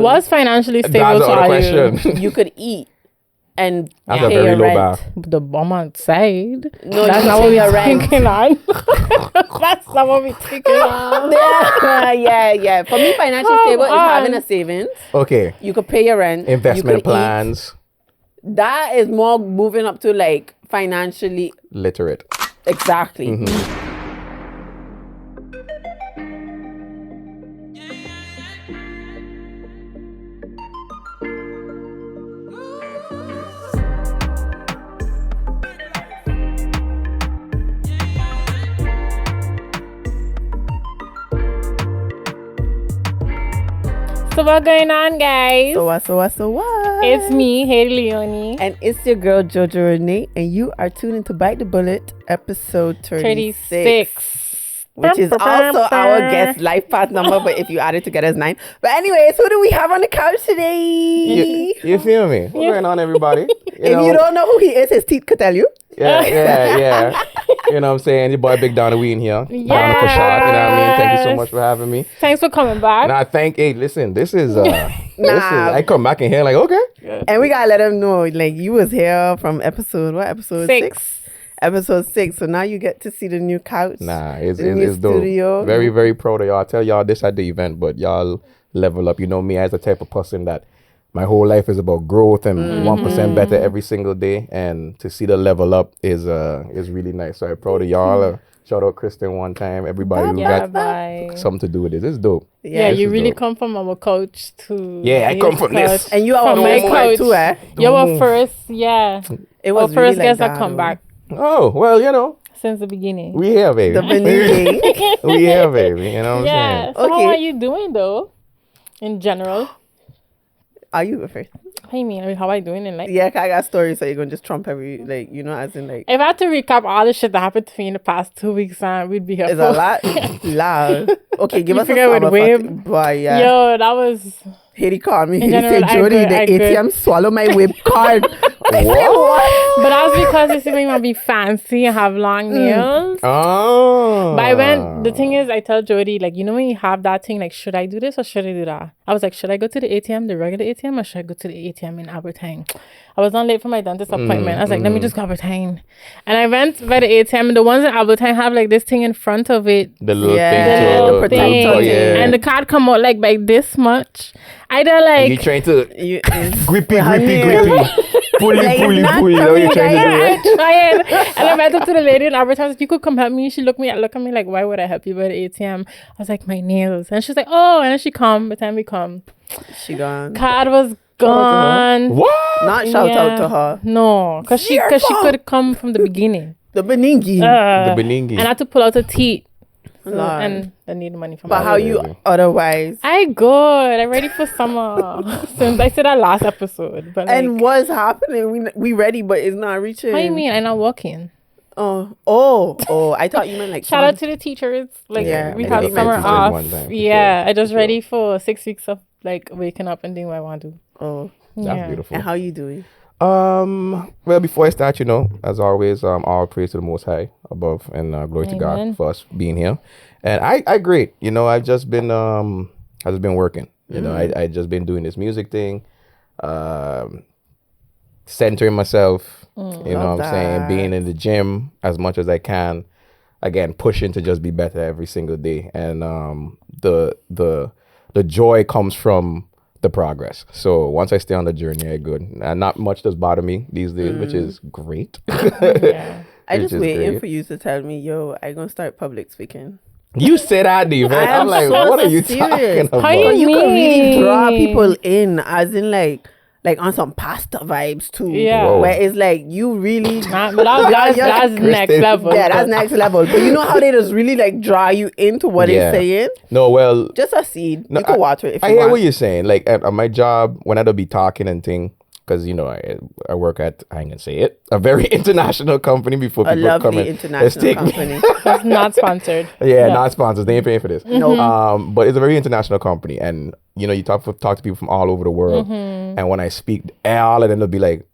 Was financially stable That's to the other are you? question. You could eat and That's pay a very your low rent. bar. The bomb outside. No, That's you not what pay we're your rent. thinking on. That's not what we're thinking on. Yeah. For me, financially Come stable is having on. a savings. Okay. You could pay your rent. you Investment could eat. plans. That is more moving up to like financially. Literate. Exactly. Mm-hmm. So what's going on, guys? So what? It's me, HadieLeonie. And it's your girl JojoRenée, and you are tuned into Bite the Bullet, episode 36. Which is also our guest life path number, but if you add it together, it's 9. But anyways, who do we have on the couch today? You feel me? What's going on, everybody? If you don't know who he is, his teeth could tell you. Yeah. You know what I'm saying? Your boy Big Dano, we in here. Dano for short. You know what I mean? Thank you so much for having me. Thanks for coming back. Hey, listen, this is I come back in here like, okay. And we gotta let him know, like, you was here from episode 6? Episode 6. So now you get to see the new couch. It's dope. Studio. Very, very proud of y'all. I tell y'all this at the event, but y'all level up. You know me as the type of person that my whole life is about growth and 1% better every single day. And to see the level up is really nice. So I'm proud of y'all. Shout out Kristen one time. Everybody who got something to do with this. It's dope. Yeah, you really dope. come from our coach to I come from this. And you are from my coach too, eh? You're our first, It was our first really like guest that, that come back Oh, well, you know. since the beginning. We here, baby. The beginning. We here, baby. You know what I'm saying? So how are you doing though? In general? Are you first? What do you mean? How are you doing in life? Yeah, I got stories so you're gonna just trump every, like, you know, as in like. If I had to recap all the shit that happened to me in the past 2 weeks, we'd be here It's for a lot. Loud. Okay, give You us a figure with summer whip? Boy, yeah. Yo, that was Here he called me. In He general, said, Jody, I the agree. ATM swallow my whip card. I said, what? but that's because you see when you want to be fancy and have long nails. Oh. But I went, the thing is, I tell Jody, like, you know when you have that thing, like, should I do this or should I do that? I was like, should I go to the ATM, the regular ATM, or should I go to the ATM in Aberdeen? I was on late for my dentist appointment. I was like, let me just go Aberdeen. And I went by the ATM, and the ones in Aberdeen have, like, this thing in front of it. The little Yeah, thing. the Thing. protector thing. And the card come out, like, by this much. I don't You like... trying to grippy. Pulley. Like, it's not How you coming trying to do it? I'm trying. And I went up to the lady in Aberdeen. You could come help me. She look at me like, why would I help you by the ATM? I was like, my nails. And she's like, oh. And then she come. By the time we come, She gone. card was gone. What? Not shout out to her. No, because she could come from the beginning. The Beningi. The Beningi. And I had to pull out a teeth. So, Lord. and I need money from But my how you otherwise? I good. I'm ready for summer. Since I said that last episode. But And like, what's happening? We ready, but it's not reaching. what do you mean? I'm not working. Oh! I thought you meant like. Shout out to the teachers. Like, Yeah, we I have gotta summer thank off. one time, for Yeah, sure, I just for ready for 6 weeks of like waking up and doing what I want to do. Oh, That's beautiful. and how you doing? Well, before I start, you know, as always, all praise to the Most High above, and glory to God Amen. for us being here. And I great. You know, I've just been working. You know, I just been doing this music thing, centering myself. You know what I'm saying? Being in the gym as much as I can. Again, pushing to just be better every single day. And the joy comes from the progress. So once I stay on the journey, I good. And not much does bother me these days, which is great. Yeah. I Which just is waiting great. for you to tell me, yo, I gonna start public speaking. You said I did, man. I am I'm like, so what are you serious. talking about? How But you can really draw mean? people in, as in like on some pasta vibes too. Yeah. Whoa. Where it's like you really. But that's next Kristen. level. Yeah, that's next level. But you know how they just really like draw you into what Yeah. they're saying? No, well, Just a seed. No, you can water it if you I hear want. what you're saying. Like at my job, when I don't be talking and thing, because you know I work at, I ain't gonna say it, a very international company before A people come lovely and international take me. company. That's not sponsored. Yeah, not sponsors. They ain't paying for this. No. But it's a very international company, and you know you talk to people from all over the world, Mm-hmm. and when I speak, all of them will be like,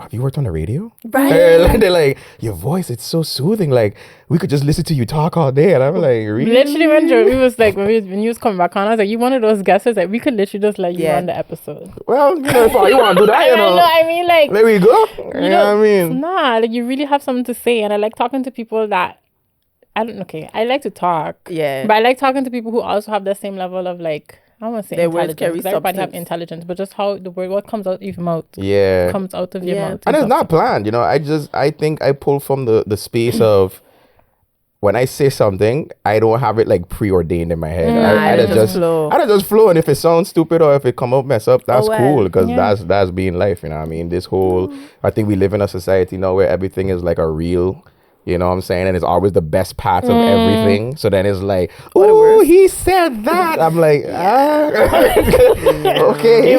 have you worked on the radio? Right. They're like, your voice, it's so soothing. Like, we could just listen to you talk all day. And I'm like, really? Literally, when Jody was like, when you was coming back on, I was like, you one of those guests that we could literally just let you on the episode. Well, you know, if you want to do that, you know. I mean, like, there we go. You know what I mean? Nah, like, you really have something to say. And I like talking to people that, I like to talk. Yeah. But I like talking to people who also have the same level of, like, I don't want to say their words intelligence. carry Because everybody have substance. intelligence, but just how the word, what comes out of your mouth. Yeah. Comes out of your mouth. And it's not planned, you know. I think I pull from the space of when I say something, I don't have it like preordained in my head. I just flow. And if it sounds stupid or if it come up mess up, that's cool, because that's being life, you know what I mean? This whole, I think we live in a society now where everything is like a reel. You know what I'm saying? And it's always the best parts of everything. So then it's like, oh, he said that. I'm like, okay.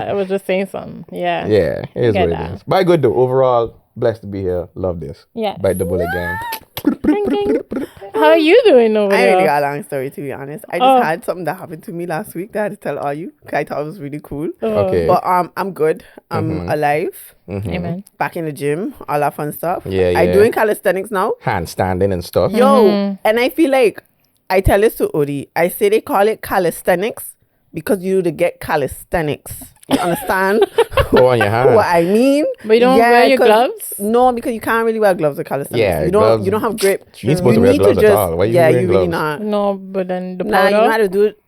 I was just saying something. Yeah. Yeah, it is what it is. But good though. Overall, blessed to be here. Love this. Yeah. Bite the bullet gang. How are you doing over there? I really got a long story, to be honest. I just had something that happened to me last week that I had to tell all you. I thought it was really cool. Okay. But I'm good. I'm alive. Amen. Back in the gym, all that fun stuff. Yeah. I'm doing calisthenics now. Handstanding and stuff. Yo, and I feel like I tell this to Odi. I say they call it calisthenics because you to get calisthenics. You understand? On your hand. What I mean? But you don't wear your gloves? No, because you can't really wear gloves with calisthenics. Yeah, you don't have grip. You ain't supposed to wear gloves at all. Why you wearing really gloves? not. No, but then the powder. Nah, you know how to do it.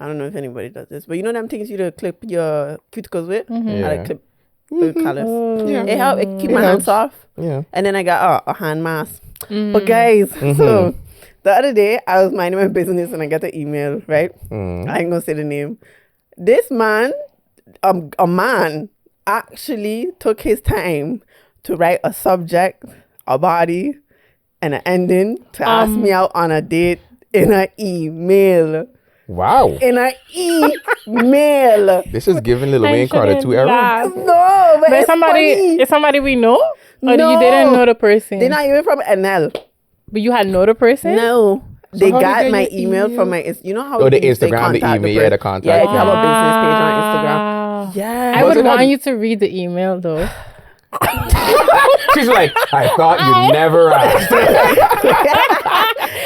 I don't know if anybody does this, but you know them things you to clip your cuticles with? I like clip the callus. Yeah. It helps. It keep my hands soft. Yeah. And then I got a hand mask. But guys, so the other day I was minding my business and I got an email, right? I ain't gonna say the name. This man, a man, actually took his time to write a subject, a body, and an ending to ask me out on a date in an email. Wow. In an email. This is giving Lil Wayne Carter 2 errors. No, but it's It's somebody we know? Or No. you didn't know the person? They're not even from NL. But you had know the person? No. They how got they get my your email email? from my, you know how Oh, the you say Instagram, the contact email, person? the contact. Yeah, if you have a business page on Instagram. Yeah. I would Wasn't want that- you to read the email though. She's like, I thought you never asked.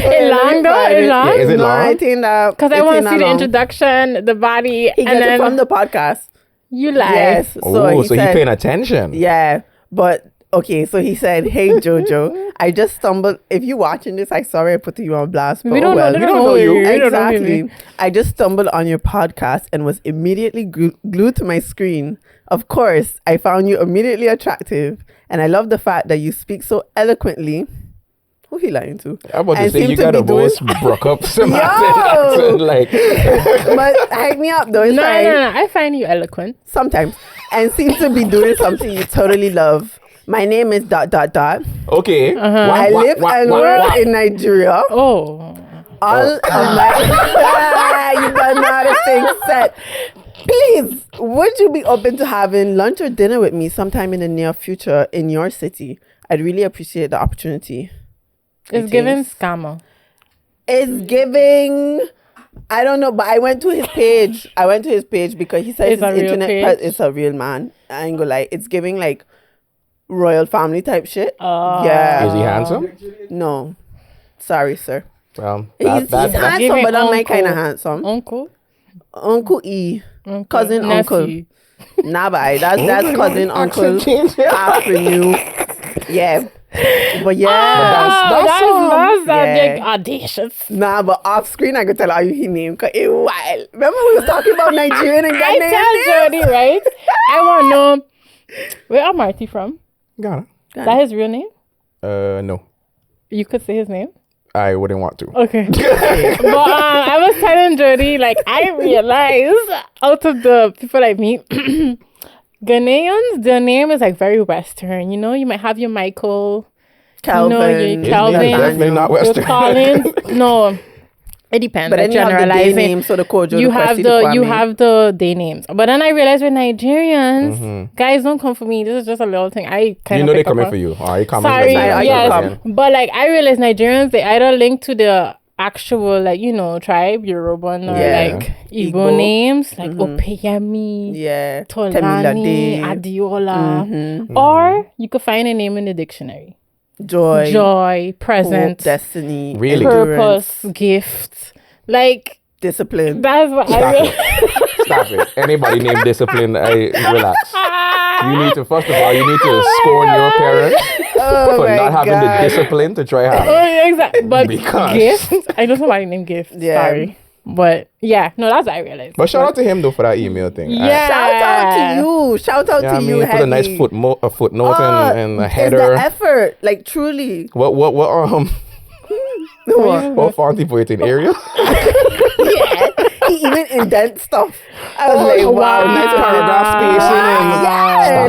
It's long though? It's long? Yeah, is it No, long? I think that. Because I want to see the introduction, the body, He and gets it then from the podcast. you lie. Yes. So he you said, paying attention. Yeah, but okay. So he said, "Hey Jojo, I just stumbled. If you're watching this, I'm sorry I put you on blast. But We don't know. well, They don't know you. We don't know Exactly. you. I just stumbled on your podcast and was immediately glued to my screen. Of course, I found you immediately attractive, and I love the fact that you speak so eloquently." Who he lying to? I'm about to And say seem you to got be a voice broke up some Yo! accent, like But hype me up though. It's No, fine. no. I find you eloquent. Sometimes, and seem to be doing something you totally love. My name is ... okay. I live and work in Nigeria. Oh. All of my you don't know how to sing set. Please, would you be open to having lunch or dinner with me sometime in the near future in your city? I'd really appreciate the opportunity. It's giving scammer. It's giving. I don't know, but I went to his page. Because he says It's a his real internet page? it's a real man. I ain't gonna lie. It's giving like royal family type shit. Oh. Yeah. Is he handsome? No. Sorry, sir. Well, He's handsome, Giving but not my uncle. kind of handsome. Uncle? Uncle E. Uncle. Cousin, uncle. Nephew. Nah, bye. That's cousin, uncle. Half renew. Yeah. But yeah. That's Yeah. like audacious. Nah, but off screen, I could tell how you his name. Because it wild. Remember we was talking about Nigerian and I Ghanaian tell names? Jody, right? I want to know, where are Marty from? Got it. Is that his real name? No. You could say his name? I wouldn't want to. Okay. But I was telling Jody, like, I realized out of the people I meet, Ghanaians, their name is like very Western. You know, you might have your Michael, Calvin. you know, your Calvin, Definitely not your Western. Collins. No, it depends. But like then you have the day generalizing. names, so the Kojo, You the have Kwesi, the Kwame. day names. But then I realized with Nigerians, guys, don't come for me. This is just a little thing. I kind You of know they're pick up coming on. for you. Are you coming? Sorry, I yes. come. But like I realize Nigerians, they either link to the actual, like, you know, tribe, Yoruban or like Igbo names, like Opeyemi, Tolani, Adiola. Or you could find a name in the dictionary. Joy, present, hope, destiny, really, purpose, gift, like discipline. That's what Stop it. Anybody named discipline, relax. You need to, first of all, scorn your parents for not having the discipline to try hard. Oh, exactly. But gift, I know somebody named Gift. Sorry. But yeah, no, that's what I realized. But shout out to him though for that email thing. Yeah. Shout out to you. Shout out to you, for the nice footnote and a header. It's the effort, like truly. What font he put in Arial? Yeah, he even indent stuff. I was like, wow, nice paragraph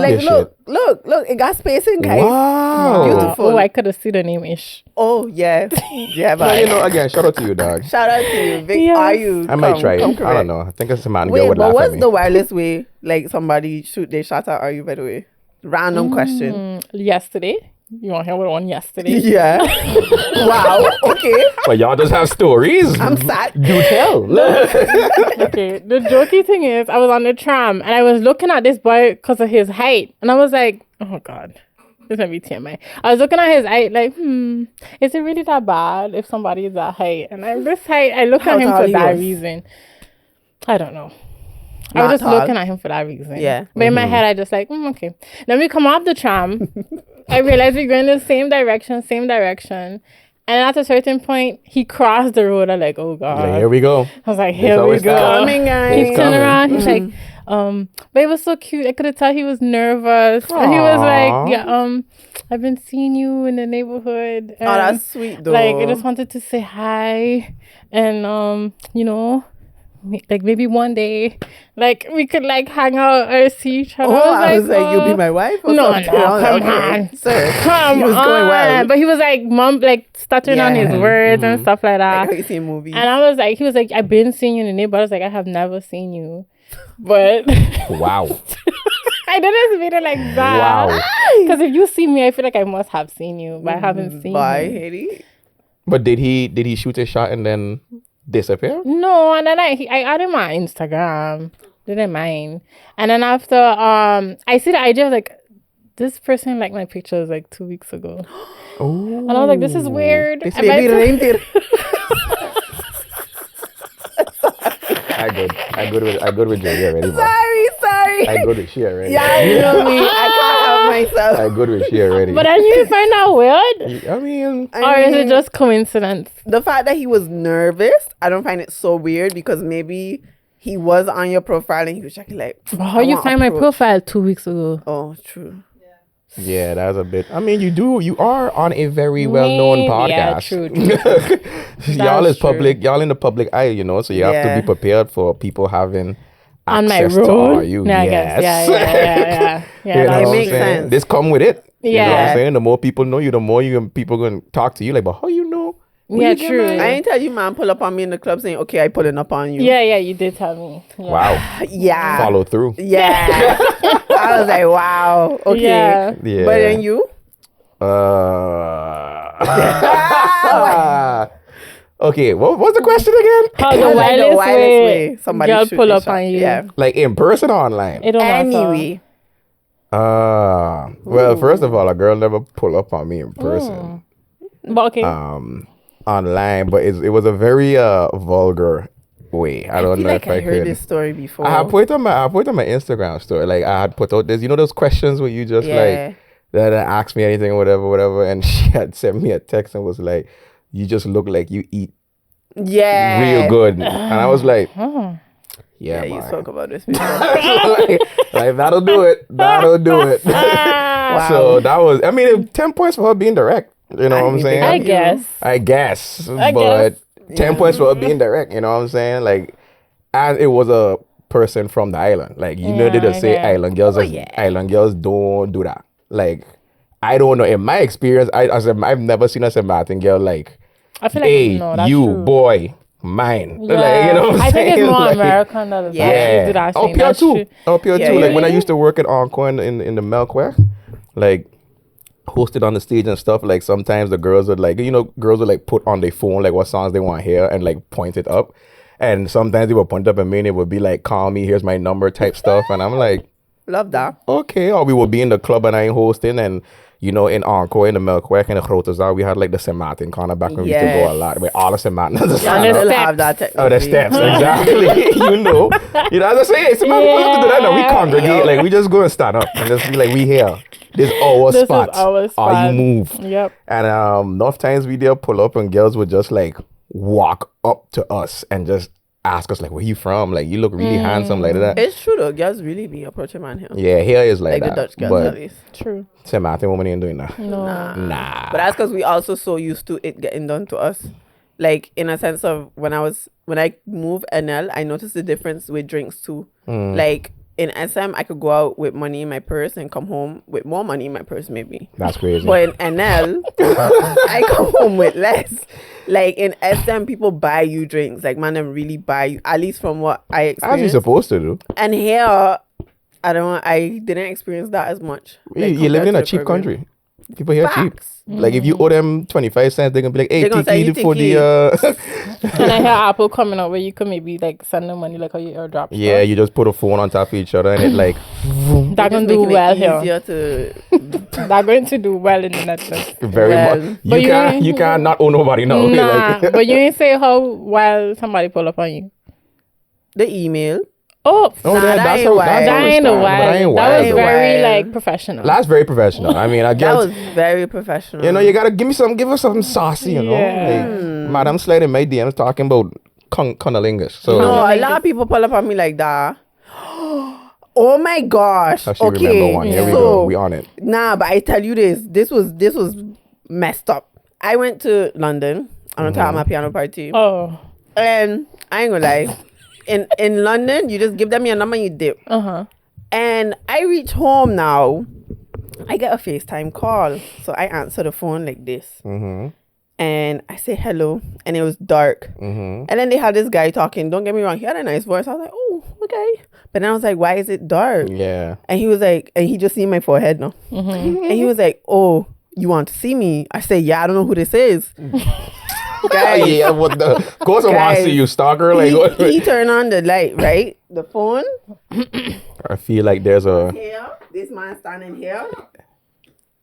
spacing. Look, it got spacing, guys. Wow, beautiful. Oh, I could have seen the name Ish. Oh yeah, but you know, again, shout out to you, dog. Shout out to you, Vic. Are you? I might try it. I don't know. I think it's a man. Wait, but what's the wireless way? Like somebody shoot their shot at? Are you? By the way, random question. Yesterday. You want to hear one yesterday? Yeah. Wow. Okay. But y'all just have stories. I'm sad. Do tell. Okay. The jokey thing is, I was on the tram and I was looking at this boy because of his height, and I was like, oh God, this might be TMI. I was looking at his height, like, is it really that bad if somebody is that height? And I'm this height. I look at him for that reason. I don't know. I was just looking at him for that reason. Yeah. But in my head, I just like, okay. Then we come off the tram. I realized we're going in the same direction. And at a certain point, he crossed the road. I'm like, oh God. Here we go. I was like, here we go. Coming, guys. He turned around. He's like, but it was so cute. I could tell he was nervous. And he was like, yeah, I've been seeing you in the neighborhood. And, that's sweet though. Like, I just wanted to say hi. And, you know, like maybe one day, like we could like hang out or see each other. I was like, you'll be my wife? Or no, something? come on, sir. Come he was on. Going wild. But he was like, stuttering on his words and stuff like that. Like how you see movies. And I was like, he was like, I've been seeing you in the neighborhood. I was like, I have never seen you, but wow. I didn't mean it like that. Wow. Because if you see me, I feel like I must have seen you, but I haven't seen Bye, you. Hadie. But did he shoot a shot and then disappear? No, and then I added him on Instagram. Didn't mind. And then after I see the idea, I was like, this person liked my pictures like 2 weeks ago. Oh. And I was like, this is weird. I good with Jody already. Sorry. I good with she already. Yeah, you know me. I can't help myself. I good with she already. But then you find out weird? I mean, or is it just coincidence? The fact that he was nervous, I don't find it so weird because maybe he was on your profile and he was checking like. How you find my profile 2 weeks ago? Oh, true. Yeah, that's a bit. I mean, you are on a very well-known podcast. Yeah, true. Y'all is public. Y'all in the public eye, you know. So you have to be prepared for people having on my access road. To you. No, yes. Yeah. You know it makes sense. This come with it. Yeah. You know what I'm saying? The more people know you, the more people going to talk to you. Like, but how you know? Yeah, true. I ain't tell you, man, pull up on me in the club saying, okay, I pulling up on you. Yeah, you did tell me. Yeah. Wow. Yeah. Follow through. Yeah. I was like, wow. Okay. Yeah. But then you? Okay, what was the question again? How the wildest way somebody girl pull up on you. Yeah. Like in person or online? It don't anyway. Well, first of all, a girl never pull up on me in person. But okay. Online, but it was a very vulgar way. I don't know if I heard this story before. I put it on my Instagram story. Like I had put out this, you know, those questions where you just like that ask me anything or whatever, and she had sent me a text and was like, "You just look like you eat real good," and I was like, Yeah, you spoke about this before. like that'll do it. Wow. So that was, I mean, 10 points for her being direct. You know what I'm saying? I guess. But 10 points for her being direct. You know what I'm saying? Like, and it was a person from the island. Like, you know, they just say island girls. Island girls don't do that. Like, I don't know. In my experience, I've never seen a St. Martin girl like, I feel like hey, that's you true. Boy. Mine. Yeah. Like, you know what I'm I think saying? it's more American than yeah. do that Oh, thing. Pure too. Oh, Pure too. Like when I really? used to work at Encore in the Milkware, like hosted on the stage and stuff, like sometimes the girls would like, girls would like put on their phone like what songs they want to hear and like point it up. And sometimes they would point up at me and it would be like, call me, here's my number type stuff. And I'm like, love that. Okay. Or we would be in the club and I ain't hosting, and in Encore, in the Melkweg, in the Grote Zaal, we had like the Sympathy corner back when we used to go a lot. With all the Sympathy. Have that technology. Oh, the steps, exactly. As I say, Sympathy pull up to do that now. We congregate, like we just go and stand up and just be like, we here. This our spot. Is our spot. Or you move. Yep. And enough times we did pull up and girls would just like walk up to us and just ask us like, where you from? Like, you look really handsome like that. It's true though. Girls really be approaching man here. Yeah, here is like that. The Dutch girls but at least. True. Sympathy woman ain't doing that. No. Nah. But that's because we also so used to it getting done to us. Like in a sense of when I moved NL, I noticed the difference with drinks too. Like in SM, I could go out with money in my purse and come home with more money in my purse maybe. That's crazy. But in NL, I come home with less. Like in SM, people buy you drinks. Like man, them really buy you. At least from what I experienced. As you're supposed to do. And here, I didn't experience that as much. Like, you're living in a cheap country. People here cheap. Like if you owe them 25 cents, they're gonna be like, hey, tiki for the And I hear Apple coming out where you could maybe like send them money like how you airdrop. Yeah, you just put a phone on top of each other and it like that's gonna do well here. They're going to do well in the Netherlands. Very much. You can't not owe nobody now. Nah, but you ain't say how well somebody pull up on you. The email. Oh, that ain't a while. That was very like professional. That's very professional. I mean, I guess that was very professional. You gotta give us something saucy. Like, Madam slide in my DMs talking about cunnilingus. So no, a lot of people pull up on me like that. Oh my gosh. Remember one. Here we go. We on it. Nah, but I tell you this was messed up. I went to London on top of my piano party. Oh, and I ain't gonna lie. In London, you just give them your number and you dip. And I reach home now. I get a FaceTime call. So I answer the phone like this. And I say hello. And it was dark. And then they had this guy talking. Don't get me wrong. He had a nice voice. I was like, oh, okay. But then I was like, why is it dark? Yeah. And he was like, and he just seen my forehead now. And he was like, oh, you want to see me? I say, yeah, I don't know who this is. Guys, yeah, what the? Of course I want to see you, stalker. Like, he turned on the light, right? The phone. I feel like there's a. Here, this man standing here.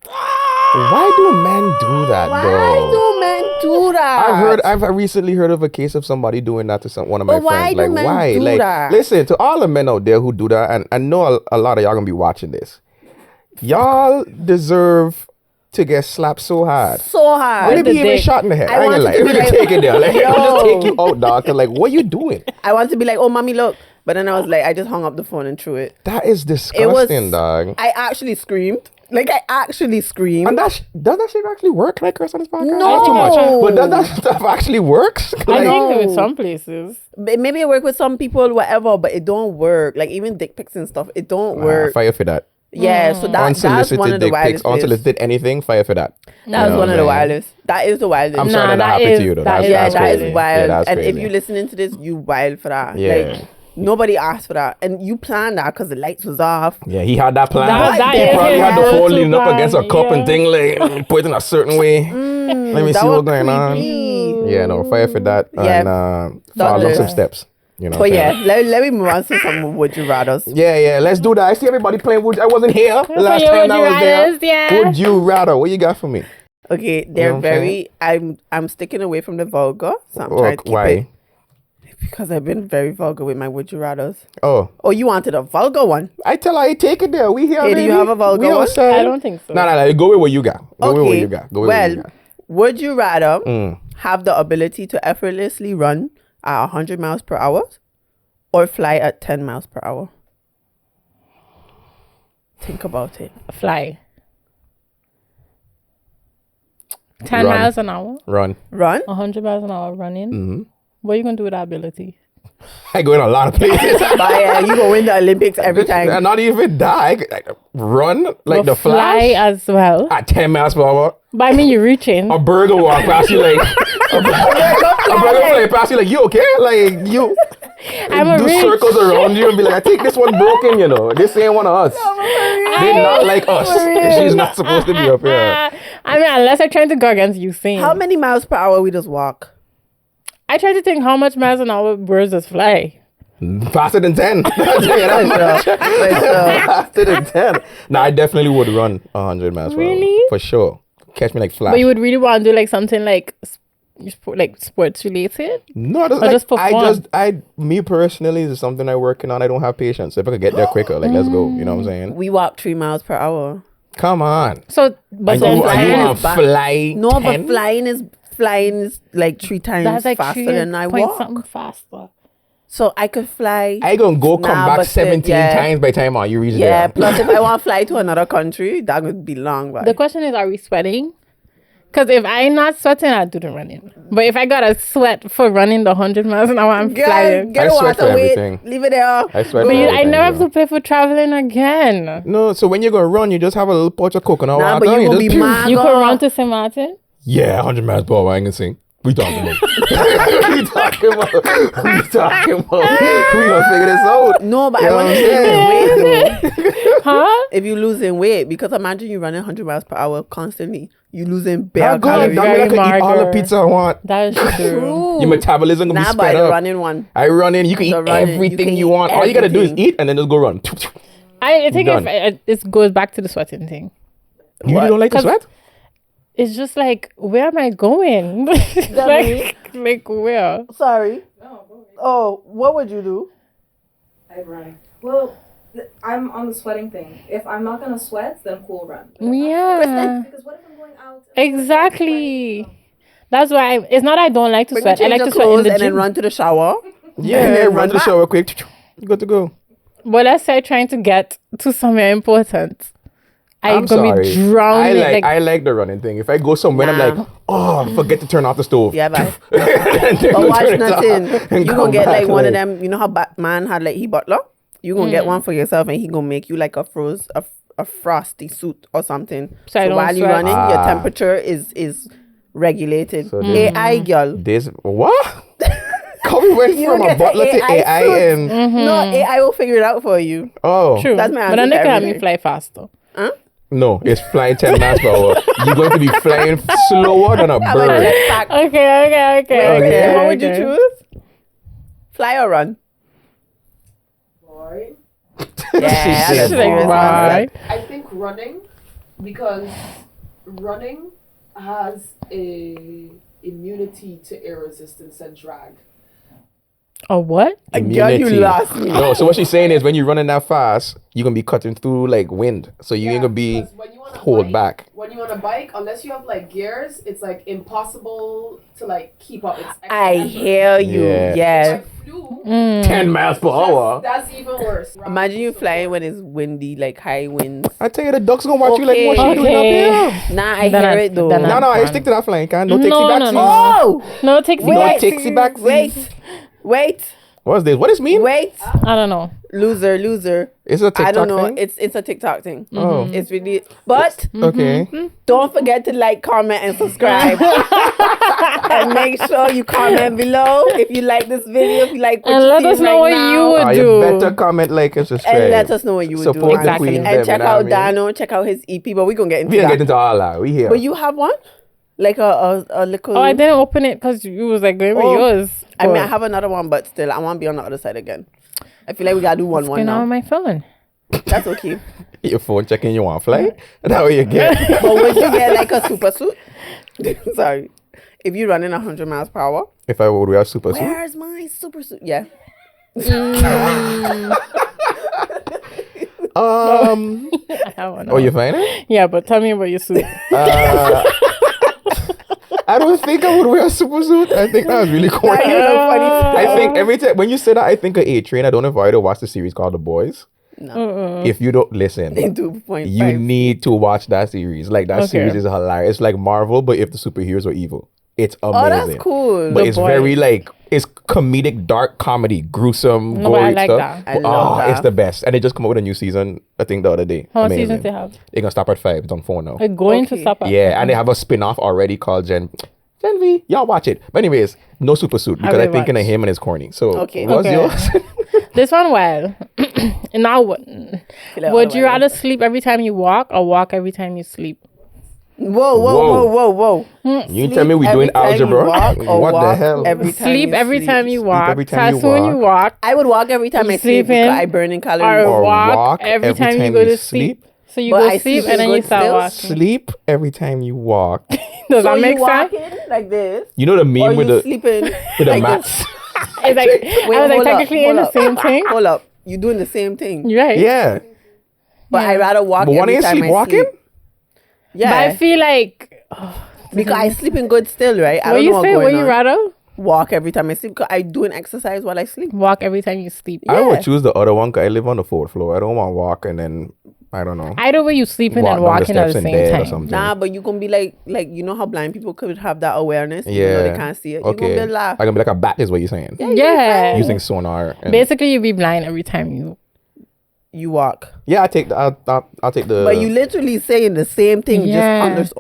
Why do men do that, Why do men do that? I've recently heard of a case of somebody doing that to one of my friends. Why do men do that? Listen, to all the men out there who do that, and I know a lot of y'all gonna be watching this. Y'all deserve to get slapped so hard. Maybe even shot in the head. I ain't gonna lie. Like, take it there. Like, I'll just take you out, dog. Like, what you doing? I want to be like, oh, mommy, look. But then I was like, I just hung up the phone and threw it. That is disgusting, dog. I actually screamed. And does that shit actually work? Can I curse on this podcast? No. Not too much. But does that stuff actually works? I think in some places. Maybe it work with some people, whatever, but it don't work. Like even dick pics and stuff, it don't work. Fire for that. Yeah, so that's one of the wildest. Unsolicited anything, fire for that. That was one of the wildest. That is the wildest. I'm sorry that happened to you though. That is wild. Yeah, and if you're listening to this, you wild for that. Yeah. Like, nobody asked for that. And you planned that because the lights was off. Yeah, he had that plan. He probably had the phone leaning up against a cup and thing, like pointing a certain way. Let me see what's going on. Yeah, no, fire for that. And follow some steps. But let me move on to some would you rather's. Yeah, let's do that. I see everybody playing would. I wasn't here last time I was there. Yeah. Would you rather? What you got for me? Okay, they're very. I'm sticking away from the vulgar, so I'm trying to keep it. Because I've been very vulgar with my would you rather's. Oh, you wanted a vulgar one? I tell her, take it there. We here. Hey, do you have a vulgar one? I don't think so. No. Go with what you got. Go with what you got. Would you rather have the ability to effortlessly run at 100 miles per hour or fly at 10 miles per hour? Think about it. Fly. 10 miles an hour? Run? 100 miles an hour running? What are you going to do with that ability? I go in a lot of places. But you go win the Olympics every time. And not even die. Run like the Flash. Fly as well. At 10 miles per hour. But I mean, you're reaching. A bird will walk past you like... a bird will fly past you like, you okay? Like, you... do circles around you and be like, I think this one broken, you know. This ain't one of us. They're not like us. She's not supposed to be up here. I mean, unless I'm trying to go against you saying. How many miles per hour we just walk? I try to think how much miles an hour birds just fly. Faster than 10. Faster than 10. No, I definitely would run 100 miles per hour. For sure. Catch me like Flash. But you would really want to do like something like sports related? No, just me personally, this is something I'm working on. I don't have patience. So if I could get there quicker, like let's go. You know what I'm saying? We walk 3 miles per hour. Come on. So, but you want to fly? No, 10? But flying is like 3 times like faster than I walk. Something faster. So I could fly. I gonna come back 17 times by the time you reach there. Yeah, plus if I want to fly to another country, that would be long. But the question is, are we sweating? Because if I'm not sweating, I do the running. But if I gotta sweat for running the 100 miles an hour, I'm flying. Get I sweat for everything. Leave it there. I sweat for everything. I never have to pay for traveling again. No, so when you're gonna run, you just have a little pouch of coconut water. But you're gonna be mad. You can run to St. Martin? Yeah, 100 miles per hour. I ain't gonna sing. We talking about. We talking about. We gonna figure this out. No, but I want to lose weight though. Huh? If you losing weight, because imagine you running 100 miles per hour constantly, you losing bare calories. I can eat all the pizza I want. That is true. Your metabolism gonna be sped up. Running one. I run in. You can eat everything you want. All you gotta do is eat and then just go run. I think it goes back to the sweating thing. You really don't like to sweat? It's just like, where am I going? like where? Sorry. Oh, what would you do? I'd run. Well, I'm on the sweating thing. If I'm not gonna sweat, then cool run. Yeah. Because what if I'm going out? Exactly. That's why it's not I don't like to sweat. I like to sweat in the gym. And then run to the shower. Yeah, run to the shower quick. You got to go. But let's say trying to get to somewhere important. I'm gonna be drowning. I like the running thing. If I go somewhere, I'm like, I forget to turn off the stove. Yeah, bye. But watch nothing. You gonna get like one of them. You know how Batman had like he butler. You gonna get one for yourself, and he gonna make you like a frosty suit or something. So while you're running, your temperature is regulated. So AI girl. This what? Coming went from a butler to AI and no, AI will figure it out for you. Oh, true. That's my answer. But then they can have me fly faster. Huh? No, it's flying 10 miles per hour. You're going to be flying slower than a bird. Okay. What would you choose? Fly or run? Boy. Yeah, She's like, I think running, because running has a immunity to air resistance and drag. A what? Girl, you lost me. No, so what she's saying is when you're running that fast, you're going to be cutting through like wind. So you ain't going to be hold back. When you on a bike, unless you have like gears, it's like impossible to like keep up. It's I hear you. Yeah. If I flew, 10 miles per hour. That's even worse. Imagine you flying when it's windy, like high winds. I tell you, the ducks going to watch you like, what you doing up here? Nah, I hear it though. No, I stick to that flying, can. No taxi back seat. Oh! No taxi back seat. No taxi back seat. Wait. What's this? What does it mean? Wait. I don't know. Loser. It's a TikTok I don't know. thing? It's a TikTok thing. Oh. It's really. But okay. Don't forget to like, comment, and subscribe. And make sure you comment below if you like this video. If you like what and you let us know what you would do. You better comment, like, and subscribe. And let us know what you would do. Support Exactly. the queens. And check out Dano. Check out his EP. But we're gonna get into We that. gonna get into all that. We here. But you have one? Like a little. Oh, I didn't open it because you was like going with yours. I mean, I have another one, but still, I want to be on the other side again. I feel like we gotta do one now. On my phone. That's okay. Your phone checking you want to fly? That's what you get. But would you get like a super suit? Sorry. If you're running 100 miles per hour. If I would wear a super suit? Where's my super suit? Yeah. I have one. Oh, you find it? Yeah, but tell me about your suit. I don't think I would wear a super suit. I think that was really corny. I think every time when you say that, I think of A-Train. I don't know if I ever watched the series called The Boys. No. If you don't listen, you need to watch that series. Like that series is hilarious. It's like Marvel, but if the superheroes were evil. It's amazing. Oh, that's cool. But it's very like it's comedic, dark comedy, gruesome, gory I like stuff. that. I love that. It's the best. And they just come out with a new season, I think the other day. How many seasons they have? They're gonna stop at 5. It's on 4 now. They're going to stop at Yeah, and they have a spin-off already called Gen V, y'all watch it. But anyways, no super suit because I'm thinking of him and it's corny. So what's yours? This one, well, now would you rather sleep every time you walk or walk every time you sleep? Whoa. You tell me we doing algebra? What the hell? Sleep every time you walk. Every time you walk. I would walk every time I sleep because I burn in calories. Or walk every time you go to sleep. So you go sleep and then you start walking. Sleep every time you walk. Does that make sense? Like this. You know the meme with the sleeping with the mats. It's like I was like technically in the same thing. Hold up, you doing the same thing, right? Yeah. But I rather walk. But every time I walking? sleep. Yeah, but I feel like because I sleeping good still, right? I don't know what's going on. Would you rather walk every time I sleep? Because I do an exercise while I sleep. Walk every time you sleep. I would choose the other one because I live on the 4th floor. I don't want to walk and then I don't know. Either way, you sleeping and walking at the same time. Nah, but you gonna be like you know how blind people could have that awareness. Yeah, even though they can't see it. Okay, you gonna be laugh. I gonna be like a bat, is what you're saying. Yeah, using sonar. Basically, you be blind every time you walk. Yeah, I'll take the. But you literally saying the same thing, just on this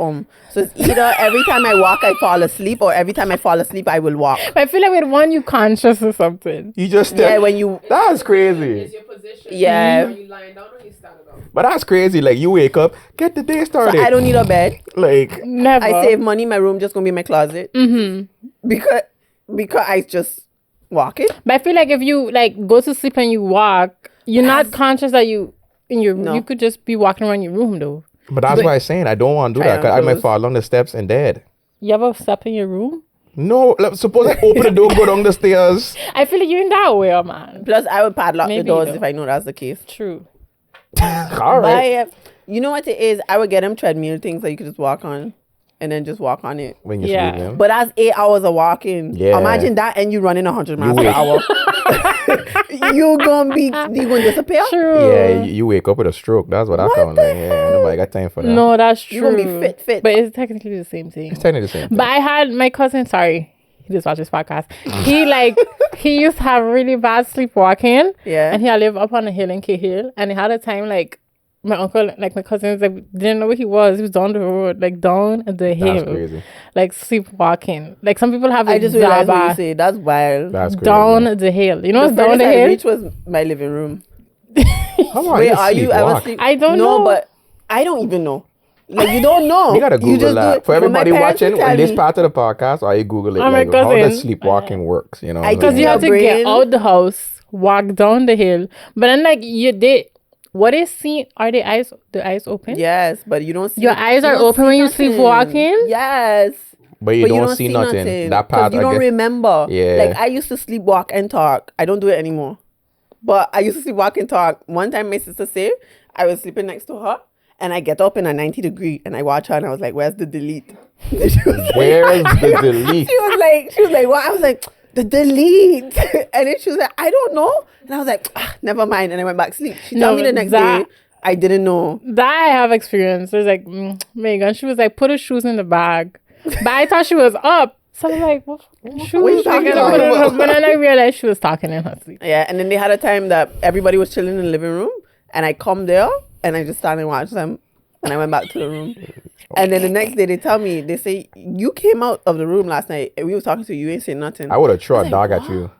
So it's either every time I walk, I fall asleep, or every time I fall asleep, I will walk. But I feel like with one, you conscious or something. You just when you. That's crazy. Is your position? Yeah. Are you lying down or you standing up? But that's crazy. Like you wake up, get the day started. So I don't need a bed. Like never. I save money. My room just gonna be my closet. Because I just walk it. But I feel like if you like go to sleep and you walk, you're not conscious that you could just be walking around your room though. But that's why I'm saying I don't want to do that because I might fall down the steps and dead. You ever step in your room? No, suppose I open the door, go down the stairs. I feel like you're in that way, man. Plus, I would padlock the doors if I know that's the case. True. All right. You know what it is? I would get them treadmill things that you could just walk on. And then just walk on it. When you're sleeping. But that's 8 hours of walking. Yeah. Imagine that and you running 100 miles per hour. you gonna disappear? True. Yeah, you wake up with a stroke. That's what I found. Like, yeah, nobody got time for that. No, that's true. You're gonna be fit. But it's technically the same thing. It's technically the same thing. But I had my cousin, sorry, he just watched this podcast. He used to have really bad sleepwalking. Yeah. And he lived up on a hill in Cahill. And he had a time my uncle, my cousins, didn't know where he was. He was down the road, down the hill. That's crazy. Sleepwalking. Some people have I just realized what you say. That's wild. That's crazy. Down the hill. You know what's down the hill? Which was my living room. Wait, are you ever sleep? I don't know. No, but I don't even know. You don't know. You gotta Google that. For everybody watching, in this me. part of the podcast, or you Google it, my how cousin. does sleepwalking works, you know? Because you have to get out the house, walk down the hill. But then you did. What is seen? Are the eyes open? Yes, but you don't see. Your eyes are open when you sleepwalking? Yes. But you don't see nothing. That part, you don't remember. Yeah. I used to sleepwalk and talk. I don't do it anymore. But I used to sleepwalk and talk. One time my sister said, I was sleeping next to her. And I get up in a 90-degree and I watch her and I was like, where's the delete? Where's the delete? She was like, what? I was like, the delete. And then she was like, I don't know. And I was like, never mind. And I went back to sleep. She told me the next day, I didn't know. That I have experience. It was Megan, she was like, put her shoes in the bag. But I thought she was up. So I was like, what shoes? But then I realized she was talking in her sleep. Yeah, and then they had a time that everybody was chilling in the living room. And I come there and I just stand and watch them. And I went back to the room. And then the next day they say, you came out of the room last night and we were talking to you, ain't saying nothing. I would have thrown a dog at you.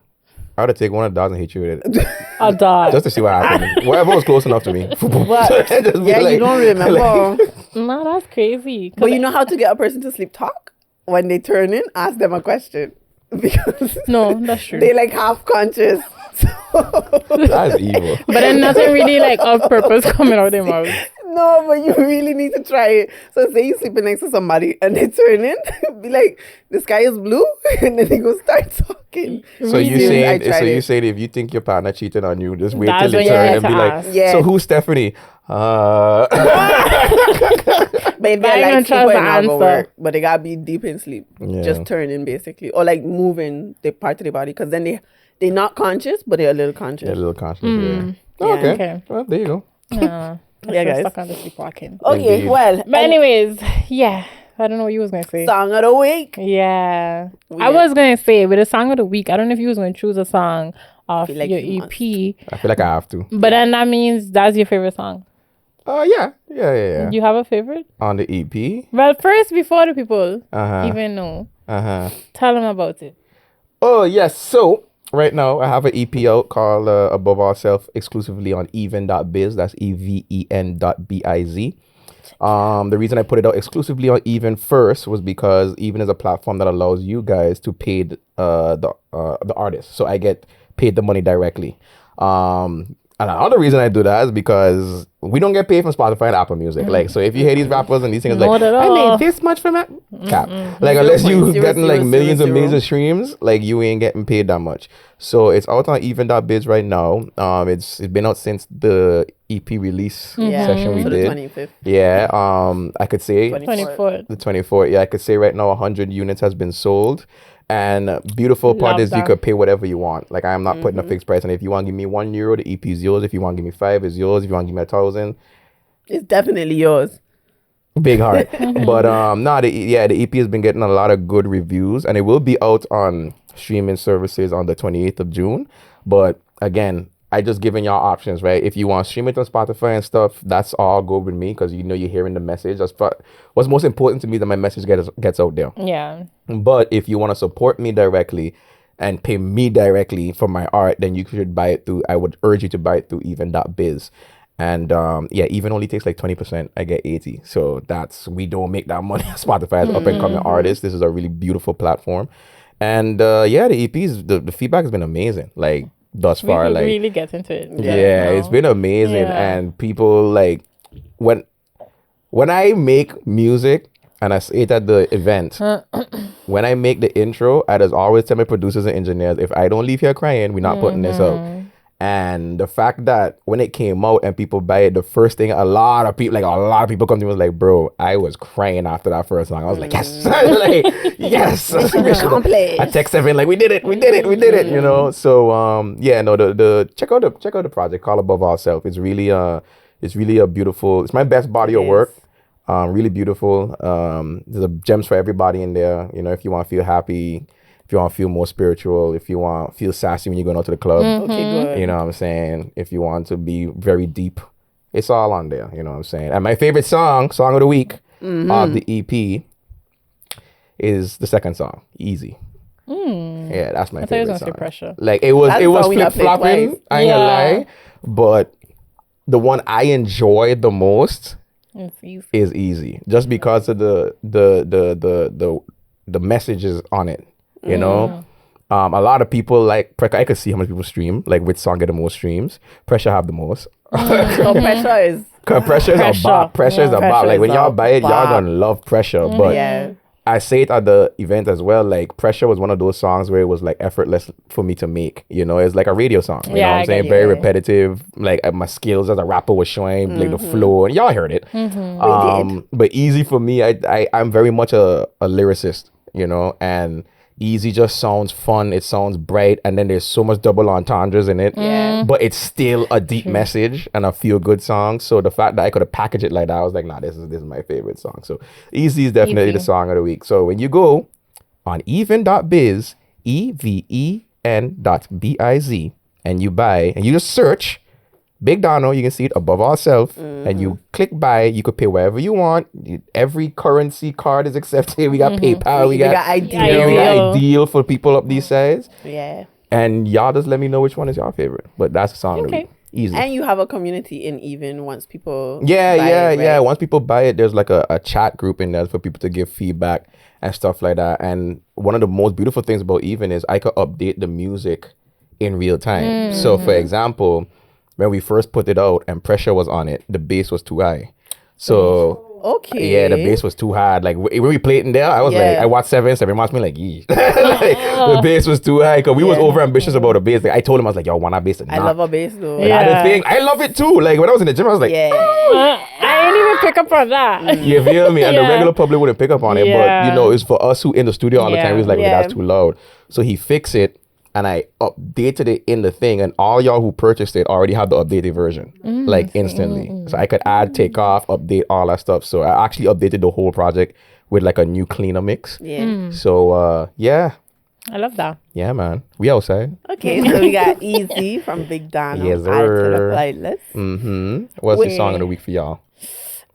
I would have taken one of the dogs and hit you with it. A dog. Just to see what happened. Whatever was close enough to me. What? You don't remember. No, that's crazy. But you know how to get a person to sleep talk? When they turn in, ask them a question. Because no, that's true. They half conscious. That's evil. But then nothing really of purpose coming out of their mouth. No, but you really need to try it. So say you're sleeping next to somebody and they turn in, be like, the sky is blue, and then they go start talking. So you saying if you think your partner cheated on you, just wait till they you turn and be ask. like, so who's Stephanie? Maybe I like sleep when I go work, but they gotta be deep in sleep. Yeah. Just turning basically, or moving the part of their body, because then they're not conscious, but they're a little conscious. They're a little conscious. Yeah. Oh, okay. Well, there you go. Yeah, guys. Stuck on the sleepwalking. Okay, Indeed. well. But anyways, yeah. I don't know what you was going to say. Song of the week. Yeah. I was going to say, with the song of the week, I don't know if you was going to choose a song off your EP. I feel like I have to. But then that means that's your favorite song. Yeah. You have a favorite? On the EP? Well, first, before the people even know, Tell them about it. Oh, yes. So right now I have an EP out called Above Ourself exclusively on even.biz. That's even.biz. The reason I put it out exclusively on Even first was because Even is a platform that allows you guys to pay the artist. So I get paid the money directly. And another reason I do that is because we don't get paid from Spotify and Apple Music. Like, so if you hear these rappers and these things, like, I made this much from that cap. Like, unless you getting like millions and millions of streams, like you ain't getting paid that much. So it's out on even.biz right now. It's been out since the EP release session we did. The 25th. Yeah. I could say 24th. The 24th. Yeah, I could say right now 100 units has been sold. And beautiful part is you could pay whatever you want. Like, I'm not putting a fixed price. And if you want to give me €1, the EP is yours. If you want to give me 5, it's yours. If you want to give me 1,000, it's definitely yours. Big heart. But the EP has been getting a lot of good reviews, and it will be out on streaming services on the 28th of June. But again, I just giving y'all options, right? If you want to stream it on Spotify and stuff, that's all good with me, because you know you're hearing the message. That's what's most important to me, that my message gets out there. Yeah. But if you want to support me directly and pay me directly for my art, then you should buy it through. I would urge you to buy it through even.biz. And Even only takes like 20%. I get 80. So we don't make that money. Spotify is up and coming artists. This is a really beautiful platform. And the EPs, the feedback has been amazing. Like, thus far, like, really get into it. Yeah, it's been amazing. And people, like, when I make music, and I say it at the event, when I make the intro, I just always tell my producers and engineers, if I don't leave here crying, we're not putting this out. And the fact that when it came out and people buy it, the first thing a lot of people come to me was like, bro, I was crying after that first song. I was like, yes, like, yes. I text everyone like, we did it, you know. So check out the project called Above Ourself. It's really a beautiful. It's my best body of work. Really beautiful. There's gems for everybody in there. You know, if you want to feel happy, if you want to feel more spiritual, if you want to feel sassy when you're going out to the club, okay, good. You know what I'm saying? If you want to be very deep, it's all on there. You know what I'm saying? And my favorite song of the week of the EP is the second song, Easy. Yeah, that's my favorite song. Pressure. Like, it was flip-flopping, I ain't gonna lie, but the one I enjoyed the most is Easy, just because of the messages on it. You know, a lot of people like, I could see how many people stream, like which song get the most streams. Pressure have the most. Pressure is a bop. Pressure is a bop. Like, when y'all buy it, y'all gonna love Pressure. But I say it at the event as well. Like, Pressure was one of those songs where it was like effortless for me to make. You know, it's like a radio song. You know what I'm saying? Very repetitive. Like, my skills as a rapper was showing, like the flow, and y'all heard it. But Easy for me, I'm very much a lyricist. You know, and Easy just sounds fun. It sounds bright, and then there's so much double entendres in it. But it's still a deep message and a feel good song. So the fact that I could have packaged it like that, I was like, nah, this is my favorite song. So Easy is definitely the song of the week. So when you go on even.biz, even.biz, and you buy, and you just search Big Dano, you can see it Above Ourself, and you click buy. You could pay wherever you want. Every currency card is accepted. We got PayPal. We got Ideal. We got Ideal for people up these sides. Yeah. And y'all just let me know which one is your favorite. But that's the song of the week. Easy. And you have a community in Even once people buy it, right? Once people buy it, there's like a chat group in there for people to give feedback and stuff like that. And one of the most beautiful things about Even is I could update the music in real time. So for example, when we first put it out and Pressure was on it, the bass was too high. So the bass was too hard. Like, when we played it in there, I was like, I watched Seven watched me like, yee. The bass was too high, because we was over ambitious about the bass. Like, I told him, I was like, yo, want that bass or not? I love a bass though. I love it too. Like, when I was in the gym, I was like, I didn't even pick up on that. You feel me? And the regular public wouldn't pick up on it. But, you know, it's for us who in the studio all the time. He was like, okay, that's too loud. So he fixed it. And I updated it in the thing, and all y'all who purchased it already had the updated version, like instantly. So I could add, take off, update, all that stuff. So I actually updated the whole project with like a new cleaner mix. So I love that. Yeah, man. We outside. Okay, so we got Easy from Big Dano. Yes, sir. Add to the playlist. What's the song of the week for y'all?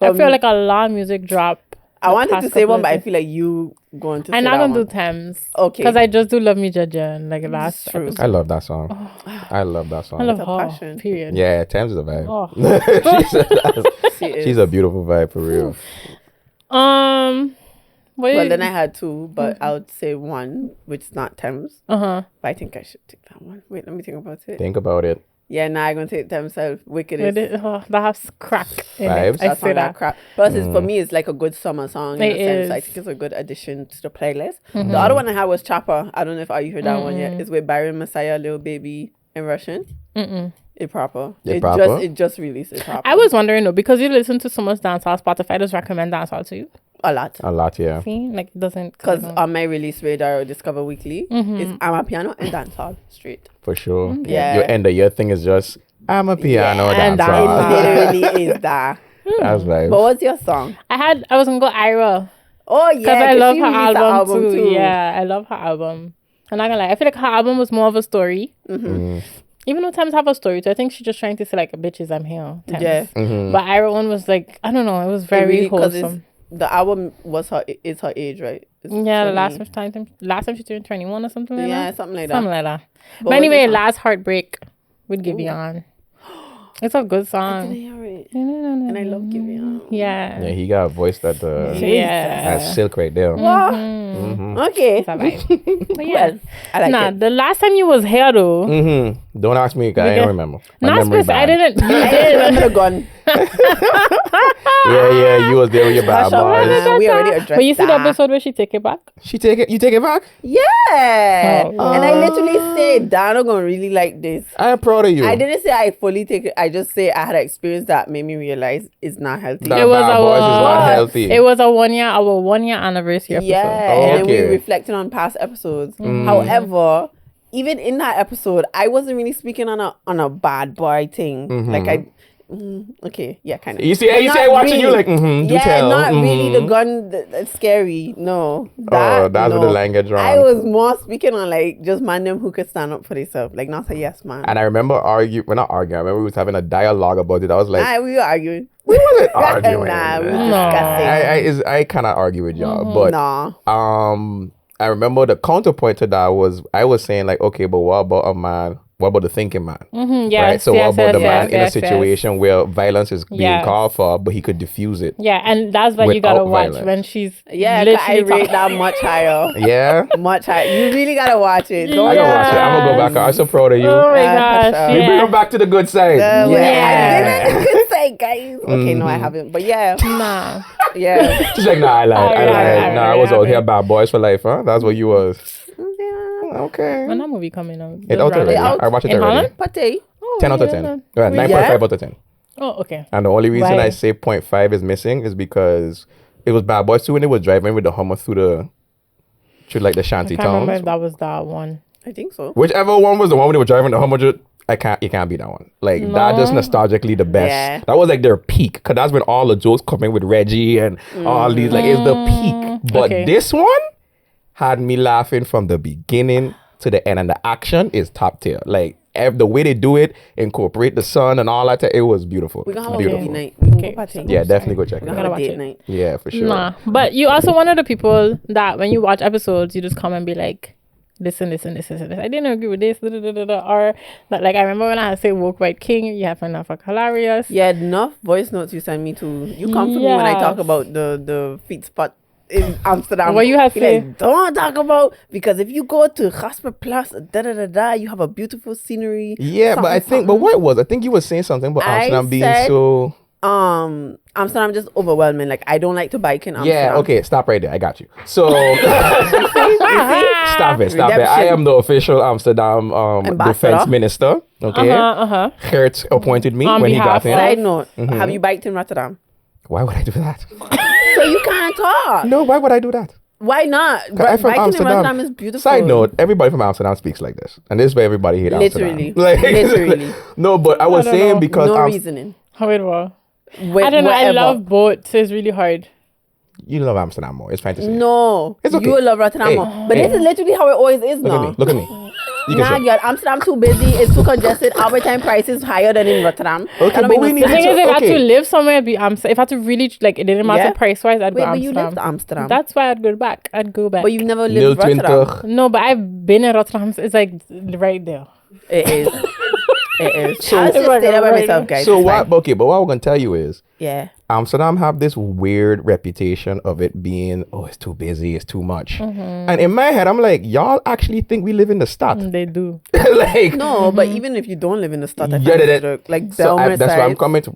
I feel like a lot of music drop I wanted past to say couple one, of but I days. feel like you going to say I'm not that gonna one. do Thames. Okay. Because I just do Love Me Jaja. Like last True. episode. I love that song. I love that song. I love a her. passion. Period. Yeah, Thames is a vibe. Oh. She's a beautiful vibe for real. Well, then I had two, but I would say one, which is not Thames. But I think I should take that one. Wait, let me think about it. Think about it. Yeah, now I'm going to take Thames self. Wickedest. That has crack in Vibes. it. I say that. Crap. Plus, it's, for me, it's like a good summer song in It a sense. is. I think it's a good addition to the playlist. The other one I had was Chopper. I don't know if you heard that one yet. It's with Byron Messiah, Lil Baby, in Russian. It proper. It just released it proper. I was wondering though, because you listen to so much dancehall, Spotify does recommend dancehall to you. A lot. Yeah. See, like it doesn't. Because on my release radar or Discover Weekly, it's I'm a piano and dancehall straight. For sure. Yeah. Your end of year thing is just, I'm a piano and dancer. It literally is that. That's right. But what's your song? I was gonna go Ira. Oh, yeah. Because I love she her released the album too. Yeah, I love her album. I'm not gonna lie. I feel like her album was more of a story. Even though Thames have a story too, I think she's just trying to say like, bitches, I'm here. Thames. Yeah. But Ira one was like, I don't know, it was very really, wholesome. The album is her age, right? It's Yeah, the 20. last time she turned 21 or something like that. Yeah, something like that. Something like that. But what's anyway, the song? Last Heartbreak with Giveon. It's a good I song. didn't hear it. And I love Giveon. Yeah. Yeah, he got a voice that Yeah. that's silk right there. Okay. It's a vibe. But yeah. Well, I like it. The last time you was here though. Don't ask me, 'cause I don't remember. My Not memory specific. I bad. didn't. You I did. remember the gun. Yeah, you was there with your bad boys. We already addressed But you see the that. episode where she take it back? You take it back? Yeah. Oh. And I literally said, Dano gonna really like this. I am proud of you. I didn't say I fully take it. I just say I had an experience that made me realize it's not healthy. That It was bad boys is not healthy. It was our 1 year anniversary episode. Yeah, Oh, and then we okay. reflected on past episodes. However, even in that episode, I wasn't really speaking on a bad boy thing. Like okay, yeah, kind of. You see, I watching you like, do yeah, tell. not really the gun that's scary. No, That's where the line gets wrong. I was more speaking on like just man them who could stand up for themselves, like not a yes man. And I remember we're not arguing. I remember we was having a dialogue about it. I was like, We were arguing. we wasn't arguing. Nah, we were No. discussing. I cannot argue with y'all, but Nah. I remember the counterpoint to that was I was saying like, okay, but what about a man? What about the thinking man? Yes, Right. So yes, what about the yes, man in a yes, yes. situation where violence is being Yes. called for, but he could diffuse it? Yeah, and that's why you gotta Without watch violence. when she's Yeah, 'cause I literally rate that much higher. Yeah. Much higher. You really gotta watch it. Don't I gotta watch it. I'm gonna go back. I'm so proud of you. Oh my Yeah, gosh, for sure. You bring yeah. him back to the good side. Yeah. Yeah. I did it. Good say, guys. Okay, no, I haven't. But yeah, Nah. yeah. She's like, nah, I lied. I was out here bad boys for life, huh? That's what you was. Okay. When that movie coming out? It out already. out I watched it in already. Holland? Pate. 10 out of 10. Yeah, 9.5 out of 10. Oh, okay. And the only reason Right. I say 0.5 is missing is because it was Bad Boys 2 when they was driving with the Hummer through like the I shanty can't remember towns. if that was that one. I think so. Whichever one was the one when they were driving the Hummer, it can't be that one. Like that just nostalgically the best. Yeah. That was like their peak. Cause that's when all the jokes coming with Reggie and all these like it's the peak. But Okay. this one had me laughing from the beginning to the end, and the action is top tier. Like the way they do it, incorporate the sun and all that. It was beautiful. We're gonna have a Beautiful. movie night. We can Okay. go Pate. Yeah, definitely go check We're it gonna out. have a watch date it. night. Yeah, for sure. Nah, but you also one of the people that when you watch episodes, you just come and be like, listen. I didn't agree with this, or that, like I remember when I had say woke white king, you have enough hilarious. Yeah, enough voice notes you send me to. You come for me when I talk Yes. about the feet spot in Amsterdam. What you have You're like, don't talk about, because if you go to Gasper Plus, you have a beautiful scenery. Yeah, but I think, but what it was, I think you were saying something about I Amsterdam being said- so. Amsterdam just overwhelming. Like I don't like to bike in Amsterdam. Yeah, okay, stop right there. I got you. So stop it. I Redemption. am the official Amsterdam Ambassador. defense minister. Okay, Geert appointed me On when he got behalf in. Side note, have you biked in Rotterdam? Why would I do that? So you can't talk. No, why would I do that? Why not? I'm from Biking in Amsterdam. Rotterdam is beautiful. Side note, everybody from Amsterdam speaks like this. And this is why everybody hates Literally. Amsterdam. Like, Literally. No, but I was don't saying know. because No reasoning. How it was. I don't know. I love boats. It's really hard. you love Amsterdam more. It's fantasy. No. It's okay. You will love Rotterdam Hey, more. But hey. this is literally how it always is Look now. at me. Look at me. Nah, girl, Amsterdam too busy. It's too congested. Our time price is higher than in Rotterdam. Okay, but we need The thing is, if I had okay. to live somewhere, it'd be Amsterdam. If I had to really, like, it didn't matter Yeah. price-wise, I'd Wait, go but you Amsterdam. lived Amsterdam. That's why I'd go back. I'd go back. But you've never lived in Rotterdam. 020. No, but I've been in Rotterdam. It's like right there. It is. It is. So- I'll just It's like stay there by right myself, guys. So It's what? fine. Okay, but what I'm gonna tell you is, Yeah. Amsterdam have this weird reputation of it being, oh, it's too busy, it's too much. And in my head, I'm like, y'all actually think we live in the stad? They do. Like, No, but even if you don't live in the stad, I Yeah, find that- it look like so Belmer that's why I'm sides. coming to.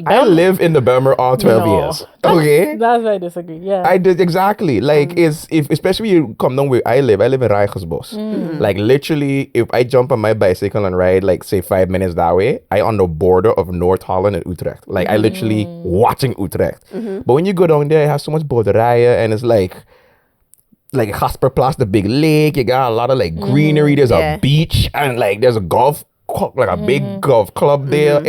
I live in the Belmer all 12 No. years. Okay. That's why I disagree. Yeah. I did exactly like if especially when you come down where I live in Rijkersbos. Like literally, if I jump on my bicycle and ride like say 5 minutes that way, I on the border of North Holland and Utrecht. Like I literally watching Utrecht. But when you go down there, it has so much boerderijen and it's like Gasperplas, the big lake. You got a lot of like greenery. There's a beach and like there's a golf like a big golf club there.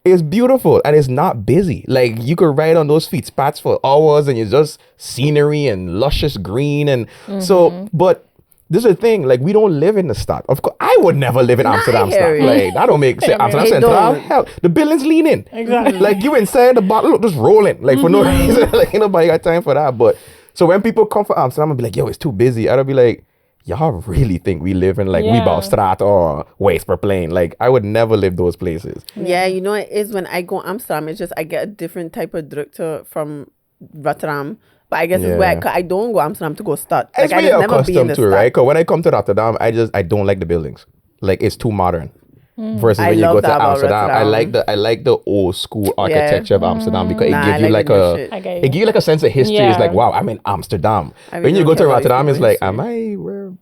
It's beautiful and it's not busy. Like you could ride on those feet spots for hours and it's just scenery and luscious green and so. But this is the thing. Like we don't live in the stad. Of course, I would never live in Amsterdam stad. Harry. Like that don't make sense. Amsterdam It Central. don't. Hell, the buildings lean in. Exactly. Like you inside the bottle, look, just rolling. Like for no reason. Like ain't nobody got time for that. But so when people come for Amsterdam and be like, yo, it's too busy. I'll be like, y'all really think we live in like Yeah. Wiebouwstraat or Weesperplein? Like I would never live those places. Yeah, you know it is when I go Amsterdam, it's just I get a different type of drukte from Rotterdam. But I guess it's where I don't go Amsterdam to go start. It's I really just never be in accustomed the to it, stad. right? Because when I come to Rotterdam, I don't like the buildings. Like it's too modern. Versus I when you love go to that about Amsterdam, I Rotterdam. like the old school architecture of Amsterdam because Nah, it gives I you like like the new a shit. I get it gives you like a sense of history. It's Yeah. like wow, I'm in Amsterdam. I When really you go don't to care about Rotterdam, it's history. like, am I where?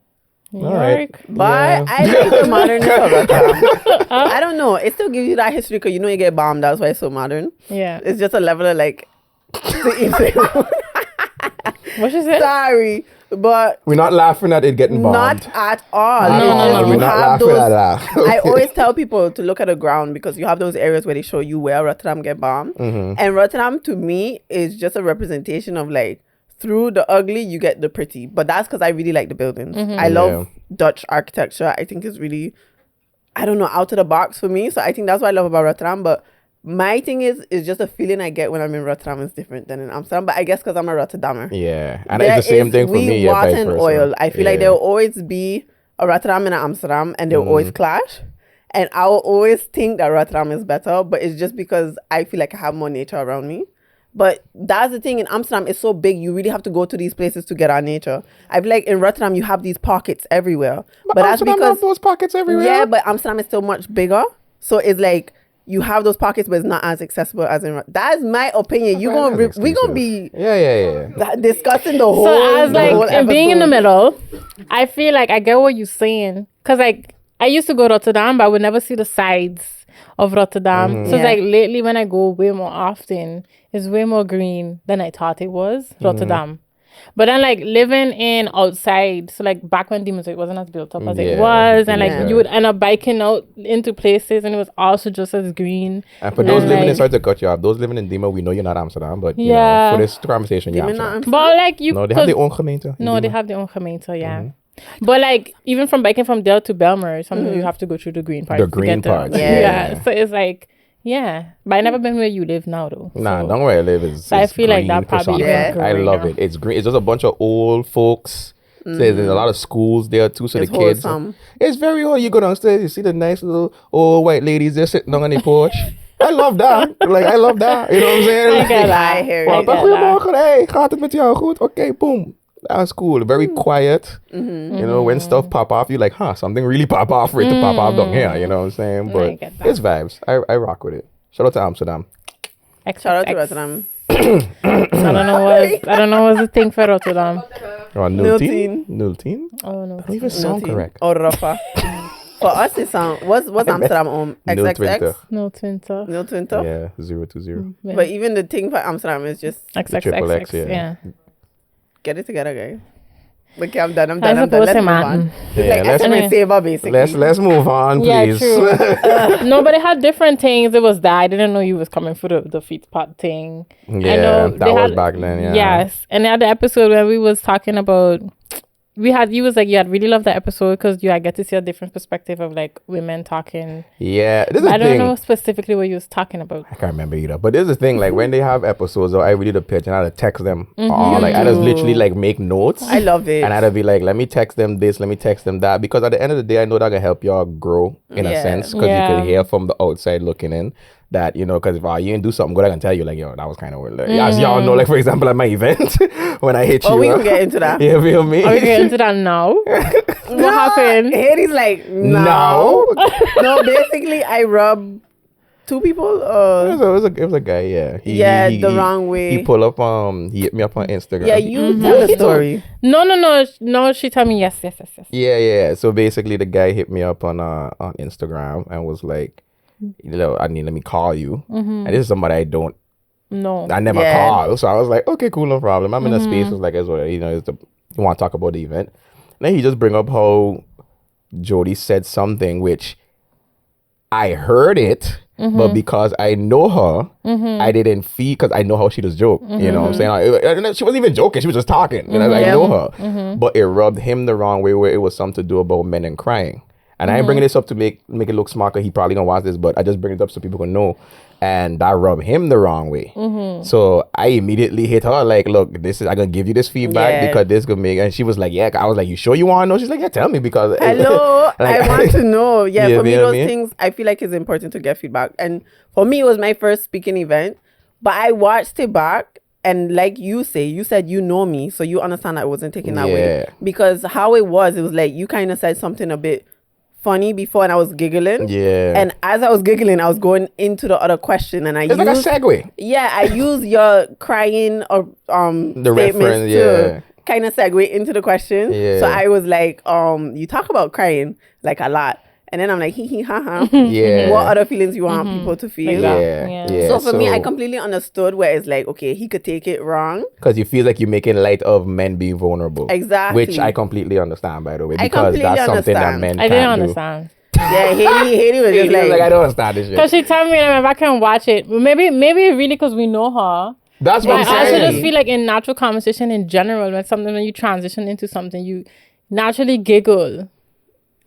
New All right. York. But I like the modernness of Rotterdam. I don't know. It still gives you that history because you know you get bombed. That's why it's so modern. Yeah. It's just a level of like. What you said? Sorry, but We're not laughing at it getting bombed. not at all. At It's all. just We're you not have laughing those- at that. I always tell people to look at the ground because you have those areas where they show you where Rotterdam get bombed. And Rotterdam to me is just a representation of like through the ugly you get the pretty. But that's because I really like the buildings. I love Dutch architecture. I think it's really, I don't know, out of the box for me. So I think that's what I love about Rotterdam. But my thing is just a feeling I get when I'm in Rotterdam is different than in Amsterdam. But I guess because I'm a Rotterdammer. Yeah, and There it's the same is thing for wheat, me. Yeah, water vice and versa. oil. I feel like Yeah. there will always be a Rotterdam and an Amsterdam, and they'll always clash. And I will always think that Rotterdam is better, but it's just because I feel like I have more nature around me. But that's the thing, in Amsterdam, it's so big, you really have to go to these places to get our nature. I feel like in Rotterdam, you have these pockets everywhere. But that's Amsterdam because, have those pockets everywhere. yeah, but Amsterdam is still much bigger. So it's like, you have those pockets, but it's not as accessible as in. That's my opinion. You gonna That's we gonna exclusive. be Yeah. discussing the whole. So as the whole like being in the episode. middle, I feel like I get what you're saying. Cause like I used to go to Rotterdam, but I would never see the sides of Rotterdam. So it's Yeah. like lately when I go way more often, it's way more green than I thought it was, Rotterdam. But then like living in outside, so like back when Demon's wasn't as built up as it Yeah, was, and like yeah. you would end up biking out into places and it was also just as green. And for those And, living in, like- sorry to cut you off, those living in Dima, we know you're not Amsterdam, but you Yeah. know, for this conversation, you're Diemen Amsterdam. not But like you No, they have could- their own gemeente. No, in they Diemen. have their own gemeente, yeah. But like even from biking from Del to Belmer, sometimes you have to go through the green part. The green part, yeah. So it's like, yeah. But I never been where you live now though. Nah, so. don't where I live is. So I is feel like that green probably personified. even I love greener. it. It's green. It's just a bunch of old folks. So there's a lot of schools there too. So It's the kids. wholesome. It's very old. You go downstairs, you see the nice little old white ladies there sitting on the porch. I love that. Like I love that. You know what I'm saying? I get that. I hear Well, you. get goedemorgen. Hey, gaat het met jou goed? Okay, boom. That's cool. Very quiet. You know, when stuff pop off, you're like, huh, something really pop off for it to pop off down here. You know what I'm saying? But get that. it's vibes. I rock with it. Shout out to Amsterdam. Shout out to XXX. Rotterdam. I don't know what's the thing for Rotterdam. Oh, 010. 010? Oh no. I don't even sound correct. Or Rafa. For us, it sound what's Amsterdam on 020. XXX? No Twinter. No Twinter. Yeah, 020. But even the thing for Amsterdam is just triple X, XXX. yeah. Yeah. get it together, guys. Okay, I'm done. I Let's suppose move him, on. man. It's like let's, SMS saver, basically. let's move on, Yeah, please. true. No, but they had different things. It was that I didn't know you was coming for the feet pot thing. I Yeah, know that they was had- back then, yeah. Yes, and the other episode where we was talking about you was like, you had really loved that episode because you had get to see a different perspective of like women talking. Yeah, this is I don't know specifically what you was talking about. I can't remember either. But there's the thing, like when they have episodes, I really the pitch and I text them. Or like I just literally like make notes. I love it. And I'd be like, let me text them this, let me text them that. Because at the end of the day, I know that can help y'all grow in a sense. Because you could hear from the outside looking in. That, you know, because if you didn't do something good, I can tell you, like, yo, that was kind of weird. Like, as y'all know, like, for example, at my event, when I hit you. Oh, we can get into that. You feel me? Are we get into that now? What happened? Hattie's like, no. No, basically, I rubbed 2 people. It was a guy, yeah. The wrong way. He pulled up, he hit me up on Instagram. Yeah, you tell the story. No, she told me yes. Yeah. So basically, the guy hit me up on Instagram and was like, you know, let me call you. And this is somebody I never call. So I was like, okay, cool, no problem. I'm in a space, it's like, as well, you know, you want to talk about the event. And then he just bring up how Jody said something which I heard it, but because I know her, I didn't feel, because I know how she does joke. You know what I'm saying? She wasn't even joking, she was just talking. And I know her. But it rubbed him the wrong way, where it was something to do about men and crying. And I ain't bringing this up to make it look smart, because he probably don't watch this, but I just bring it up so people can know. And that rubbed him the wrong way. So I immediately hit her like, look, I'm gonna give you this feedback because this could make. And she was like, yeah. I was like, you sure you want to know? She's like, yeah, tell me, because hello, like, I want to know. Yeah, you for me, know those things, I feel like it's important to get feedback. And for me, it was my first speaking event, but I watched it back. And like you said, you know me, so you understand that I wasn't taking that way. Because how it was like, you kind of said something a bit funny before, and I was giggling. Yeah. And as I was giggling, I was going into the other question, and it's like a segue. Yeah, I used your crying or the reference, to kind of segue into the question. Yeah. So I was like, you talk about crying like a lot. And then I'm like, hee hee ha ha. Yeah. What other feelings you want people to feel? Yeah. So for me, I completely understood where it's like, okay, he could take it wrong. Because you feel like you're making light of men being vulnerable. Exactly. Which I completely understand, by the way. I Because that's completely something that understand. men I can't didn't do. understand. Yeah, Haiti was just like, I don't understand this shit. Because she told me, and if I can watch it, maybe really because we know her. That's what I'm I also saying. just feel like in natural conversation in general, when you transition into something, you naturally giggle.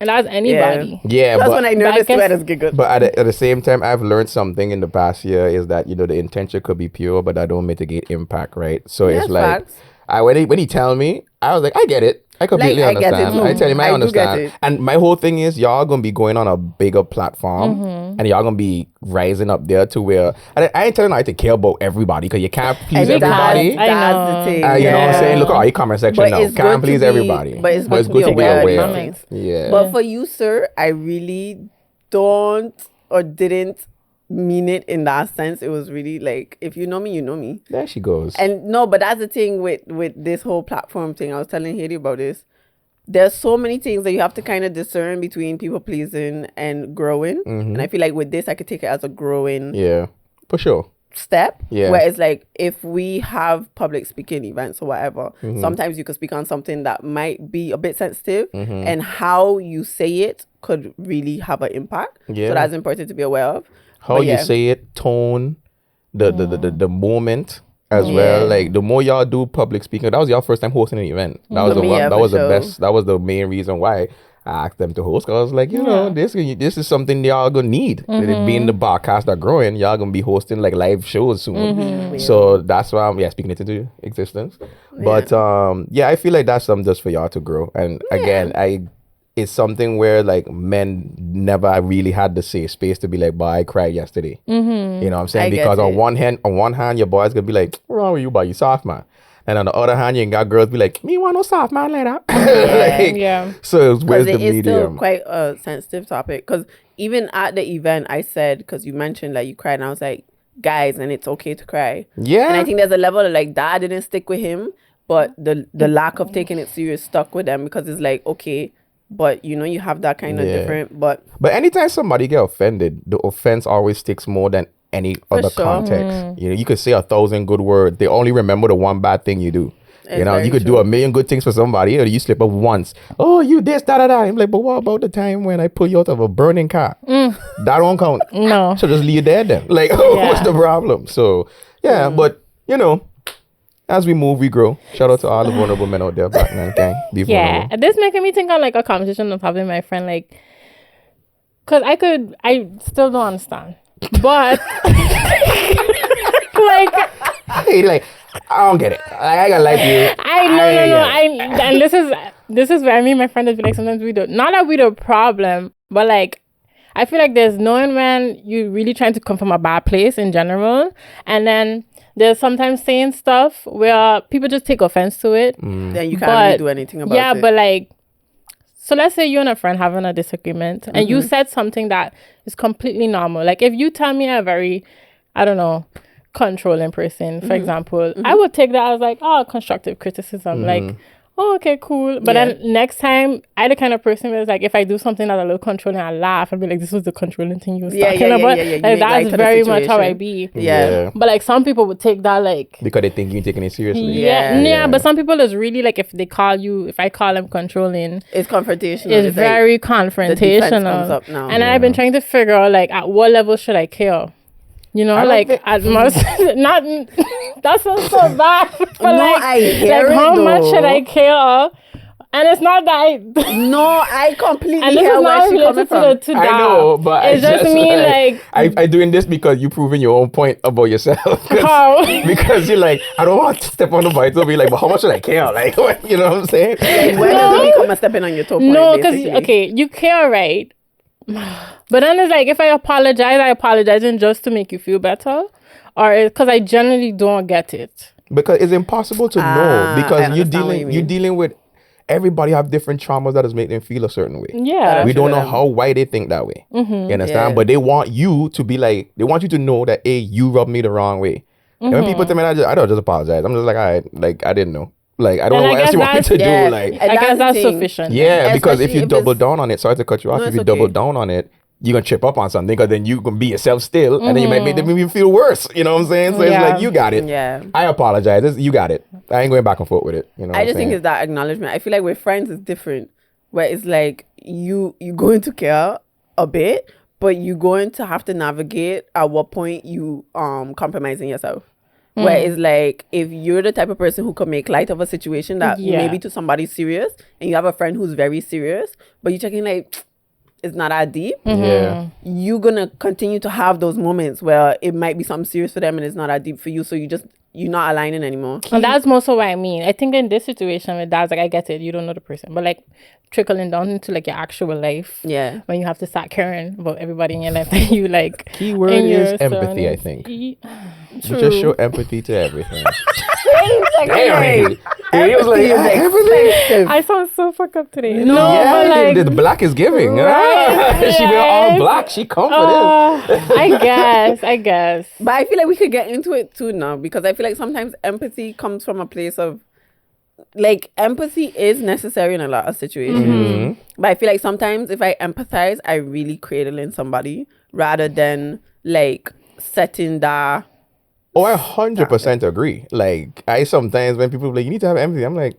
And that's anybody. Yeah, that's but when I noticed sweat is giggle. But at the same time, I've learned something in the past year is that, you know, the intention could be pure, but that don't mitigate impact, right? So it's like, facts. when he tell me, I was like, I get it. I completely Like, I get it understand. too. I tell him I I do understand. get it. And my whole thing is y'all gonna be going on a bigger platform and y'all gonna be rising up there to where I ain't telling you to care about everybody, because you can't please everybody. That's the thing. You know what I'm saying? Look at your comment section now. Can't please everybody. But it's good to be aware of things. Yeah. But for you, sir, I really don't or didn't mean it in that sense. It was really like, if you know me, you know me. There she goes. And no, but that's the thing with this whole platform thing. I was telling Haiti about this. There's so many things that you have to kind of discern between people pleasing and growing. And I feel like with this, I could take it as a growing for sure step. Yeah. Where it's like, if we have public speaking events or whatever, sometimes you could speak on something that might be a bit sensitive, and how you say it could really have an impact. Yeah. So that's important to be aware of. How you say it, tone, the moment as well. Like, the more y'all do public speaking, that was your first time hosting an event. That was the best. That was the main reason why I asked them to host. Cause I was like, you know, this is something y'all gonna need. Being the podcast are growing, y'all gonna be hosting like live shows soon. So that's why I'm speaking it into existence. But I feel like that's something just for y'all to grow. And again, it's something where like men never really had the safe space to be like, "Boy, I cried yesterday." You know what I'm saying? Because on one hand, your boys gonna be like, "What's wrong with you, boy? You soft man." And on the other hand, you got girls be like, "Me want no soft man like that." So where's the medium? It's still quite a sensitive topic, because even at the event, I said, because you mentioned like you cried, and I was like, guys, and it's okay to cry. Yeah. And I think there's a level of like that didn't stick with him, but the lack of taking it serious stuck with them, because it's like, okay. But, you know, you have that kind of different, but anytime somebody get offended, the offense always sticks more than any other context. You know, you could say 1,000 good words. They only remember the one bad thing you do. You know, you could do 1,000,000 good things for somebody, or you slip up once. Oh, you this, da. I'm like, but what about the time when I pull you out of a burning car? That won't count. No. So just leave it there then. Like, what's the problem? So, but, you know, as we move, we grow. Shout out to all the vulnerable men out there, black men, gang. Be vulnerable. This making me think on like a conversation of having my friend, like, because I still don't understand, but like, Hey, like, I don't get it. I gotta like you. No. And this is where I mean my friend is like, sometimes we don't, not that we the problem, but like, I feel like there's knowing when you're really trying to come from a bad place in general, and then there's sometimes saying stuff where people just take offense to it. Then you can't really do anything about it. Yeah, but like, so let's say you and a friend having a disagreement, and you said something that is completely normal. Like if you tell me a very, I don't know, controlling person, for example, I would take that as like, oh, constructive criticism. Like, oh, okay, cool. But then next time, I the kind of person who's like, if I do something that's a little controlling, I laugh. I'd be like, this was the controlling thing you was talking about. Yeah. Like, that's very much how I be. Yeah. But like some people would take that like, because they think you're taking it seriously. Yeah. But some people is really like, if I call them controlling, it's confrontational. It's very confrontational. And I've been trying to figure out like, at what level should I care? You know, like at most, not that sounds so bad. But I hear it how though. much should I care? And it's not that I completely and this hear is where not she's coming related from. to that. I know, but it's just me like I doing this because you proving your own point about yourself. How? Because you're like, I don't want to step on the bite. So be like, but how much should I care? Like, you know what I'm saying? Like, when does it become a stepping on your toe point? No, because okay, you care, right? But then it's like, if I apologizing just to make you feel better, or because I generally don't get it. Because it's impossible to know, because you're you're dealing with everybody have different traumas that is making them feel a certain way. Yeah. We don't know why they think that way. You understand? Yeah. But they want you to be like, they want you to know that, hey, you rubbed me the wrong way. And when people tell me that, I don't just apologize. I'm just like, all right, like, I didn't know. Like, I don't know what else you want me to do. Like, I guess that's sufficient. yeah, because if Especially you if double it's- down on it, sorry to cut you off, No, if it's you okay. double down on it, you're going to trip up on something, because then you can be yourself still, and then you might make them even feel worse. You know what I'm saying? So it's like, you got it. Yeah. I apologize. You got it. I ain't going back and forth with it. You know what I I'm just think saying? it's that acknowledgement. I feel like with friends it's different, where it's like you going to care a bit, but you going to have to navigate at what point you compromising yourself. Where it's like, if you're the type of person who can make light of a situation that maybe to somebody serious, and you have a friend who's very serious, but you're checking like, it's not that deep. Yeah. You're gonna continue to have those moments where it might be something serious for them and it's not that deep for you, so you're not aligning anymore. And that's most of what I mean. I think in this situation with dad's like, I get it, you don't know the person, but like trickling down into like your actual life. Yeah. When you have to start caring about everybody in your life that you like. Keyword in your is empathy, I surroundings. think. You just show empathy to everything. Damn. He was like, empathy. I sound so fucked up today. Yeah, but like, the black is giving. Right, She wear all yes. black. She come for this. I guess. But I feel like we could get into it too now, because I feel like sometimes empathy comes from a place of, like, empathy is necessary in a lot of situations. But I feel like sometimes if I empathize, I really cradle in somebody rather than like setting that. Oh, I 100% agree. Like, I sometimes, when people are like, you need to have empathy, I'm like,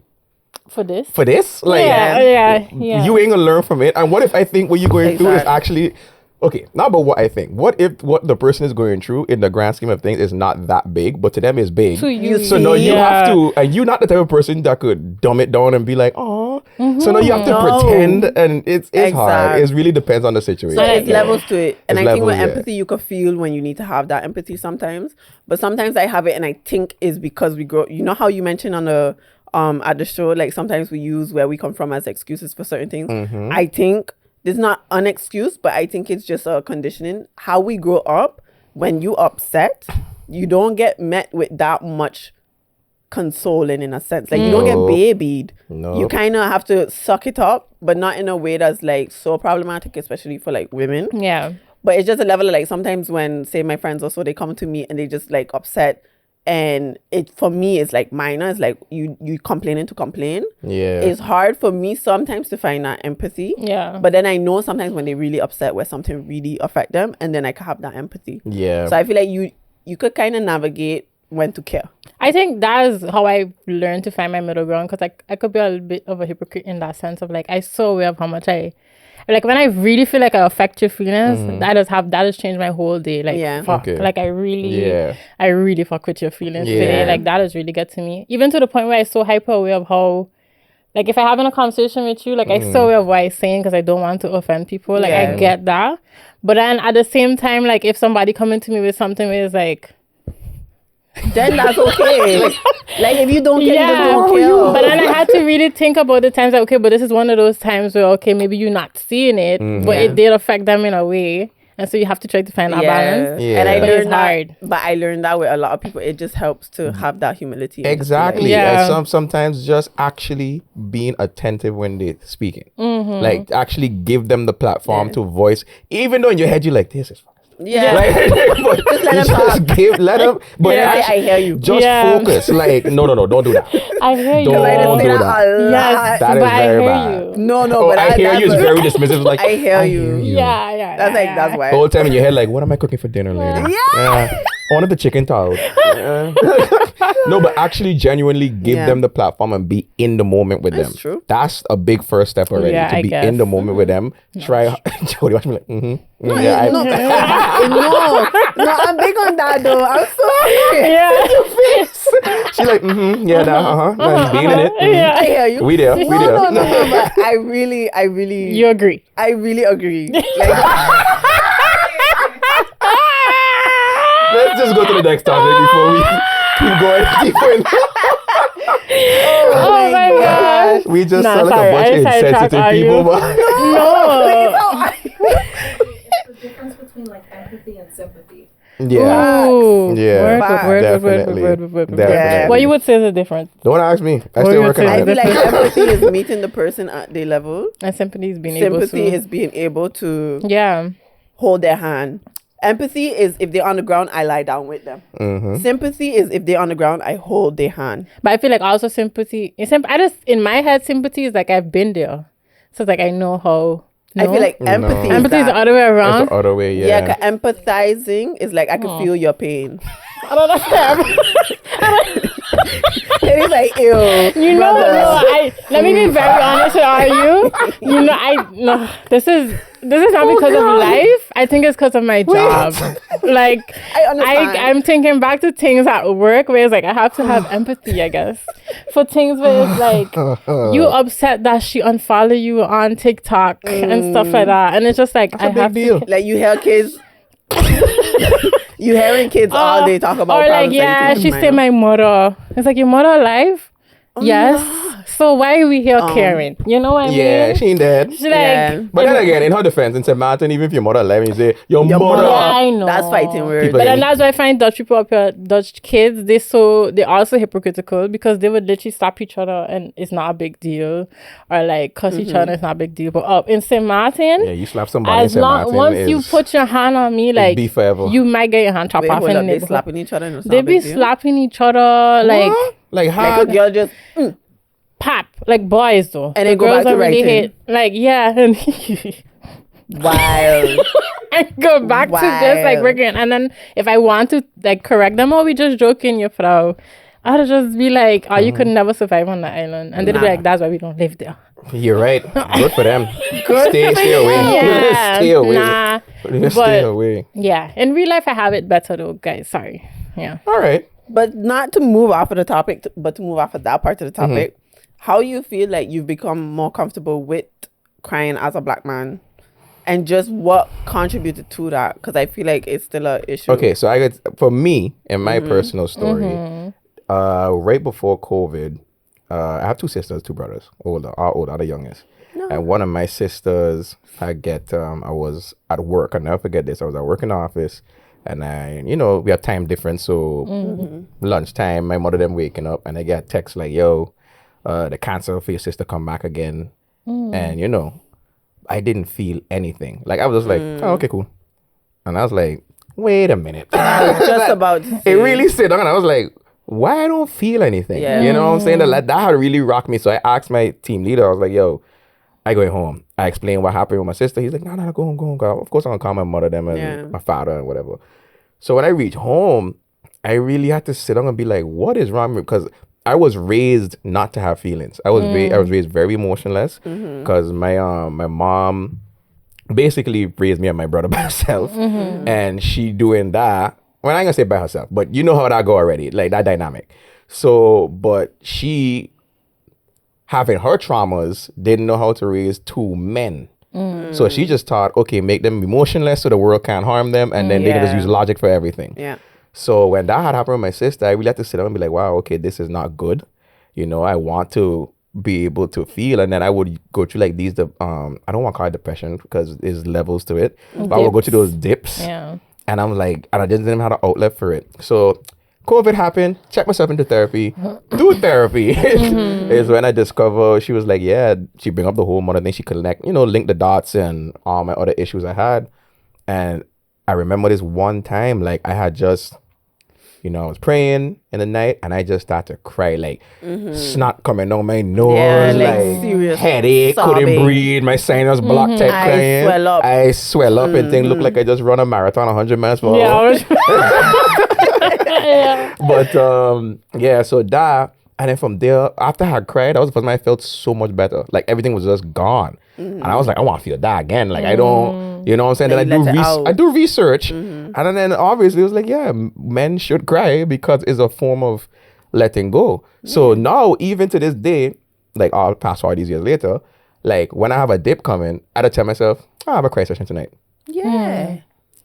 For this? like, Yeah. you ain't gonna learn from it. And what if I think what you're going through is actually, okay, not about what I think. What if what the person is going through in the grand scheme of things is not that big, but to them is big? To you. So now you have to, and you're not the type of person that could dumb it down and be like, oh. So now you have to pretend, and it's hard. It really depends on the situation. So there's levels to it. And There's I think with levels, empathy, you can feel when you need to have that empathy sometimes. But sometimes I have it, and I think is because we grow. You know how you mentioned on the at the show, like sometimes we use where we come from as excuses for certain things. I think it's not an excuse, but I think it's just a conditioning. How we grow up, when you upset, you don't get met with that much consoling in a sense. Like you don't get babied. No. You kind of have to suck it up, but not in a way that's like so problematic, especially for like women. Yeah. But it's just a level of like, sometimes when, say, my friends also, they come to me and they just like upset, and it for me is like minor. It's like you complaining to complain. Yeah. It's hard for me sometimes to find that empathy. Yeah. But then I know sometimes when they really upset where something really affect them, and then I can have that empathy. Yeah. So I feel like you could kind of navigate when to care. I think that is how I learned to find my middle ground, because I could be a little bit of a hypocrite in that sense of like, I so aware of how much I Like when I really feel like I affect your feelings, that has changed my whole day. Like fuck. Okay. Like I really fuck with your feelings today. Like that has really get to me. Even to the point where I'm so hyper aware of how, like if I'm having a conversation with you, like I'm so aware of what I'm saying because I don't want to offend people. Like I get that. But then at the same time, like if somebody coming to me with something where it's like, then that's okay. Like if you don't care, you just don't care. But then I had to really think about the times that, okay, but this is one of those times where, okay, maybe you're not seeing it, but it did affect them in a way. And so you have to try to find that balance. Yeah. And I learned hard. But I learned that with a lot of people. It just helps to have that humility. Exactly. Yeah. Sometimes just actually being attentive when they're speaking. Like actually give them the platform to voice. Even though in your head you're like, this is fucking stupid. Yeah. Like, but let them. But I hear you. Just focus. Like, no, don't do that. I hear you. Don't do that. Yes, That is but very I hear bad. you. No, but I hear you is very dismissive. Like, I hear you. Yeah. That's why. The whole time in your head, like, what am I cooking for dinner later? Yeah. I wanted the chicken towel. No, but actually genuinely give them the platform and be in the moment with them. True. That's a big first step already. To be in the moment with them. Try Jody watch me like, No, I'm big on that though. I'm so Yeah. she's like, Like, being in it. I hear you. We there. No, but I really You agree. I really agree. Like, Let's just go to the next topic before we keep going deeper. Oh my gosh. We just saw like sorry, a bunch of insensitive people. No. The difference between like empathy and sympathy. Yeah. Ooh. Yeah. Word. Definitely. What you would say is the difference? Don't ask me. I What still you working say? I on feel it. like empathy is meeting the person at their level. And sympathy is being Sympathy able to. is being able to Yeah. hold their hand. Empathy is if they're on the ground, I lie down with them. Sympathy is if they're on the ground, I hold their hand. But I feel like also sympathy. In my head, sympathy is like I've been there. So it's like I know how. I feel like empathy is Empathy is the that. other way It's around. the other way, Yeah, 'cause empathizing is like I can feel your pain. I don't know. And it's like, ew. You know, let me be very honest with you. This is not because of life. I think it's because of my job. Like, I understand. I'm thinking back to things at work where it's like I have to have empathy, I guess, for things where it's like you upset that she unfollow you on TikTok and stuff like that, and it's just like That's a big deal. Like you hear kids. You hearing kids all day talk about or like problems that you think she is say minor. my mother. It's like your mother alive? Yes. So why are we here caring? You know what I mean? Yeah, she ain't dead. She's like, But then again, in her defense, in St. Martin, even if your mother alive, you say, your mother. yeah, I know. That's fighting words. People But then that's why I find Dutch people up here, Dutch kids, they're also hypocritical because they would literally slap each other and it's not a big deal, or like cuss each other, it's not a big deal. But up in St. Martin, Yeah, you slap somebody in as St. long Martin, once you put your hand on me, like beef forever. you might get your hand chopped Wait, off hold in the up, they neighborhood. slapping each other. And it's not They a be big deal? slapping each other like Like Like how? a girl just pap, like boys though. And the then go girls back to don't really writing. hate, like and wild. and go back to just like working. And then if I want to like correct them, or we just joking, your frau, I'd just be like, oh, you could never survive on the island. And they'd be like, that's why we don't live there. You're right. Good for them. Stay away. Yeah, Stay away. nah. Stay away. Yeah, in real life, I have it better though, guys. Sorry. Yeah. All right. But not to move off of the topic, but to move off of that part of the topic. How you feel like you've become more comfortable with crying as a black man, and just what contributed to that? Because I feel like it's still an issue. Okay, so I got, for me, in my personal story, right before COVID, I have two sisters, two brothers, older, the youngest. No. And one of my sisters, I was at work. I'll never forget this. I was at work in the office, and we have time difference, so lunchtime, my mother them waking up, and I get a text like, yo, the cancer for your sister come back again. And, I didn't feel anything. Like, I was just like, oh, okay, cool. And I was like, wait a minute. I was just about to say. It really sit down, and I was like, why I don't feel anything? Yeah. You know what I'm saying? That had really rocked me. So I asked my team leader, I was like, yo, I going home. I explained what happened with my sister. He's like, no, go home. Of course I'm going to call my mother, them, and my father, and whatever. So when I reached home, I really had to sit down and be like, what is wrong with me? Because I was raised not to have feelings. I was raised very emotionless because my mom basically raised me and my brother by herself. And she doing that. Well, I ain't gonna say by herself, but you know how that go already, like that dynamic. So, but she, having her traumas, didn't know how to raise two men. So she just thought, okay, make them emotionless so the world can't harm them, and then they can just use logic for everything. Yeah. So when that had happened with my sister, I really had to sit down and be like, wow, okay, this is not good. You know, I want to be able to feel, and then I would go through like these, I don't want to call it depression because there's levels to it, but I would go through those dips. Yeah. And I'm like, and I didn't have an outlet for it. So COVID happened, check myself into therapy, do therapy. Is when I discovered, she was like, yeah, she bring up the whole mother thing. She connect, link the dots and all my other issues I had. And I remember this one time, like I had just, I was praying in the night and I just started to cry, like snot coming on my nose, like serious headache, sobbing. couldn't breathe, my sinus blocked, type crying. I swell up and things look like I just run a marathon 100 miles per hour. But so that, and then from there, after I had cried, that was the first time I felt so much better. Like everything was just gone. And I was like, I want to feel that again. Like I don't, you know what I'm saying? Then I do research. And then obviously it was like, yeah, men should cry because it's a form of letting go. So now, even to this day, like all past all these years later, like when I have a dip coming, I had to tell myself, I have a cry session tonight. Yeah.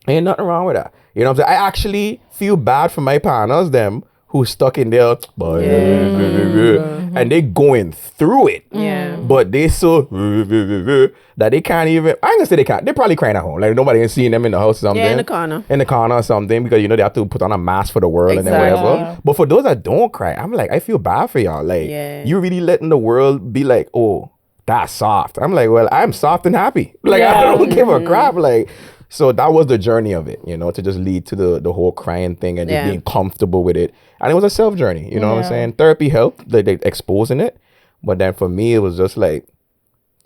Ain't nothing wrong with that. You know what I'm saying? I actually feel bad for my partners, them who stuck in there, and they going through it. Yeah. But they so that they can't even, I ain't gonna say they can't, they probably crying at home. Like nobody can see them in the house or something. Yeah, in the corner. In the corner or something, because they have to put on a mask for the world and then whatever. Yeah. But for those that don't cry, I'm like, I feel bad for y'all. Like, you really letting the world be like, oh, that's soft. I'm like, well, I'm soft and happy. Like, I don't give a crap. Like, so that was the journey of it, to just lead to the whole crying thing and just being comfortable with it. And it was a self journey, you know what I'm saying? Therapy helped, like exposing it. But then for me, it was just like,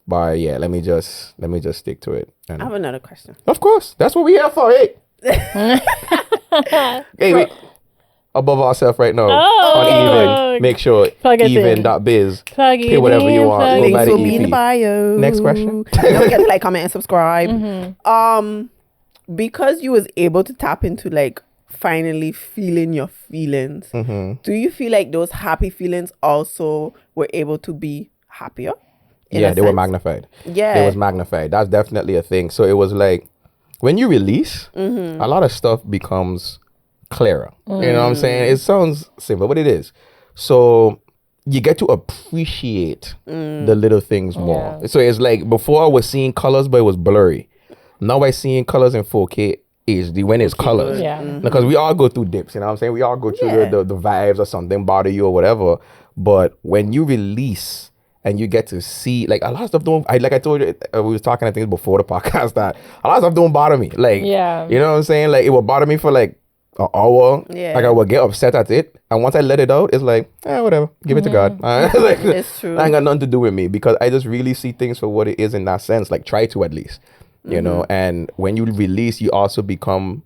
let me just stick to it. And I have another question. of course, that's what we here for, hey. Hey, wait. Above ourselves right now on Even. Make sure even.biz. Pay whatever you want. Links will be in the bio. Next question. Don't forget to like, comment, and subscribe. Because you was able to tap into like finally feeling your feelings, do you feel like those happy feelings also were able to be happier? Yeah, they were magnified. Yeah. They was magnified. That's definitely a thing. So it was like, when you release, a lot of stuff becomes clearer. You know what I'm saying? It sounds simple, but it is. So you get to appreciate the little things more. So it's like, before I was seeing colors, but it was blurry. Now I seeing colors in 4K HD when it's colors. Because we all go through dips, you know what I'm saying? We all go through the vibes or something bother you or whatever. But when you release and you get to see, like, a lot of stuff like I told you, we was talking, I think before the podcast, that a lot of stuff don't bother me. Like, you know what I'm saying? Like, it will bother me for like an hour. Like, I will get upset at it. And once I let it out, it's like, whatever, give it to God. Like, it's true. That ain't got nothing to do with me, because I just really see things for what it is in that sense. Like, try to, at least. You know, and when you release, you also become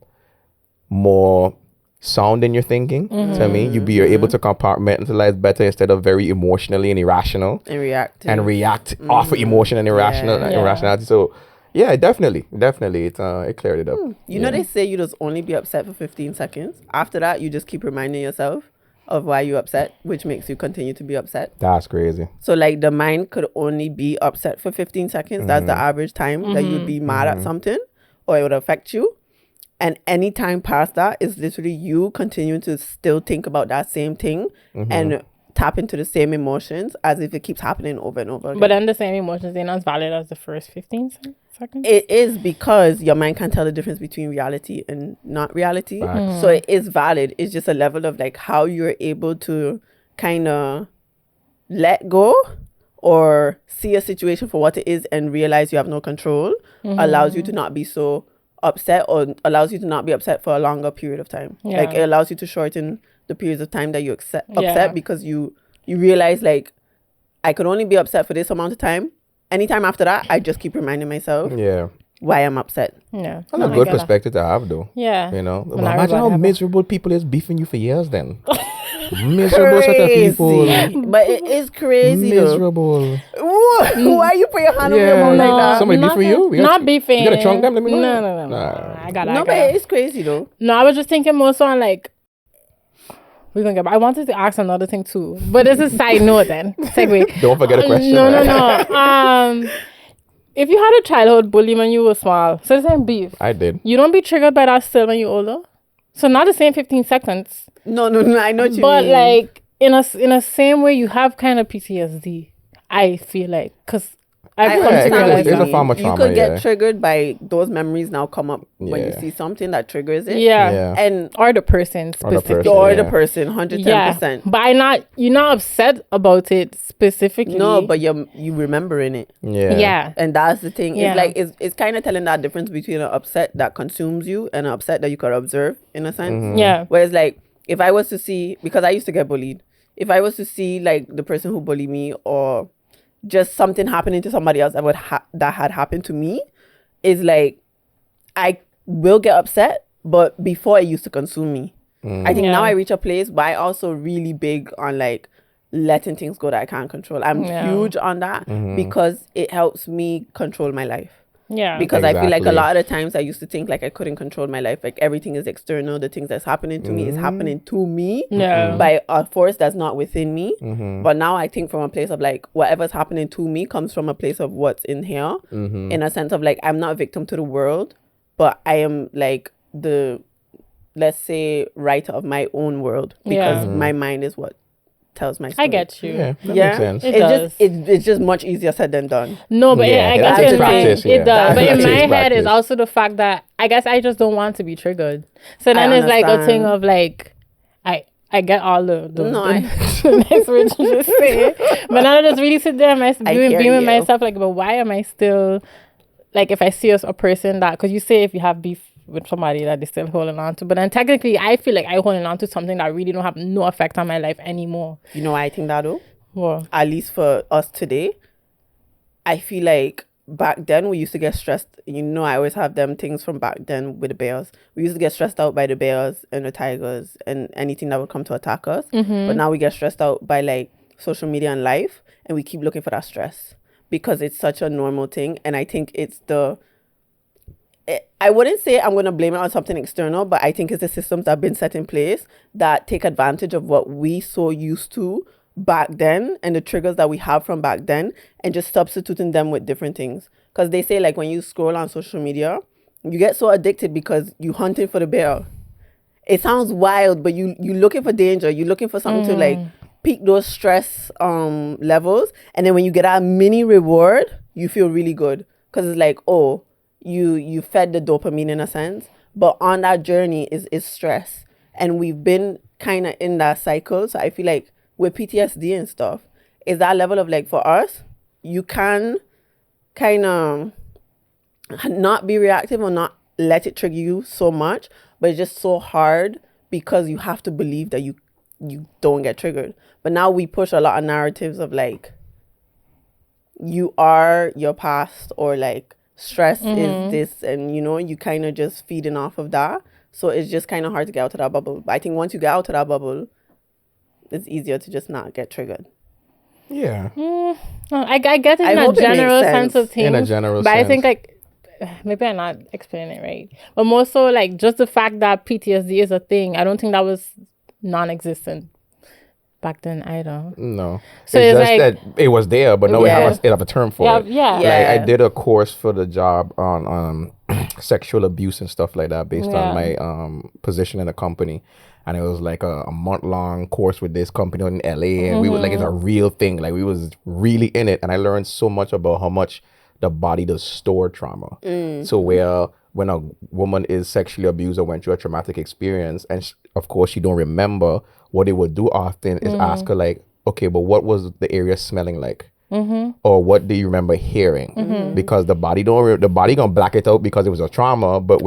more sound in your thinking. To me, you're able to compartmentalize better instead of very emotionally and irrational And react off of emotion and irrationality. So yeah, definitely it cleared it up. You know, they say you just only be upset for 15 seconds. After that, you just keep reminding yourself of why you're upset, which makes you continue to be upset. That's crazy. So like the mind could only be upset for 15 seconds. That's the average time that you'd be mad at something or it would affect you. And any time past that is literally you continuing to still think about that same thing and tap into the same emotions as if it keeps happening over and over again. But then the same emotions, they're not as valid as the first 15 seconds? It is, because your mind can't tell the difference between reality and not reality. So it is valid. It's just a level of like how you're able to kind of let go or see a situation for what it is and realize you have no control allows you to not be so upset, or allows you to not be upset for a longer period of time. Like, it allows you to shorten the periods of time that you're upset because you realize, like, I could only be upset for this amount of time. Anytime after that, I just keep reminding myself why I'm upset. Yeah. That's a good perspective to have, though. Yeah. You know, imagine how miserable people is beefing you for years then. Miserable set of people. But it is crazy Miserable. Why you put your hand on your mouth like that? Somebody beef for you? Not beefing. You gotta trunk them? Let me know. No. Nah. I got No, but it's crazy though. No, I was just thinking more so on like, we're gonna get back. I wanted to ask another thing too, but this is side note then. Segue. Don't forget a question. No. If you had a childhood bully when you were small, so the same beef. I did. You don't be triggered by that still when you're older? So not the same 15 seconds. No, I know what you mean. But like in a same way you have kind of PTSD, I feel like, because I've come to realize it's a that. form of trauma, you could get triggered by those mememories now come up when you see something that triggers it. Yeah. And or the person specifically. Or the person, 110%. But you're not upset about it specifically. No, but you remembering it. Yeah. And that's the thing. Yeah. It's like it's kind of telling that difference between an upset that consumes you and an upset that you could observe in a sense. Yeah. Whereas like if I was to see, because I used to get bullied, if I was to see like the person who bullied me or just something happening to somebody else that had happened to me, is like I will get upset, but before it used to consume me. I think now I reach a place, but I also really big on like letting things go that I can't control. I'm huge on that because it helps me control my life. Yeah. Because I feel like a lot of the times I used to think like I couldn't control my life. Like everything is external. The things that's happening to me is happening to me by a force that's not within me. But now I think from a place of like whatever's happening to me comes from a place of what's in here. In a sense of like I'm not a victim to the world, but I am like the, let's say, writer of my own world because my mind is what tells my story. I get you. Yeah, that makes sense. It's just much easier said than done. No, but I guess in practice, it does. But in my head practice. is also the fact that I guess I just don't want to be triggered. So then I it's like a understand. thing of like I get all the No, the next word you just say. But now I just really sit there and being with myself like, but why am I still like, if I see a person that, because you say if you have beef with somebody that they're still holding on to, but then technically I feel like I'm holding on to something that really don't have no effect on my life anymore. You know why I think that though? Well, At least for us today, I feel like back then we used to get stressed. You know, I always have them things from back then with the bears. We used to get stressed out by the bears and the tigers and anything that would come to attack us. But now we get stressed out by like social media and life, and we keep looking for that stress because it's such a normal thing. And I think it's I wouldn't say I'm going to blame it on something external, but I think it's the systems that have been set in place that take advantage of what we so used to back then and the triggers that we have from back then and just substituting them with different things. Because they say like when you scroll on social media, you get so addicted because you hunting for the bear. It sounds wild, but you looking for danger. You're looking for something to like peak those stress levels. And then when you get a mini reward, you feel really good. Because it's like, oh, you fed the dopamine in a sense, but on that journey is stress, and we've been kind of in that cycle. So I feel like with PTSD and stuff, is that level of like, for us, you can kind of not be reactive or not let it trigger you so much, but it's just so hard because you have to believe that you don't get triggered. But now we push a lot of narratives of like, you are your past, or like stress is this, and you know, you kind of just feeding off of that. So it's just kind of hard to get out of that bubble. But I think once you get out of that bubble, it's easier to just not get triggered. Yeah. I get it in a general sense of things. In a general but sense. I think like maybe I'm not explaining it right. But more so like just the fact that PTSD is a thing. I don't think that was non-existent back then either. No. So it's just like, that it was there, but no, we have a term for it. Yeah. Like I did a course for the job on sexual abuse and stuff like that based on my position in the company. And it was like a month-long course with this company in LA, and we were like, it's a real thing. Like we was really in it, and I learned so much about how much the body does store trauma. So where when a woman is sexually abused or went through a traumatic experience, and of course she don't remember, what they would do often is ask her like, okay, but what was the area smelling like? Or what do you remember hearing? Because the body gonna black it out because it was a trauma, but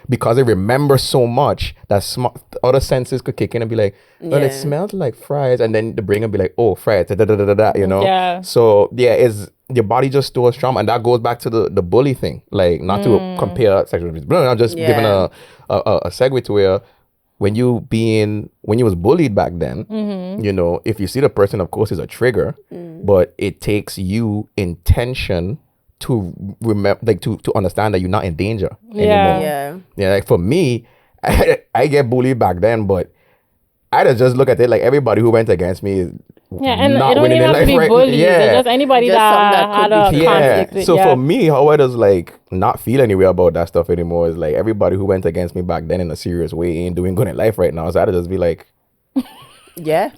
because it remembers so much, that other senses could kick in and be like, well, it smelled like fries, and then the brain will be like, oh, fries, you know. Yeah. So is your body just stores trauma, and that goes back to the bully thing. Like not to compare sexual abuse, but I'm just giving a segue to where when you was bullied back then, you know, if you see the person, of course, is a trigger, but it takes you intention to remember, like to understand that you're not in danger anymore. Yeah. Like for me, I get bullied back then, but I just look at it like everybody who went against me is and not it don't winning even in have life, to be right? bullies. Yeah. It's just anybody Just that had a conflict. So for me, how I just like not feel anywhere about that stuff anymore is like everybody who went against me back then in a serious way ain't doing good in life right now. So I just be like, yeah.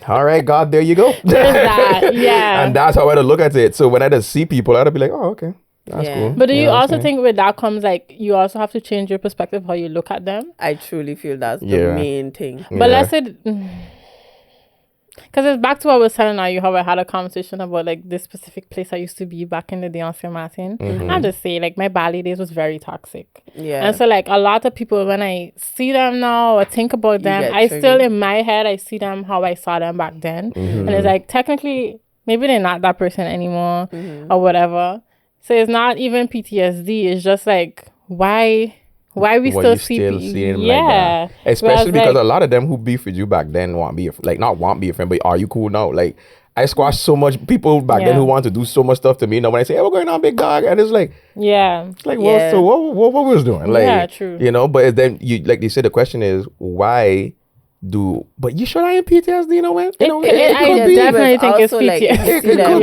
All right, God, there you go. Yeah. And that's how I look at it. So when I just see people, I'd be like, oh, okay. That's cool. But do you also think with that comes like you also have to change your perspective how you look at them? I truly feel that's the main thing. But let's say, because it's back to what I was telling you how I had a conversation about like this specific place I used to be back in the day on St. Martin. I just say like my Bali days was very toxic. And so like a lot of people, when I see them now or think about them, I still in my head I see them how I saw them back then. And it's like technically maybe they're not that person anymore or whatever. So it's not even PTSD. It's just like why we still see them like that. Especially because a lot of them who beef with you back then not want be a friend, but are you cool now? Like I squashed so much people back then who want to do so much stuff to me. Now when I say, hey, we're going on, big dog, and it's like well, so what we was doing? Like true. You know, but then you like they said the question is why but you sure I ain't PTSD, you know what? You know, I definitely think it's PTSD. Like, it could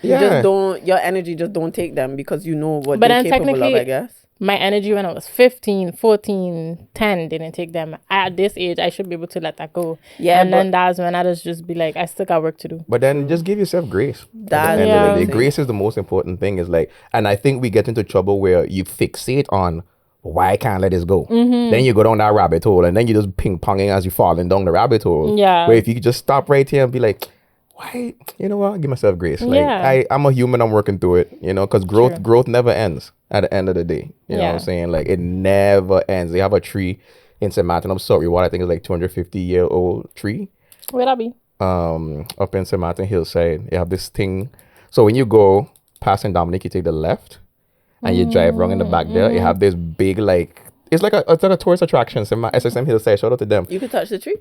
be. You just don't, your energy just don't take them because you know what they're capable of, I guess. My energy when I was 15, 14, 10 didn't take them. At this age, I should be able to let that go. And then that's when I just be like, I still got work to do. But then just give yourself grace. Grace is the most important thing. Is like, and I think we get into trouble where you fixate on why I can't let this go. Then you go down that rabbit hole and then you just ping-ponging as you falling down the rabbit hole. Where if you could just stop right here and be like, why, you know what, give myself grace. Like I'm a human, I'm working through it, you know, because growth never ends at the end of the day. You know what I'm saying? Like it never ends. They have a tree in St. Martin. I'm sorry, what I think is like 250-year-old tree. Where'd that be? Up in St. Martin hillside. They have this thing. So when you go past St. Dominic, you take the left and you drive wrong in the back there. You have this big it's like a tourist attraction. SSM hillside. Shout out to them. You can touch the tree.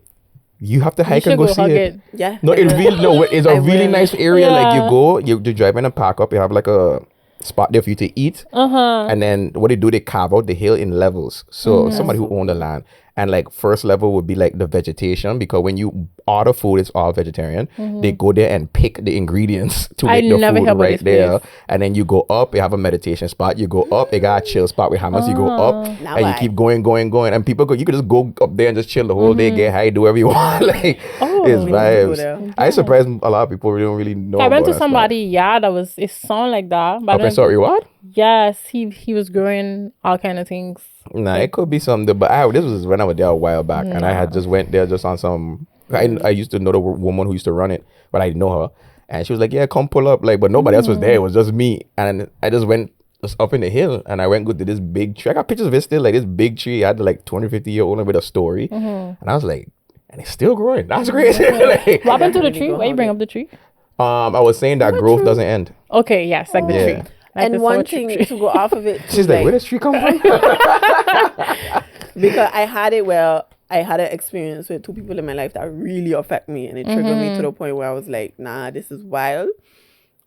You have to hike and go see it. Yeah. No, it's a really nice area. Like you drive in and park up. You have like a spot there for you to eat. And then what they carve out the hill in levels. So somebody who owned the land. And like first level would be like the vegetation, because when you order food, it's all vegetarian. They go there and pick the ingredients to make the food right there. And then you go up, you have a meditation spot. You go up, you got a chill spot with hammers. You go up and you keep going. And people you could just go up there and just chill the whole day, get high, do whatever you want. Like it's vibes. I surprised a lot of people don't really know. I went to somebody, it sounded like that. But okay, sorry, what? Yes, he was growing all kind of things. Nah, it could be something, but this was when I was there a while back, and I had just went there just on some. I used to know the woman who used to run it, but I didn't know her, and she was like, "Yeah, come pull up," like, but nobody else was there. It was just me, and I just went up in the hill, and I went to this big tree. I got pictures of it still, like this big tree. I had like 250-year-old with a story, and I was like, and it's still growing. That's crazy. What happened to the tree? Why you bring up the tree? I was saying that growth doesn't end. Okay, yes, like the tree. Like and one thing to go off of it, she's like, where does tree come from? Because I had an experience with two people in my life that really affect me, and it triggered me to the point where I was like, nah, this is wild.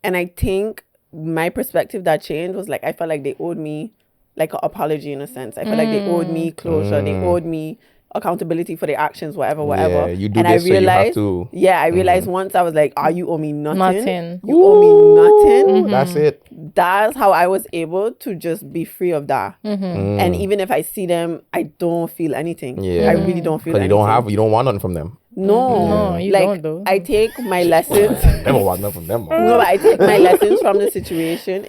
And I think my perspective that changed was like, I felt like they owed me like an apology in a sense. I felt like they owed me closure. They owed me accountability for their actions, whatever. Yeah, you do and this, I realized, so you have to. I realized once I was like, you owe me nothing. You owe me nothing. That's it. That's how I was able to just be free of that. And even if I see them, I don't feel anything. I really don't feel anything. You don't want nothing from them. No, you like, don't though. I take my lessons. Never want nothing from them. No, but I take my lessons from the situation.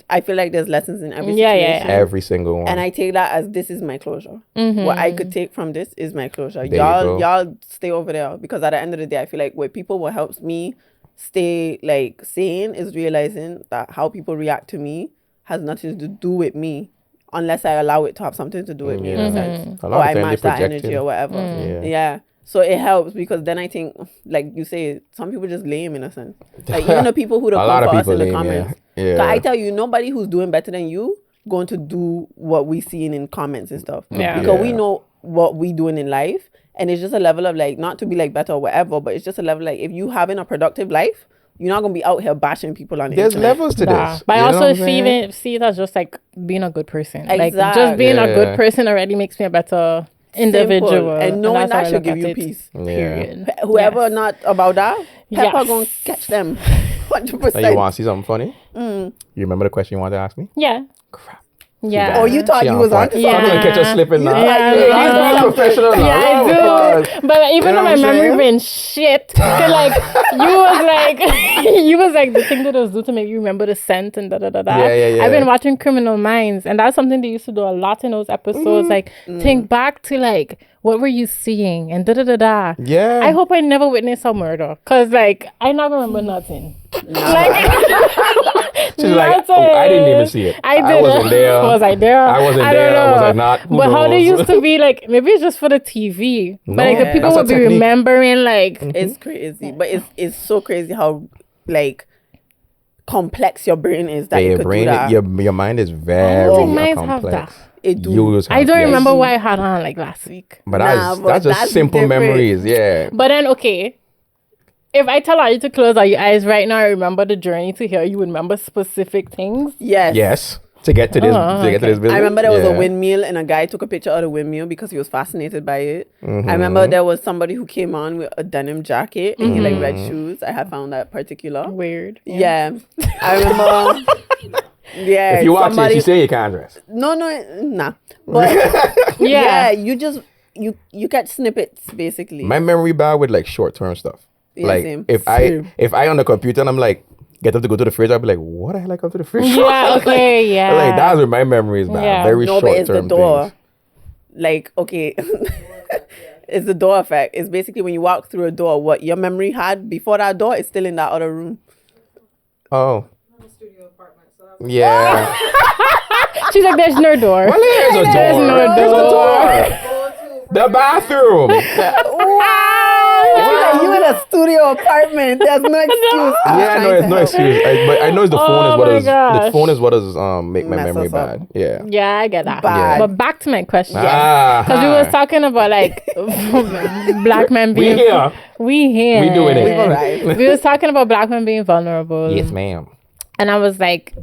I feel like there's lessons in every situation. Every single one. And I take that as this is my closure. What I could take from this is my closure. There Y'all stay over there, because at the end of the day, I feel like what helps me stay like sane is realizing that how people react to me has nothing to do with me, unless I allow it to have something to do with me in a sense, or I match that energy or whatever. Yeah. So it helps, because then I think, like you say, some people just lame in a sense. Like even the people who don't come for us in the comments. Yeah. I tell you, nobody who's doing better than you going to do what we see in comments and stuff. Because we know what we doing in life. And it's just a level of like, not to be like better or whatever, but it's just a level like, if you having a productive life, you're not gonna be out here bashing people on the There's internet. levels to this. But I You know what also I'm saying? see it as just like being a good person. Like Exactly. just being a Yeah. good person already makes me a better individual. Simple. And knowing that's how I that should look give at you it, peace. Period. Whoever Yes. not about that, Pepper Yes. gonna catch them. 100%. So you want to see something funny? You remember the question you wanted to ask me? Yeah. Crap. Yeah. Oh, you thought She you on was point. on Yeah. I'm gonna catch her slipping now. Yeah, He's yeah. not professional now. Yeah, Round of I applause. do. But even You know though what my I'm memory saying? been shit, 'cause, like you was like the thing that was do to make you remember the scent and da da da da. Yeah. I've been watching Criminal Minds, and that's something they used to do a lot in those episodes. Like think back to like what were you seeing and da da da da. Yeah. I hope I never witnessed a murder, 'cause like I never remember nothing. Like She's like, oh, I didn't even see it. I I didn't. wasn't there. Was I there? I wasn't don't there. know. Was I not? Who But how they knows? used to be like, maybe it's just for the TV. But like the No, people that's a would be technique. remembering like It's crazy. But it's so crazy how like complex your brain is that you your could brain, do that. your mind is I very don't think minds have complex. that. It do. Use I don't yes. remember what I had on like last week. But Nah, but that's just that's simple different. memories. Yeah. But then okay, if I tell you to close your eyes right now, I remember the journey to here. You would remember specific things. Yes. To get to this, Oh, to get to okay. this building. I remember there was a Yeah. windmill and a guy took a picture of the windmill because he was fascinated by it. Mm-hmm. I remember there was somebody who came on with a denim jacket and he like red shoes. I had found that particular. Weird. Yeah. I remember. Yeah. If you watch it, somebody- she say you can't dress. No, nah. But Yeah. you just you catch snippets basically. My memory bad with like short term stuff. Yeah, like same. if I on the computer and I'm like get up to go to the fridge, I'll be like, what the hell I come to the fridge? for? Yeah. Okay. Yeah. Like that's where my memory is bad. Yeah. Very No, but short it's the term door. things. Like, okay. It's the door effect. It's basically when you walk through a door, what your memory had before that door is still in that other room. Oh. I'm a studio apartment, so that's Yeah. She's like, there's no door. Well, there's a door. There's no There's a door. door. The bathroom. Wow. You in a studio apartment. There's no excuse. Yeah, no, it's no excuse. But I know it's the phone Oh is what my is the gosh. phone is what is make my Mess memory us up. bad. Yeah. Yeah, I get that. Bad. But back to my question. Because we was talking about like black men we being here. We here. We doing it. We've arrived. We was talking about black men being vulnerable. Yes, ma'am. And I was like,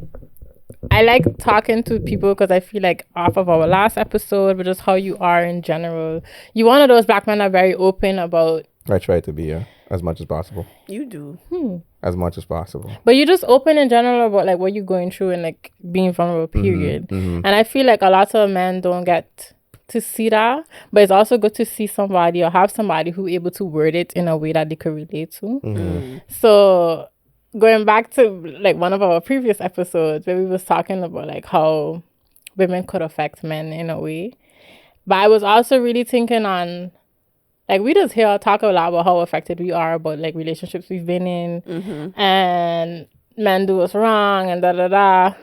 I like talking to people because I feel like off of our last episode, but just how you are in general. You one of those black men that are very open about, I try to be as much as possible. You do. As much as possible. but you just open in general about like what you're going through and like being vulnerable, period. And I feel like a lot of men don't get to see that, but it's also good to see somebody or have somebody who able to word it in a way that they could relate to. So going back to like one of our previous episodes where we was talking about like how women could affect men in a way, but I was also really thinking on like we just hear talk a lot about how affected we are about like relationships we've been in and men do us wrong and da da da,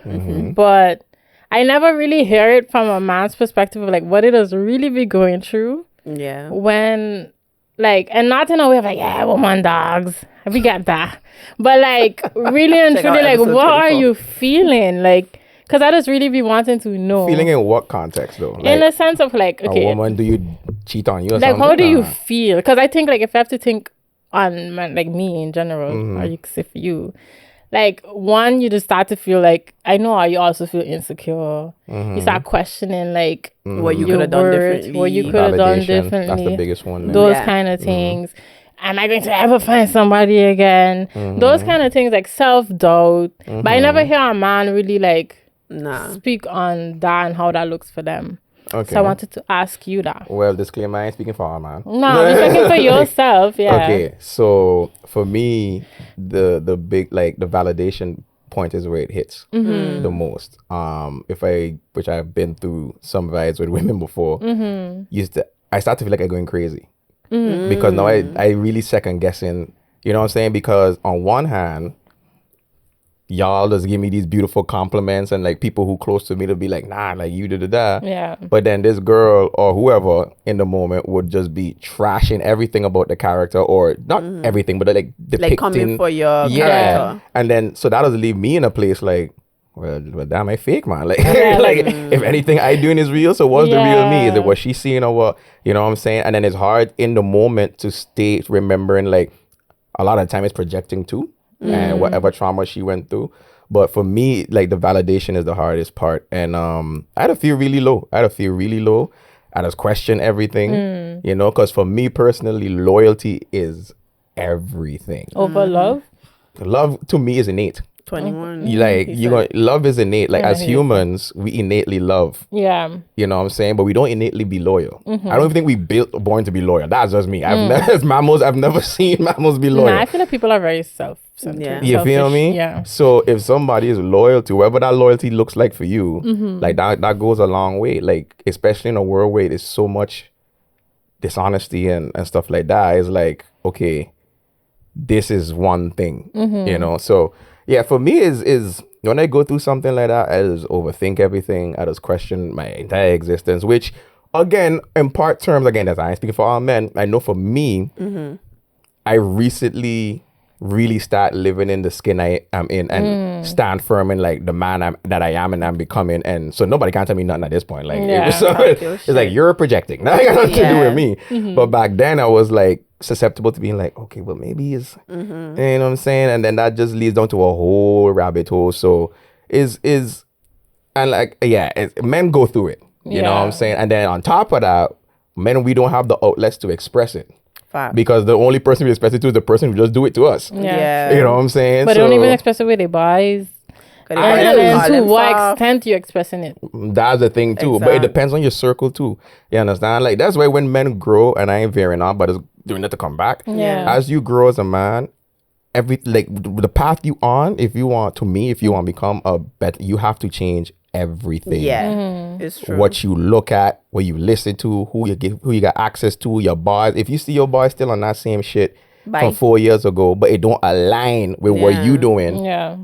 but I never really hear it from a man's perspective of like what it is really be going through Yeah. when like, and not in a way of like, yeah, woman dogs, we got that, but like really and Check truly out like episode what are 24. you feeling like, because I just really be wanting to know Feeling in what context though? Like in a sense of like, a okay, woman, do you cheat on you or like something? how do you Nah. feel? Because I think like if I have to think on man, like me in general, or you could say for you, like one, you just start to feel like, I know how you also feel insecure. You start questioning like What you your could have done worth, differently. what you could have done Validation. differently. That's the biggest one. man. Those Yeah. kind of things. Am I going to ever find somebody again? Those kind of things, like self-doubt. But I never hear a man really like Nah. speak on that and how that looks for them. Okay. So I wanted to ask you that. Well, disclaimer, I ain't speaking for our man. No, I'm speaking for yourself. Yeah. Okay, so for me, the big like the validation point is where it hits the most. Which I've been through some vibes with women before. I start to feel like I'm going crazy because now I really second guessing. You know what I'm saying? Because on one hand, y'all just give me these beautiful compliments and like people who close to me to be like, nah, like you did that. Yeah. But then this girl or whoever in the moment would just be trashing everything about the character, or not everything, but like depicting. Like coming for your Yeah. character. And then so that does leave me in a place like, well, damn, I fake, man. Like, if anything I doing is real, so what's the real me? Is it what she's seeing or what? You know what I'm saying? And then it's hard in the moment to stay remembering, like, a lot of the time it's projecting too, and whatever trauma she went through. But for me, like, the validation is the hardest part. And I had to feel really low. I just question everything, you know, because for me personally, loyalty is everything. Over love? Love to me is innate. 21. Love is innate. Like, as humans, we innately love. Yeah. You know what I'm saying? But we don't innately be loyal. I don't even think we born to be loyal. That's just me. I've never seen mammals be loyal. Nah, I feel like people are very self-centered. Yeah. You feel me? Yeah. So if somebody is loyal to whatever that loyalty looks like for you, like that goes a long way. Like, especially in a world where there's so much dishonesty and stuff like that, it's like, okay, this is one thing, you know? So yeah, for me is when I go through something like that, I just overthink everything. I just question my entire existence, which again, in part terms, again, as I speak for all men, I know for me, I recently really start living in the skin I am in and stand firm in like the man that I am and I'm becoming. And so nobody can tell me nothing at this point. Like, it's like, you're projecting. That got nothing to do with me. But back then I was like susceptible to being like, okay, well, maybe it's, you know what I'm saying? And then that just leads down to a whole rabbit hole. So and like, men go through it, you know what I'm saying? And then on top of that, men, we don't have the outlets to express it. Fact. Because the only person we express it to is the person who just do it to us. Yeah. You know what I'm saying? But they don't even express it with their bodies. And to what extent you're expressing it. That's the thing too. But it depends on your circle too. You understand? Like, that's why when men grow, and I ain't veering off, but it's doing it to come back. Yeah. As you grow as a man, the path you on, if you want to become a better, you have to change everything. Yeah, it's true. What you look at, what you listen to, who you got access to, your boys. If you see your boy still on that same shit from 4 years ago, but it don't align with what you doing. Yeah.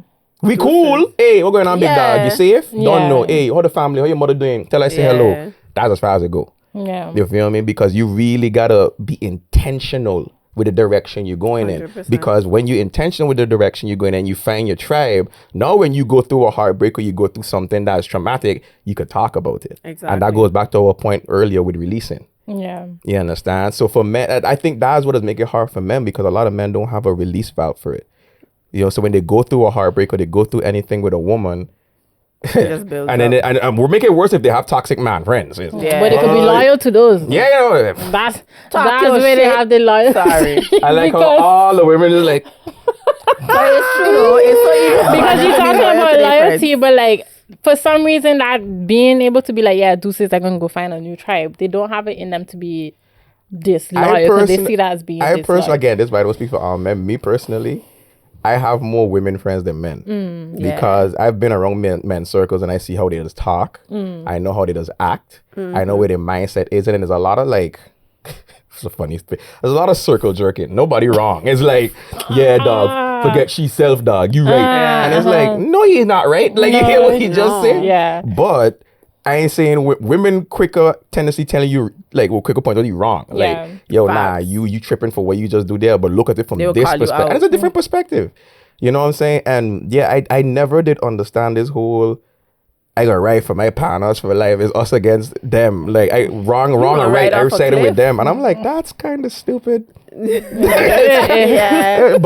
We cool. Hey, what's going on, big dog? You safe? Don't know. Hey, how the family? How your mother doing? Tell her say hello. That's as far as it go. Yeah. You feel me? Because you really gotta be intentional with the direction you're going 100%. In. Because when you're intentional with the direction you're going in, you find your tribe. Now, when you go through a heartbreak or you go through something that's traumatic, you could talk about it. Exactly. And that goes back to our point earlier with releasing. Yeah. You understand? So for men, I think that's what does make it hard for men, because a lot of men don't have a release valve for it. You know, so when they go through a heartbreak or they go through anything with a woman, and we'll make it worse if they have toxic man friends. But they could be loyal to those. Yeah, you know, that's where they have the loyalty. Sorry. I like how all the women is like. But it's true. It's so easy. Because you're talking about loyalty, but like for some reason that being able to be like, yeah, deuces, I'm gonna go find a new tribe. They don't have it in them to be disloyal because they see that as being disloyal. Again, this I don't speak for all men. Me personally, I have more women friends than men because I've been around men circles and I see how they just talk. I know how they just act. I know where their mindset is, and there's a lot of like, it's a funny thing. There's a lot of circle jerking. Nobody wrong. It's like, yeah, dog, forget she self, dog. You right, and it's like, no, he's not right. Like, you hear what he just said? Yeah. But I ain't saying women quicker tendency telling you like quicker point out you wrong. Like, yo, nah, you tripping for what you just do there, but look at it from this perspective. And it's a different perspective. You know what I'm saying? And yeah, I never did understand this whole I got right for my partners for life is us against them. Like I wrong and right. I sided with them. And I'm like, that's kind of stupid. But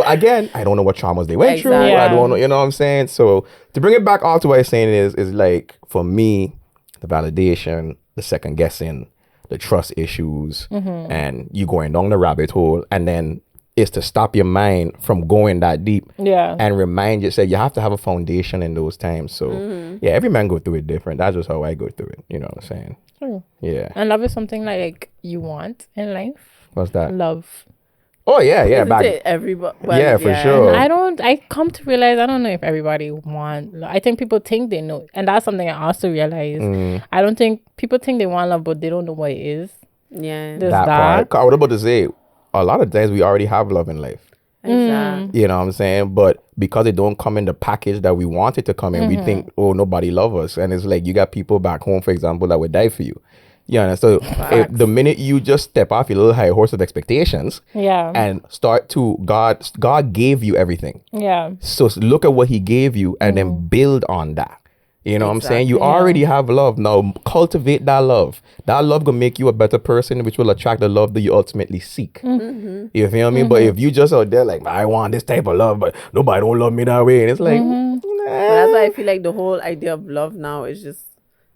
again, I don't know what traumas they went through. I don't know, you know what I'm saying? So to bring it back all to what I'm saying is like for me, the validation, the second guessing, the trust issues, and you going down the rabbit hole, and then is to stop your mind from going that deep and remind yourself you have to have a foundation in those times. So yeah, every man go through it different. That's just how I go through it. You know what I'm saying? True. Yeah. And love is something like you want in life. What's that? Love. Oh yeah. Back everybody. Well, for sure. I come to realize I don't know if everybody want. I think people think they know, and that's something I also realize. I don't think people think they want love, but they don't know what it is. Yeah, there's that part. I was about to say, a lot of times we already have love in life. Exactly. You know what I'm saying? But because it don't come in the package that we want it to come in, we think, oh, nobody love us, and it's like you got people back home, for example, that would die for you. Yeah, so the minute you just step off your little high horse of expectations, and start to God gave you everything. Yeah. So look at what He gave you, and then build on that. You know what I'm saying? You already have love. Now cultivate that love. That love gonna make you a better person, which will attract the love that you ultimately seek. You feel me? But if you just out there like, I want this type of love, but nobody don't love me that way, and it's like, But that's why I feel like the whole idea of love now is just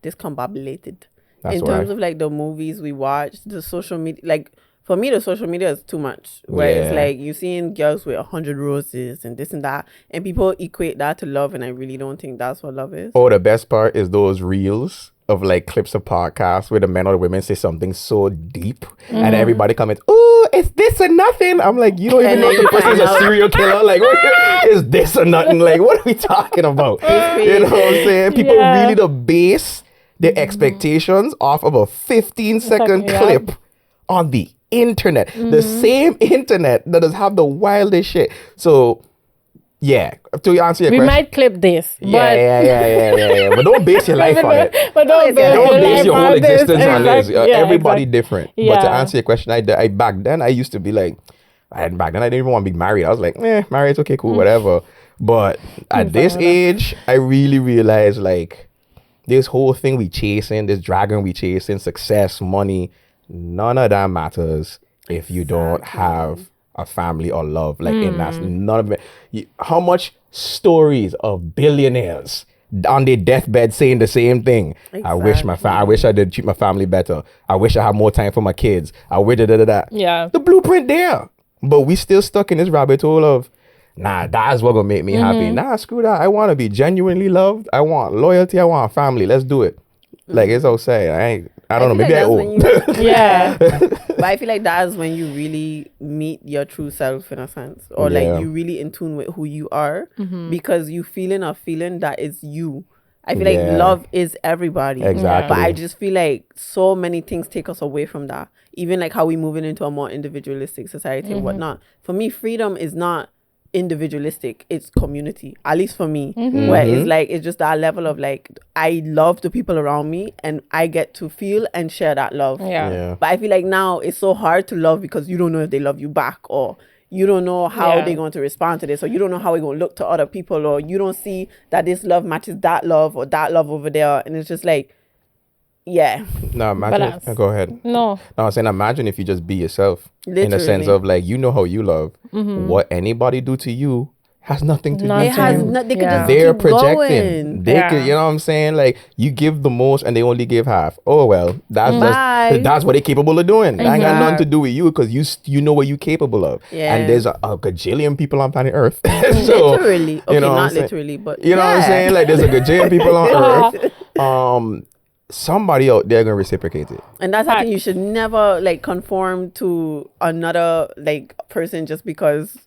discombobulated. In terms of like the movies we watch, the social media, like for me, the social media is too much. Where it's like you seeing girls with 100 roses and this and that, and people equate that to love, and I really don't think that's what love is. Oh, the best part is those reels of like clips of podcasts where the men or the women say something so deep, and everybody comments, "Oh, it's this or nothing." I'm like, you don't even know if the person's a serial killer. Like, what is this or nothing? Like, what are we talking about? You know what I'm saying? People really to base their expectations off of a 15-second clip on the internet, the same internet that does have the wildest shit. So yeah, to answer your question, we might clip this. Yeah. But don't base your life on it. But don't base your whole existence on this. Yeah, everybody different. Yeah. But to answer your question, I back then I used to be like, back then I didn't even want to be married. I was like, married's okay, cool, whatever. But at this age, I really realized like this whole thing we chasing, this dragon we chasing, success, money, none of that matters if you don't have a family or love. Like in that, none of it. How much stories of billionaires on their deathbed saying the same thing? Exactly. I wish I did treat my family better. I wish I had more time for my kids. I wish that. Yeah. The blueprint there, but we still stuck in this rabbit hole of, nah, that's what gonna make me happy. Nah, screw that. I want to be genuinely loved. I want loyalty. I want family. Let's do it. Like it's outside. I don't know. Maybe I old. Yeah. But I feel like that's when you really meet your true self in a sense, or like you really in tune with who you are, because you feeling a feeling that is you. I feel like love is everybody. Exactly. But I just feel like so many things take us away from that. Even like how we moving into a more individualistic society and whatnot. For me, freedom is not individualistic, it's community, at least for me, where it's like it's just that level of like I love the people around me and I get to feel and share that love. But I feel like now it's so hard to love because you don't know if they love you back, or you don't know how they're going to respond to this, or you don't know how we're going to look to other people, or you don't see that this love matches that love or that love over there, and it's just like No, imagine. Go ahead. No, I'm saying imagine if you just be yourself. Literally. In a sense of like, you know how you love. What anybody do to you has nothing to do it to has you. they could just They're keep projecting. going. They could, you know what I'm saying? Like you give the most and they only give half. Oh well, that's what they're capable of doing. That ain't got nothing to do with you because you know what you're capable of. And there's a gajillion people on planet Earth. So, literally. Okay, you know not literally, but you know what I'm saying? Like there's a gajillion people on Earth. Somebody out there gonna reciprocate it, and that's something you should never like conform to another like person just because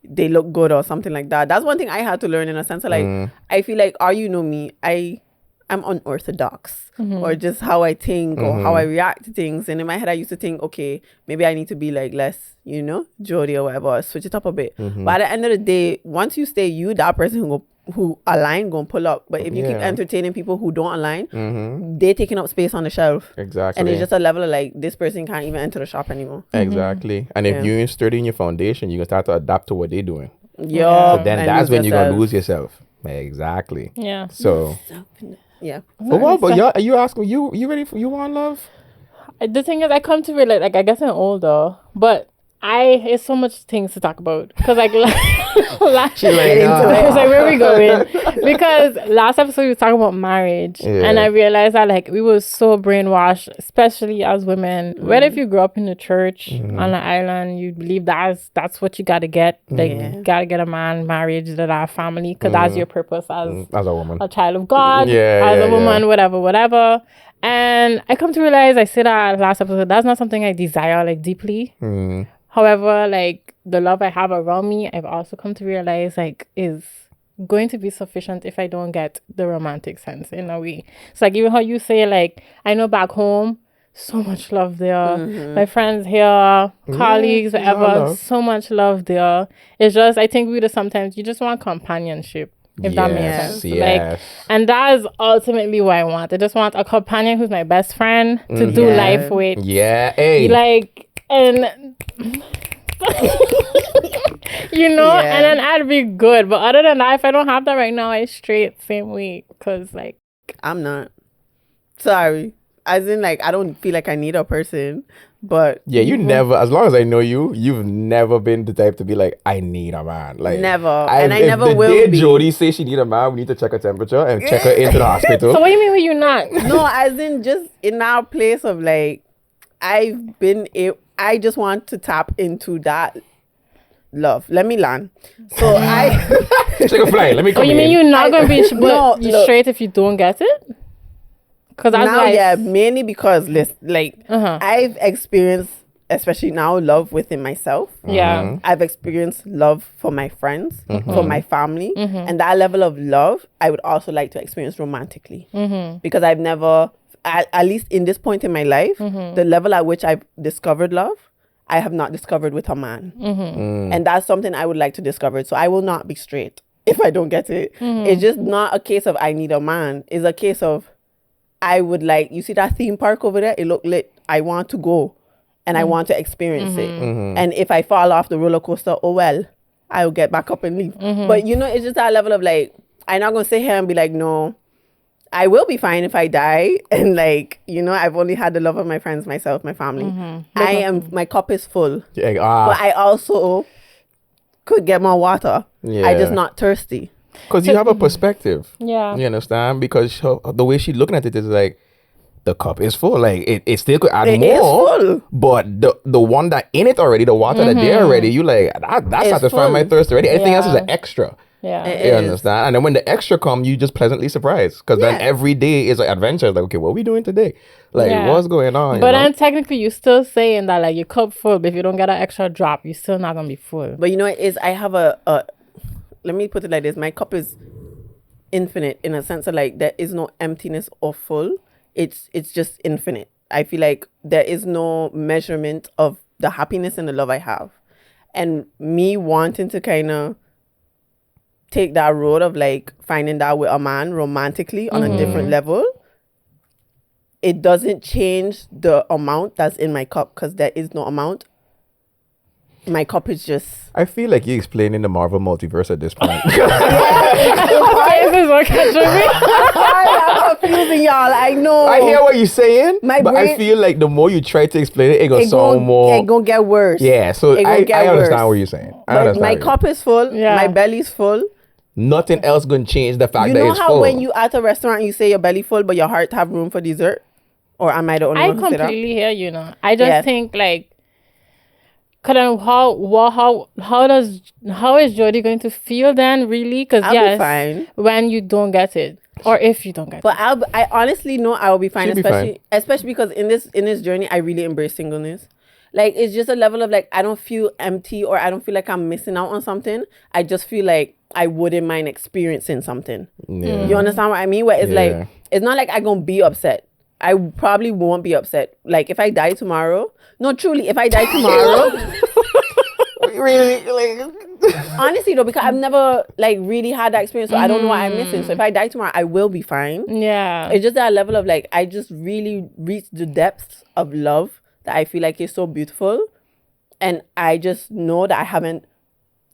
they look good or something like that. That's one thing I had to learn in a sense of like I feel like you know me, I'm unorthodox or just how I think or how I react to things, and in my head I used to think, okay, maybe I need to be like less, you know, Jody or whatever, or switch it up a bit. But at the end of the day, once you stay you, that person who align gonna pull up. But if you keep entertaining people who don't align, they're taking up space on the shelf. Exactly. And it's just a level of like, this person can't even enter the shop anymore. Exactly. And if you ain't sturdy in your foundation, you can start to adapt to what they're doing. So then that's when you're gonna lose yourself. Exactly. Yeah. So But what? But you asking you ready for you want love? The thing is, I come to realize, like, I guess I'm older, but it's so much things to talk about because like last where we going? Because last episode we were talking about marriage, and I realized that like we were so brainwashed, especially as women. Whether if you grew up in the church on an island, you believe that's what you gotta get. Like you gotta get a man, marriage, that family, because that's your purpose as a woman, a child of God, as a woman, whatever. And I come to realize, I said that last episode, that's not something I desire like deeply. However, like the love I have around me, I've also come to realize like is going to be sufficient if I don't get the romantic sense in a way. So like even how you say like, I know back home, so much love there. My friends here, colleagues, whatever, so much love there. It's just, I think sometimes you just want companionship. If that makes sense. Yes. Like, and that is ultimately what I want. I just want a companion who's my best friend to do life with. Yeah. Hey. Like, and you know, and then I'd be good. But other than that, if I don't have that right now, I straight same way. Because, like, I'm not. Sorry. As in, like, I don't feel like I need a person. But yeah, you never, as long as I know you, you've never been the type to be like, I need a man. Like, never. And I never if will the day be. Jody say she need a man, we need to check her temperature and check her into the hospital. So what do you mean when you're not? No, as in just in our place of like, I just want to tap into that love. Let me learn. So Take a flight. Let me come Oh, you in. mean you're not going to be No, look. straight if you don't get it? Because now, yeah, mainly because I've experienced, especially now, love within myself. Yeah. I've experienced love for my friends, for my family, and that level of love I would also like to experience romantically, because I've never, at least in this point in my life, the level at which I've discovered love, I have not discovered with a man, and that's something I would like to discover. So I will not be straight if I don't get it. It's just not a case of I need a man. It's a case of I would like, you see that theme park over there? It look lit. I want to go and I want to experience it. And if I fall off the roller coaster, oh well, I'll get back up and leave. But you know, it's just that level of like, I'm not going to sit here and be like, no, I will be fine if I die. And like, you know, I've only had the love of my friends, myself, my family. My cup is full. Yeah, But I also could get more water. Yeah. I just not thirsty. Because you have a perspective. Yeah. You understand? Because the way she's looking at it is like, the cup is full. Like, it still could add more. Is full. But the one that in it already, the water that there already, you like, that's satisfying my thirst already. Anything else is an extra. Yeah. You understand? And then when the extra come, you just pleasantly surprised. Because then every day is an adventure. Like, okay, what are we doing today? Like, what's going on? But then technically, you're still saying that, like, your cup full, but if you don't get an extra drop, you're still not going to be full. But you know, I have let me put it like this. My cup is infinite in a sense of like, there is no emptiness or full. It's just infinite. I feel like there is no measurement of the happiness and the love I have. And me wanting to kind of take that road of like finding that with a man romantically on a different level, it doesn't change the amount that's in my cup, because there is no amount. My cup is just... I feel like you're explaining the Marvel multiverse at this point. I'm confusing y'all. I know. I hear what you're saying, My but brain- I feel like the more you try to explain it, it gonna sound more... It gonna get worse. Yeah, so It I gonna get understand worse. what you're saying. But my cup is full. Yeah. My belly's full. Nothing else gonna change the fact You that know it's how full. when you at a restaurant, you say your belly full, but your heart have room for dessert? Or am I the only I one who say that? completely hear you now. I just think, like, how is Jody going to feel then, really? Because I'll be fine. when you don't get it, or if you don't get But I honestly know I will be fine, She'll be fine. especially because in this journey, I really embrace singleness. Like, it's just a level of like, I don't feel empty, or I don't feel like I'm missing out on something. I just feel like I wouldn't mind experiencing something. Yeah. You understand what I mean? Where it's like, it's not like I'm going to be upset. I probably won't be upset. Like, if I die tomorrow, no, truly, if I die tomorrow, really, like... honestly though, because I've never like really had that experience, so I don't know what I'm missing. So if I die tomorrow, I will be fine. Yeah. It's just that level of like, I just really reached the depths of love that I feel like is so beautiful. And I just know that I haven't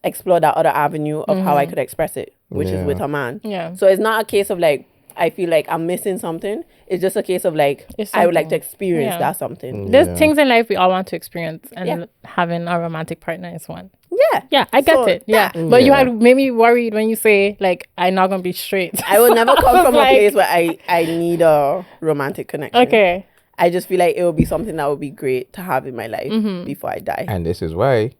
explored that other avenue of how I could express it, which is with a man. Yeah. So it's not a case of like, I feel like I'm missing something. It's just a case of like, I would like to experience that something. There's things in life we all want to experience, and having a romantic partner is one. Yeah. Yeah, I get So it. Yeah. But you had made me worried when you say, like, I'm not going to be straight. I will never come from like, a place where I need a romantic connection. Okay. I just feel like it will be something that would be great to have in my life before I die. And this is why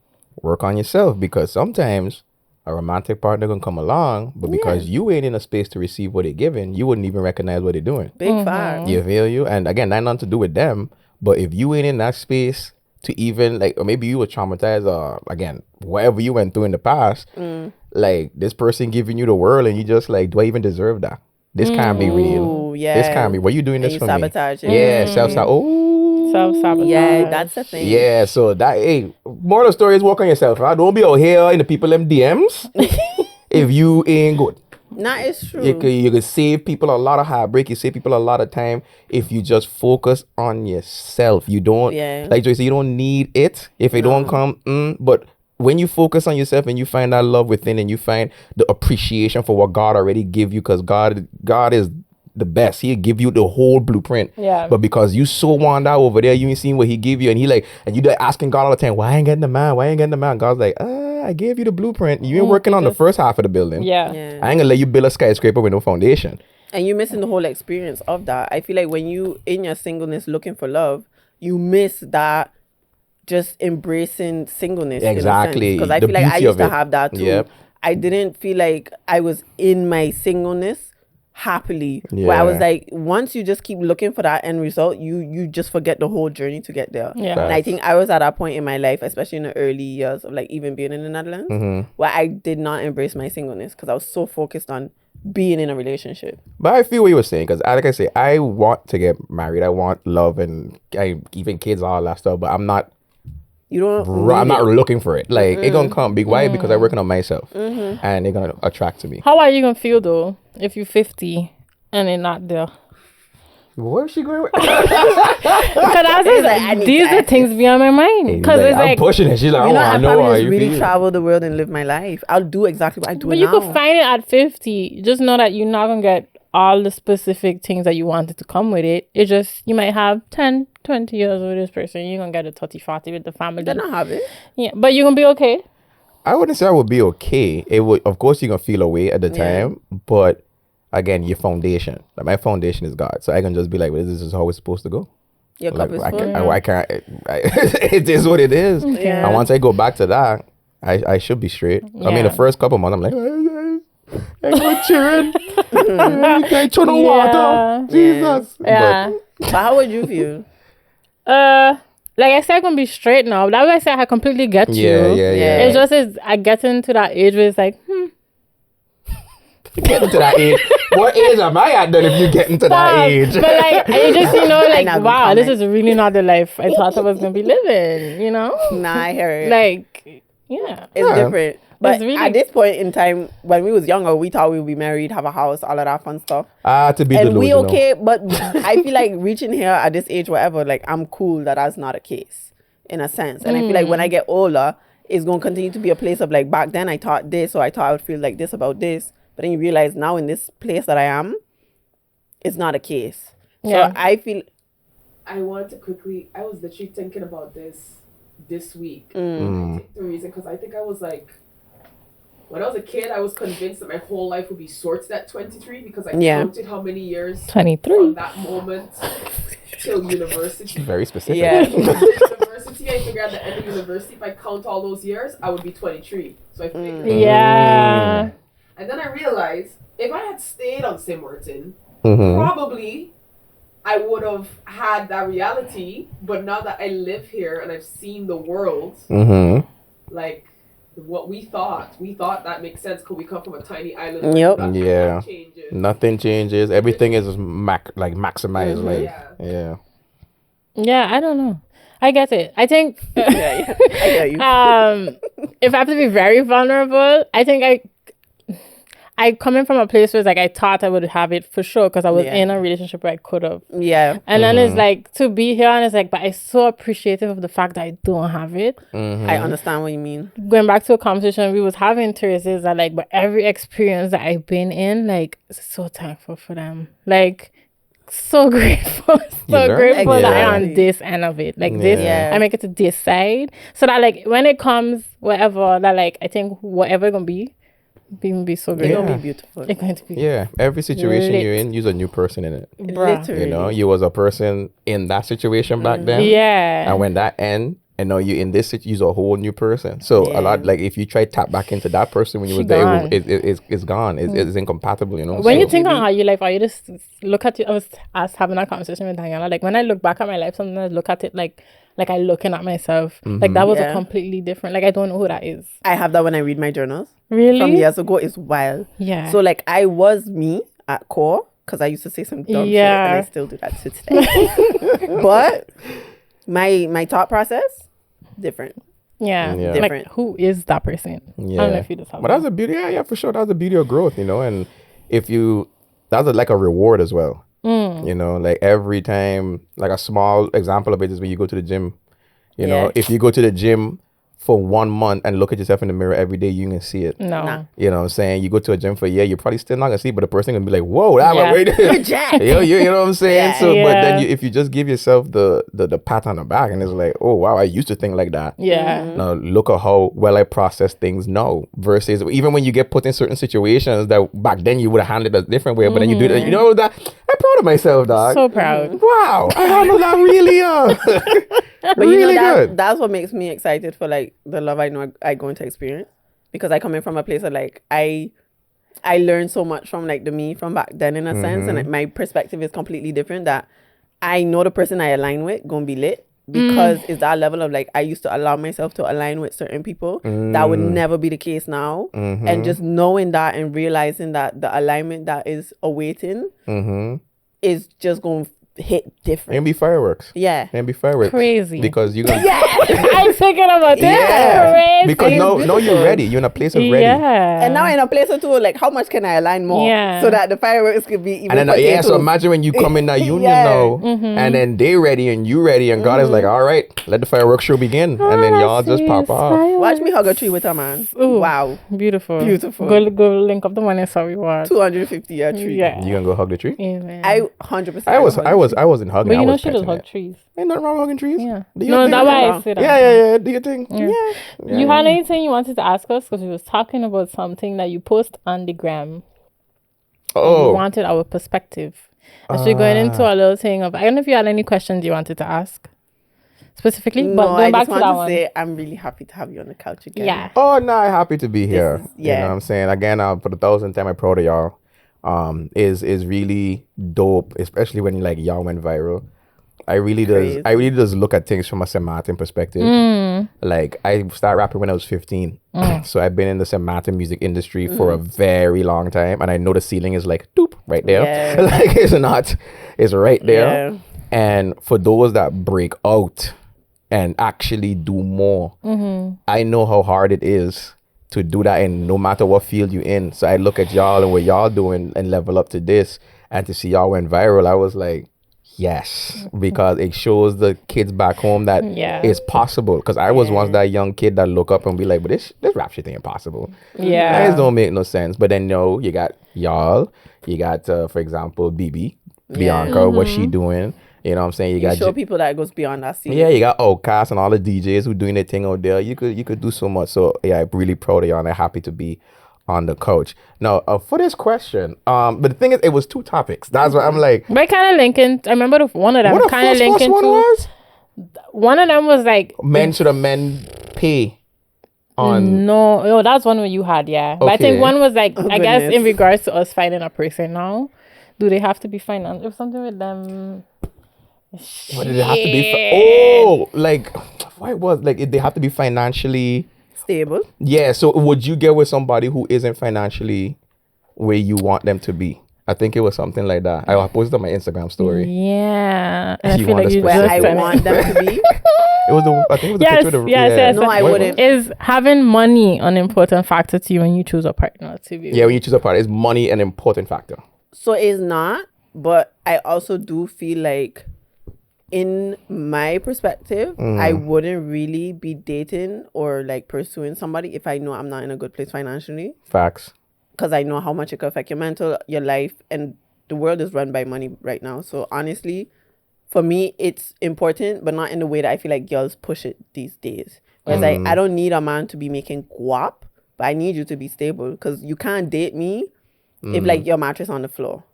work on yourself, because sometimes a romantic partner gonna come along, but because you ain't in a space to receive what they're giving, you wouldn't even recognize what they're doing. Big fact. You feel you? And again, that nothing to do with them, but if you ain't in that space to even like, or maybe you were traumatized, or again, whatever you went through in the past, like this person giving you the world and you just like, do I even deserve that? This can't be real. Ooh, yeah. This can't be. What you doing And this you for sabotage me? it. Yeah, Self-sabotage. Yeah, that's the thing. Yeah, so that, hey, moral of the story is work on yourself, right? Don't be out here in the people them DMs if you ain't good. Nah, it's true. You could save people a lot of heartbreak. You save people a lot of time if you just focus on yourself. You don't, like Joyce said, you don't need it if it don't come. But when you focus on yourself and you find that love within and you find the appreciation for what God already give you, because God is the best. He'll give you the whole blueprint. Yeah. But because you so wander over there, you ain't seen what he give you, and you asking God all the time, why I ain't getting the man? Why I ain't getting the man? God's like, I gave you the blueprint. You ain't working on the first half of the building. Yeah. I ain't gonna let you build a skyscraper with no foundation. And you're missing the whole experience of that. I feel like when you in your singleness looking for love, you miss that just embracing singleness. Exactly. Because I feel like I used to have that too. Yep. I didn't feel like I was in my singleness happily. Where I was like, once you just keep looking for that end result, you just forget the whole journey to get there. Yeah. And I think I was at that point in my life, especially in the early years of like even being in the Netherlands, where I did not embrace my singleness because I was so focused on being in a relationship. But I feel what you were saying, because like I say, I want to get married. I want love and even kids, all that stuff. But I'm not. I'm not looking for it. Like it gonna come. Why? Because I'm working on myself, and they're gonna attract to me. How are you gonna feel though if you're 50 and they're not there? Where is she going with? Because I was like, these are things beyond my mind. Because it's I'm like pushing it. She's like, I probably just really travel the world and live my life. I'll do exactly what I do now. But you could find it at 50. Just know that you're not gonna get all the specific things that you wanted to come with it. It just, you might have 10, 20 years with this person. You're gonna get a 30, 40 with the family. Then I have it. Yeah, but you're gonna be okay. I wouldn't say I would be okay. It would, of course, you're gonna feel away at the time, but again, your foundation. Like my foundation is God, so I can just be like, well, this is how it's supposed to go. Your cup is full. I can't. It is what it is. Yeah. And once I go back to that, I should be straight. I mean, the first couple months, I'm like, I go cheering. I turn on water. Jesus. Yeah. But how would you feel? Like I said, I'm gonna be straight now. But that's why I said I completely get you. Yeah. It's just I get into that age where it's like, Get into that age. What age am I at then if you get into that age? But like, you just, like, wow, this is really not the life I thought I was going to be living, Nah, I hear it. Like, yeah. It's different. But really... at this point in time, when we was younger, we thought we would be married, have a house, all of that fun stuff. To be and delusional. we okay, but I feel like reaching here at this age, whatever, like I'm cool that that's not a case, in a sense. And I feel like when I get older, it's going to continue to be a place of like, back then I thought this, or I thought I would feel like this about this. But then you realize now in this place that I am, it's not a case. Yeah. So I feel... I wanted to quickly... I was literally thinking about this week. I think the reason, because I think I was like... When I was a kid, I was convinced that my whole life would be sorted at 23 because I counted how many years 23 from that moment till university. Very specific. Yeah. University, I figured at the end of university, if I count all those years, I would be 23. So I figured... Yeah. And then I realized if I had stayed on St. Martin, probably I would have had that reality. But now that I live here and I've seen the world, like what we thought that makes sense because we come from a tiny island. Yep. Nothing changes. Everything is maximized. Yeah, I don't know. I get it. I think I get you. if I have to be very vulnerable, I think I coming from a place where it's like I thought I would have it for sure because I was in a relationship where I could have. Yeah. And then it's like to be here and it's like, but I'm so appreciative of the fact that I don't have it. I understand what you mean. Going back to a conversation we was having, Teresa, is that like, but every experience that I've been in, like, so thankful for them. Like, so grateful. Grateful that I'm on this end of it. Like this, I make it to this side. So that like when it comes, whatever, that like I think whatever it's gonna be so great. It's gonna be beautiful. It's going to be every situation you're in, you're a new person in it. Literally. You was a person in that situation back then. Yeah. And when that end, and now you in this you're a whole new person. So a lot, like if you try to tap back into that person when you was there, it's gone. It's incompatible, When you think on how you life, or you just look at it, I was having a conversation with Daniela. Like when I look back at my life, sometimes I look at it like I'm looking at myself. Like that was a completely different, like I don't know who that is. I have that when I read my journals. Really? From years ago. It's wild. Yeah. So like I was me at core because I used to say some dumb shit and I still do that to today. But my thought process, different. Yeah. Different. Like who is that person? Yeah. I don't know if you just have but that's a beauty, for sure. That's the beauty of growth, and that's like a reward as well. You know, like every time, like a small example of it is when you go to the gym. You know, if you go to the gym for 1 month and look at yourself in the mirror every day, you can see it. No. You know what I'm saying? You go to a gym for a year, you're probably still not gonna see it, but the person gonna be like, whoa, that Yeah. you're jacked. You know what I'm saying? Yeah. So, but then if you just give yourself the pat on the back and it's like, oh, wow, I used to think like that. Yeah. Now look at how well I process things now versus even when you get put in certain situations that back then you would have handled it a different way, but then you do it, you know that I'm proud of myself, dog. So proud. Wow, I handled that really But really you know, good. that's what makes me excited for like the love I know I going to experience, because I come in from a place of like I learned so much from like the me from back then in a sense, and like, my perspective is completely different. That I know the person I align with gonna be lit, because it's that level of like I used to allow myself to align with certain people that would never be the case now, and just knowing that and realizing that the alignment that is awaiting is just going to hit different. And be fireworks. Yeah. And be fireworks. Crazy. Because you're gonna I'm thinking about this. yeah. Crazy. Because now you're ready. You're in a place of ready. Yeah. And now in a place or two, like how much can I align more? Yeah. So that the fireworks could be even And then potatoes. so imagine when you come in that union Yeah. now, and then they ready and you ready, and God is like, all right, let the fireworks show begin, and then y'all just pop off. Watch me hug a tree with a man. Ooh. Wow. Beautiful. Beautiful. Go link up the one in Sorry What. 250 a tree. Yeah. You gonna go hug the tree? Amen. I 100%. I wasn't hugging. But you I know was she does petting hug it. trees. Ain't nothing wrong with hugging trees. Yeah. Do your No, thing. that's why I say that. Yeah. Do your thing. Yeah. You had anything you wanted to ask us? Because we was talking about something that you post on the gram. Oh. You wanted our perspective. And so we're going into a little thing of, I don't know if you had any questions you wanted to ask specifically, but No, going I back just to that want to one. say I'm really happy to have you on the couch again. Yeah. Oh no, I'm happy to be here. yeah. You know what I'm saying? Again, for the 1,000th time, I'm proud of y'all. Is really dope, especially when like y'all went viral. I really does look at things from a St. Martin perspective. Like I started rapping when I was 15. So I've been in the St. Martin music industry for a very long time, and I know the ceiling is like doop right there. Yeah. Like it's right there. Yeah. And for those that break out and actually do more, I know how hard it is to do that, and no matter what field you in. So I look at y'all and what y'all doing and level up to this, and to see y'all went viral, I was like, yes, because it shows the kids back home that it's possible. Because I was once that young kid that look up and be like, but this rap shit ain't possible. Yeah. It don't make no sense. But then no, you got y'all, you got for example Bianca, what she doing. You know what I'm saying? You got show people that it goes beyond that scene. Yeah, you got Outcast and all the DJs who doing their thing out there. You could do so much. So yeah, I'm really proud of y'all, and I'm happy to be on the couch. Now, for this question, but the thing is, it was 2 topics. That's what I'm like. But kind of linking. I remember one of them What the kind of first linking one to. was? One of them was like Should a men pay on? No, that's one where you had, yeah. But I think Okay. one was like, I guess goodness. in regards to us finding a person now, do they have to be financed? It was something with them. What did it have to be? Like why was like they have to be financially Stable. Yeah. So would you get with somebody who isn't financially where you want them to be? I think it was something like that. I posted on my Instagram story. Yeah. And I You feel want like a you Where just I said it. want them to be. It was I think it was the Yes, picture of the yes. No, I What- wouldn't. Is having money an important factor to you when you choose a partner to be? Yeah, when you choose a partner, is money an important factor? So it's not, but I also do feel like, in my perspective, I wouldn't really be dating or like pursuing somebody if I know I'm not in a good place financially, Facts. because I know how much it could affect your mental, your life, and the world is run by money right now. So honestly, for me, it's important, but not in the way that I feel like girls push it these days. Whereas I don't need a man to be making guap, but I need you to be stable, because you can't date me if like your mattress on the floor.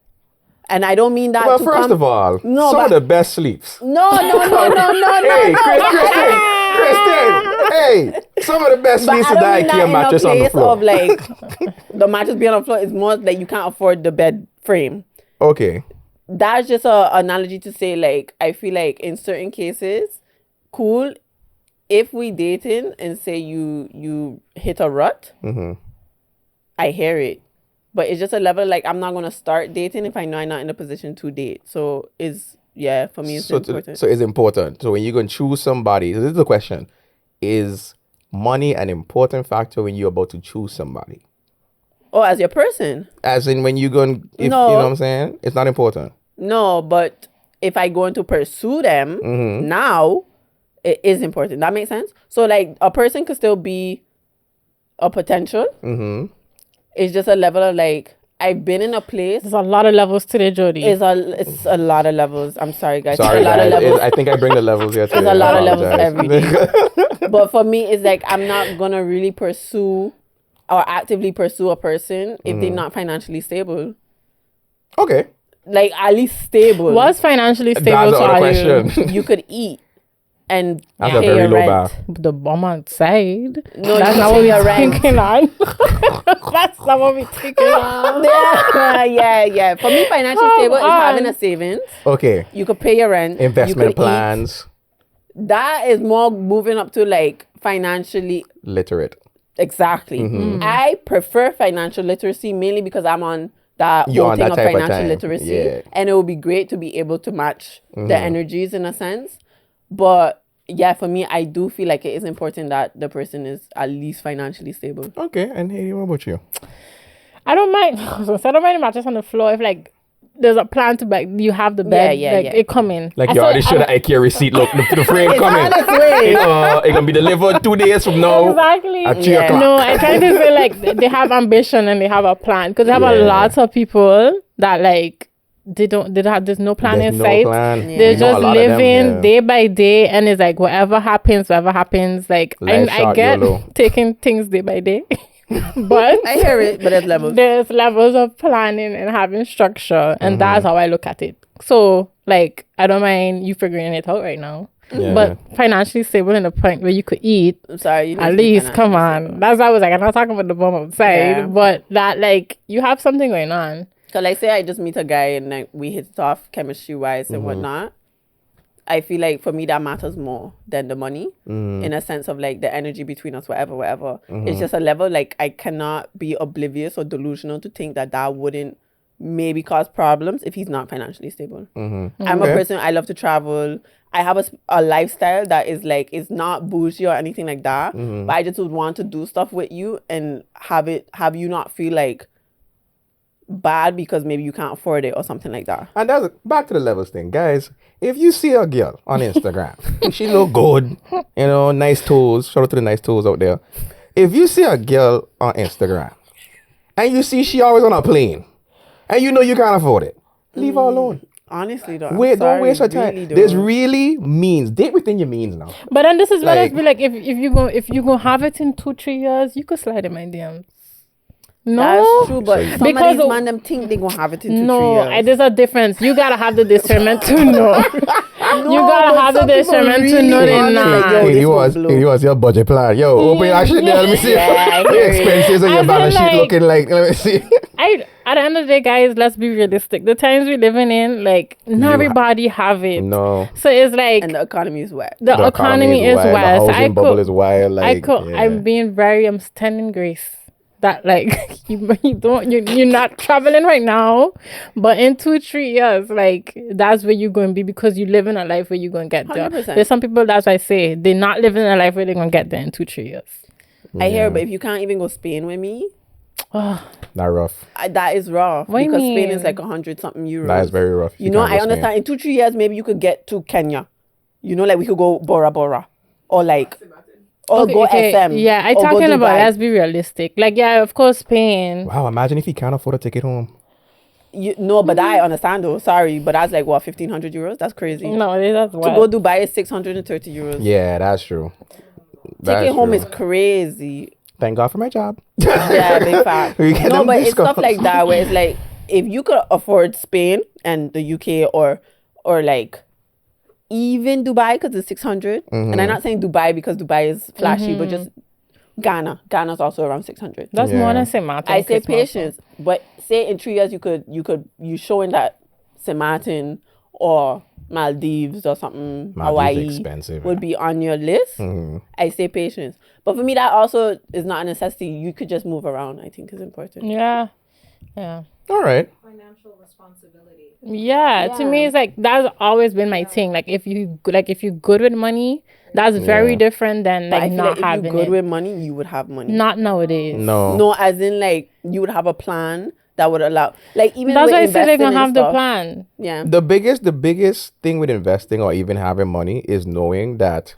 And I don't mean that Well, to first of all, No, some of but- the best sleeps. No. Hey, Kristen, hey, some of the best But sleeps I is don't that mean that IKEA in a mattress on the place floor. of like the mattress being on the floor. It's more like you can't afford the bed frame. Okay. That's just an analogy to say, like, I feel like in certain cases, cool, if we dating and say you hit a rut, I hear it. But it's just a level like I'm not going to start dating if I know I'm not in a position to date. So for me, it's important. So it's important. So when you're going to choose somebody, this is the question: is money an important factor when you're about to choose somebody? Oh, as your person? As in when you go and, if, No. you know what I'm saying? It's not important. No, but if I go to pursue them now, it is important. That makes sense? So, like, a person could still be a potential. It's just a level of, like, I've been in a place. There's a lot of levels to the Jody. It's a lot of levels. I'm sorry, guys. Sorry, it's a lot guys. of levels. I think I bring the levels here today. There's a lot I of levels apologize. every day. But for me, it's like I'm not going to really pursue or actively pursue a person if they're not financially stable. Okay. Like, at least stable. What's financially stable That's the to other you? question. You could eat and That's a pay very your low rent. bar. The bomb outside. No, That's you not what pay we're your rent. thinking on. That's not what we're thinking on. Yeah. For me, financially stable is having a savings. Okay. You could pay your rent. you Investment could plans. eat. That is more moving up to like financially. Literate. Exactly. I prefer financial literacy mainly because I'm on that You're whole on thing that of type of financial time. literacy. Yeah. And it would be great to be able to match the energies in a sense. But yeah, for me, I do feel like it is important that the person is at least financially stable. Okay. And Haiti, what about you? I don't mind. I don't mind the mattress on the floor if like there's a plan to buy. You have the bed, it come in. Like I you said, already showed the IKEA receipt. Look, the frame It's coming. on its way. It's gonna be delivered 2 days from now. Exactly. At 3 Yeah. o'clock. No, I try to say like they have ambition and they have a plan because they have a Yeah. lot of people that like there's no plan There's in no sight. plan. Yeah. They're We know a just lot of them, living yeah. day by day, and it's like whatever happens. Like Life I short, get YOLO. taking things day by day, but I hear it, but there's levels. there's levels of planning and having structure, and that's how I look at it. So like I don't mind you figuring it out right now. Yeah. But financially stable in the point where you could eat, I'm sorry. You need at to be least, come financially on. stable. That's why I was like, I'm not talking about the bomb outside, Yeah. but that like you have something going on. So like say I just meet a guy and like we hit it off chemistry wise and whatnot. I feel like for me that matters more than the money in a sense of like the energy between us, whatever. It's just a level like I cannot be oblivious or delusional to think that wouldn't maybe cause problems if he's not financially stable. I'm a person, I love to travel. I have a lifestyle that is like, it's not bougie or anything like that, but I just would want to do stuff with you and have you not feel like bad because maybe you can't afford it or something like that. And that's back to the levels thing, guys. If you see a girl on Instagram, she look good, nice toes. Shout out to the nice toes out there. If you see a girl on Instagram and you see she always on a plane, and you know you can't afford it, leave her alone. Honestly, though, Don't waste your time. Really There's really means. Date within your means now. But then this is when Like- it's be like if you go have it in 2-3 years, you could slide in my DMs. No, That's true, but some Because of these man them think they gonna have it in 2-3 no, years. there's a difference. You gotta have the discernment to know. You gotta but have the some people discernment to really know they're want it, like, not. yo, Hey, this he will was blow. your budget plan. Yo, open your shit there. Let me see. Yeah, I Your hear it. expenses and I your feel balance sheet like- looking like. Let me see. At the end of the day, guys, let's be realistic. The times we're living in, like, not everybody have it. No. So it's like And the economy is wet. the economy is wild. west. The housing bubble is wild. Like, yeah. I'm standing grace. That like you're not traveling right now, but in 2-3 years, like that's where you're going to be because you live in a life where you're going to get there. 100%. There's some people that's why I say they're not living a life where they're going to get there in 2-3 years. I hear, but if you can't even go Spain with me, Not rough. that is rough. What do you because Spain is mean? like 100-something euros. That is very rough. You know, can't go I Spain. understand. In 2-3 years, maybe you could get to Kenya. You know, like we could go Bora Bora, or like, or go SM. Yeah, I or go talking about Dubai. let's be realistic. Like, yeah, of course, Spain. Wow, imagine if he can't afford a ticket home. No, but I understand though. Sorry, but that's like what 1,500 euros. That's crazy. No, that's To what. go Dubai is 630 euros. Yeah, that's true. Ticket home is crazy. Thank God for my job. Yeah, big fact. We get No, them but it's stuff discounts. like that where it's like if you could afford Spain and the UK or like even Dubai because it's 600, and I'm not saying Dubai because Dubai is flashy, but just Ghana. Ghana's also around 600. That's Yeah. more than St. Martin. I say Christmas. patience, but say in 3 years you showing that St. Martin or Maldives or something, Maldives Hawaii expensive, would be on your list. I say patience, but for me that also is not a necessity. You could just move around. I think is important. Yeah. Yeah. All right. Financial responsibility. Yeah, to me, it's like that's always been my thing. Like if you good with money, that's very different than But I like feel not like if having you're good it. with money, you would have money. Not nowadays. No. As in like you would have a plan that would allow, like even That's with why I say they investing don't and have the stuff. plan. Yeah. The biggest thing with investing or even having money is knowing that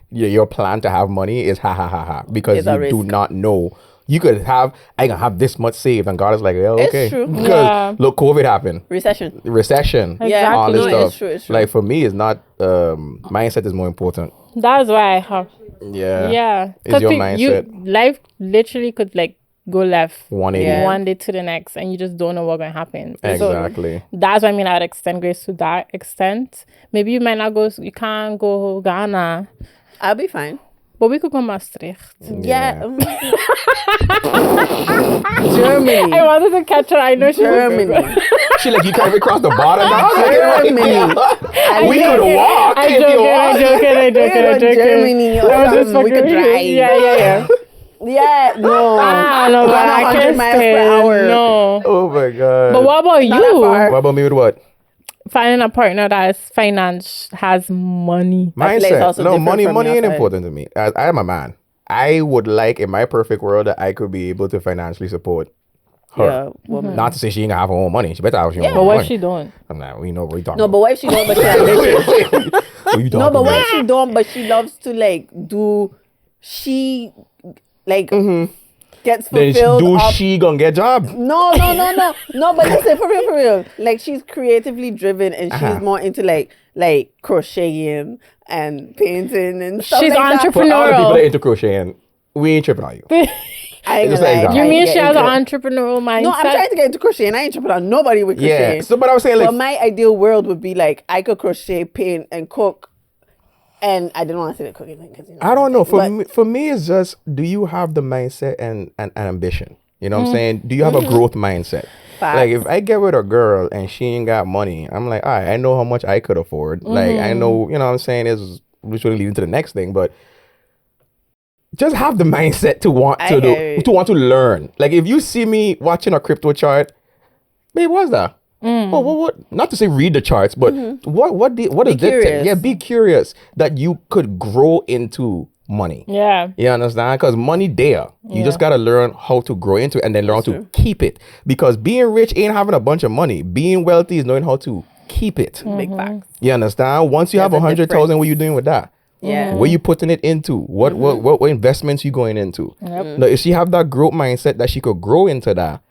your plan to have money is because It's a you do risk. not know. You could have, I can have this much saved, and God is like, yeah, okay. It's true. Because look, COVID happened, Recession. Exactly. all this No, stuff. it's true, it's true. Like for me, it's not. Mindset is more important. That's why I have. Yeah. Yeah. Is your mindset life literally could like go left 180? Yeah. one day to the next, and you just don't know what's gonna happen. Exactly. So that's why I mean I'd extend grace to that extent. Maybe you might not go. You can't go Ghana, I'll be fine. but we could go Maastricht. Yeah. Germany. I wanted to catch her. I know she was Germany. She like, you can't even cross the border now. Germany. We could walk. I if you want. joking. Germany or I was just something. We could fucking- drive. Yeah. Yeah, no. No, but Run I 100 can't miles per stay. hour. No. Oh my god. But what about Not that you? far. What about me with what? Finding a partner that is has money. I feel like it's Mindset. also No, different money from ain't your side. important to me. I am a man. I would like, in my perfect world, that I could be able to financially support her. Yeah, woman. Not to say she ain't gonna have her own money. She better have her own But money. what she doing? I'm like, we know what we talking No, but about. what if she don't, but she ambitious? What you No, talking but what about? if she don't, but she loves to like do, she like gets Then fulfilled off- she gonna get job? No, but listen, for real. Like she's creatively driven and she's more into like crocheting and painting and stuff She's like that. For all the people entrepreneurial. that into crocheting, we ain't tripping on you. I ain't Just gonna like lie, that. You I mean get she has an into it. entrepreneurial mindset? No, I'm trying to get into crocheting. I ain't tripping on nobody with crocheting. Yeah. So, but I was saying like, But my ideal world would be like I could crochet, paint, and cook. And I didn't want to say the cooking thing because I don't know. but- For me, it's just, do you have the mindset and ambition? You know what I'm saying? Do you have a growth mindset? Facts. Like if I get with a girl and she ain't got money, I'm like, all right, I know how much I could afford. Like I know, you know what I'm saying, is literally leading to the next thing, but just have the mindset to want to do, to want to learn. Like if you see me watching a crypto chart, babe, what's that? What? Not to say read the charts, but what is this thing? curious. Yeah, be curious that you could grow into money. Yeah. You understand? Because money there. You just gotta learn how to grow into it and then learn how to keep it. Because being rich ain't having a bunch of money. Being wealthy is knowing how to keep it. big facts. You understand? Once you have There's a 100,000, what you doing with that? Yeah. Where you putting it into? What investments you going into? Now, if she have that growth mindset that she could grow into that,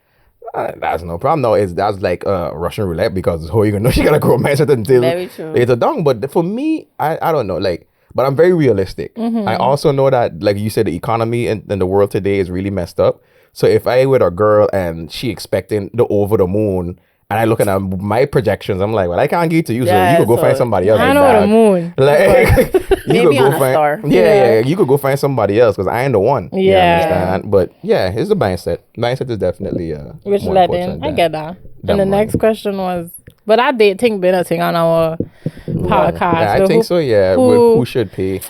that's no problem. No, that's like Russian roulette, because how you gonna know she got a growth mindset until Very true. it's a dong. But for me, I don't know. Like, but I'm very realistic. I also know that, like you said, the economy in the world today is really messed up. So if I with a girl and she expecting the over the moon, and I look at my projections, I'm like, well, I can't give it to you, so Yeah, you could go so find somebody else. I like know that. the moon. Like, you Maybe could on go a find, star. Yeah, you could go find somebody else because I ain't the one. You Yeah. understand? But yeah, it's the mindset. Mindset is definitely Which more led important in. I than- get that. than And the money. next question was, but I did think been a thing on our podcast. Yeah, I So think who- so. Yeah, who- who should pay?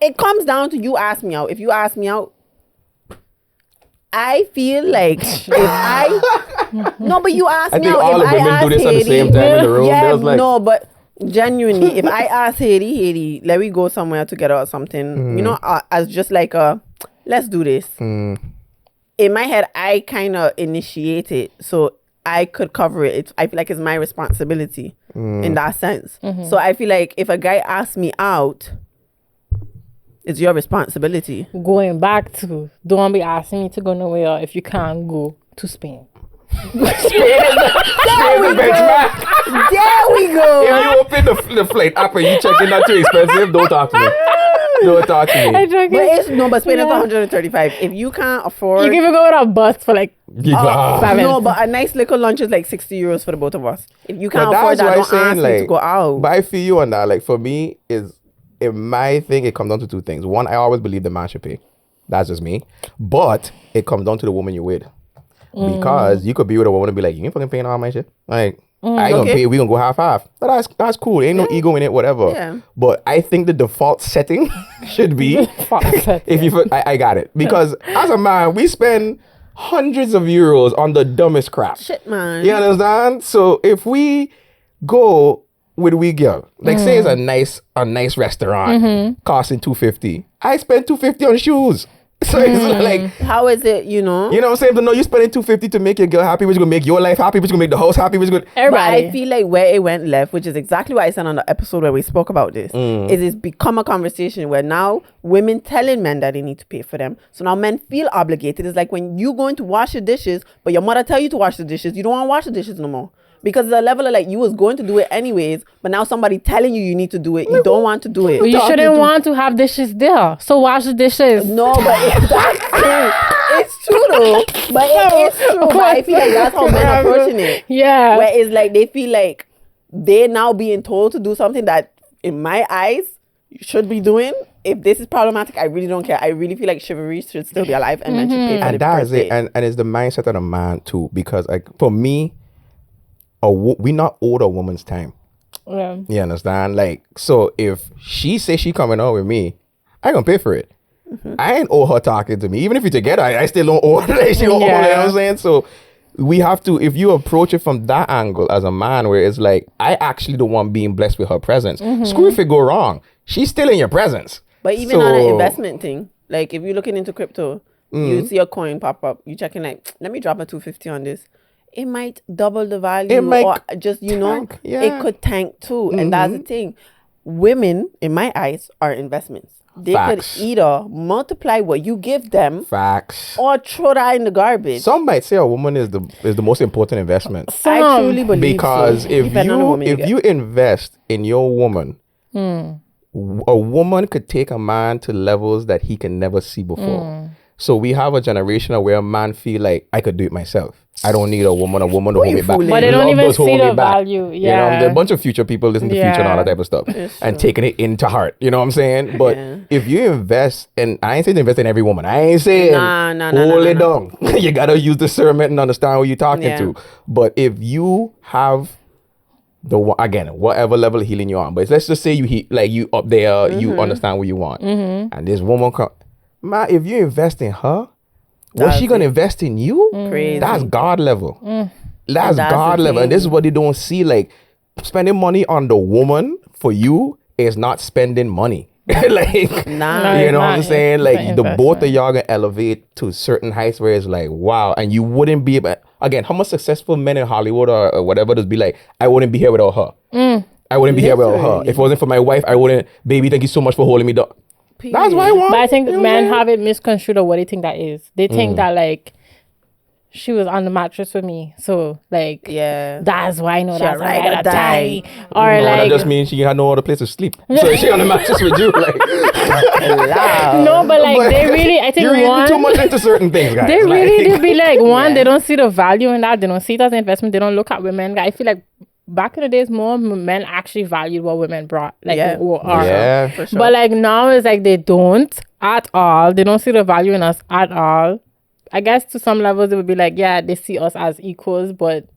It comes down to you ask me out. If you ask me out, I feel like if I no, but you ask I me think out. all if the I women do ask this at the Haiti- same time in the room. Yeah, There's like, no, but genuinely, if I ask Haiti, let me go somewhere together or something. You know, as just like a let's do this. In my head, I kind of initiate it, so I could cover it. I feel like it's my responsibility in that sense. So I feel like if a guy asks me out, it's your responsibility. going back to, don't be asking me to go nowhere if you can't go to Spain. There we go. if you open the flight app and you checking not too expensive, don't talk to me. Don't talk to I me. joking. But it's no, but Spain is Yeah. 135. If you can't afford, You can even go with a bus for like Yeah. no, but a nice little lunch is like 60 euros for the both of us. If you can't But afford that's that, why I'm don't saying, ask me to like, go out. But I feel you on that. Like for me, in my thing, it comes down to two things. One, I always believe the man should pay. That's just me. But it comes down to the woman you're with. Because you could be with a woman and be like, you ain't fucking paying all my shit. Like, I ain't gonna pay, we gonna go half. But that's cool. Ain't no ego in it, whatever. Yeah. But I think the default setting should be if you I got it. Because as a man, we spend hundreds of euros on the dumbest crap. Shit, man. You understand? So if we go with we girl, like say it's a nice restaurant costing $250, I spend $250 on shoes. So it's like, how is it, you know? You know what I'm saying? But no, you spending $250 to make your girl happy, which is gonna make your life happy, which is gonna make the house happy, which is gonna. Everybody. But I feel like where it went left, which is exactly what I said on the episode where we spoke about this, is it's become a conversation where now women telling men that they need to pay for them. So now men feel obligated. It's like when you going to wash your dishes, but your mother tell you to wash the dishes, you don't want to wash the dishes no more. Because it's a level of like you was going to do it anyways, but now somebody telling you need to do it, you don't want to do it. Well, you shouldn't want to have dishes there. So wash the dishes. No, but that's true. It's true though. But it is true. But I feel like that's how men are approaching it. Yeah. Where it's like they feel like they're now being told to do something that in my eyes you should be doing. If this is problematic, I really don't care. I really feel like chivalry should still be alive and men should pay for and the that first is it. date. And it's the mindset of the man too. Because like for me, we not owed a woman's time. Yeah. You understand? Like, so if she say she coming out with me, I gonna pay for it. I ain't owe her talking to me. Even if you together, I still don't owe her. She don't owe her, you know what I'm saying? So we have to, if you approach it from that angle as a man, where it's like, I actually the one being blessed with her presence. Screw if it go wrong. She's still in your presence. But even on an investment thing, like if you're looking into crypto, you see a coin pop up, you checking like, let me drop a $250 on this. It might double the value, It might or just, you know, tank, yeah. it could tank too. And that's the thing. Women, in my eyes, are investments. They Facts. could either multiply what you give them Facts. or throw that in the garbage. Some might say a woman is the most important investment. I truly believe Because so. if Depending on the woman you invest in your woman, a woman could take a man to levels that he can never see before. So we have a generation where a man feel like I could do it myself. I don't need a woman to hold me back. fooling? But they don't Love even does hold see me the back. value. You Yeah. know, there are a bunch of future people listen to future and all that type of stuff It's and true. taking it into heart. You know what I'm saying? But Yeah. if you invest, and I ain't saying invest in every woman. I ain't saying hold it down. You gotta use discernment and understand who you're talking to. But if you have again, whatever level of healing you're on, but let's just say you up there, you understand what you want, and this woman come, man, if you invest in her, what's she gonna invest in you? Crazy. That's God level. That's That's God the level, and thing. this is what they don't see. Like spending money on the woman for you is not spending money. Like, Nah. you know what not. I'm saying? It's Like an the both of investment. y'all gonna elevate to certain heights where it's like, wow, and you wouldn't be able. Again, how much successful men in Hollywood or whatever just be like, I wouldn't be here without her. I wouldn't be here without her. If it wasn't for my wife, I wouldn't. Baby, thank you so much for holding me down. That's what I want. But I think You know men what I'm have it misconstrued of what they think that is. They think that like she was on the mattress with me, so like Yeah. that's why I know that's ride why or I die. die. Or saying? No, that like just means she had no other place to sleep. So she on the mattress with you. Like, no, but like they really, I think you're reading one. too much into certain things, guys. They really Like, do be like one. They don't see the value in that. They don't see it as an investment. They don't look at women. I feel like back in the days, more men actually valued what women brought. Like, Yeah. Yeah. For sure. But like now it's like they don't at all. They don't see the value in us at all. I guess to some levels it would be like, yeah, they see us as equals, but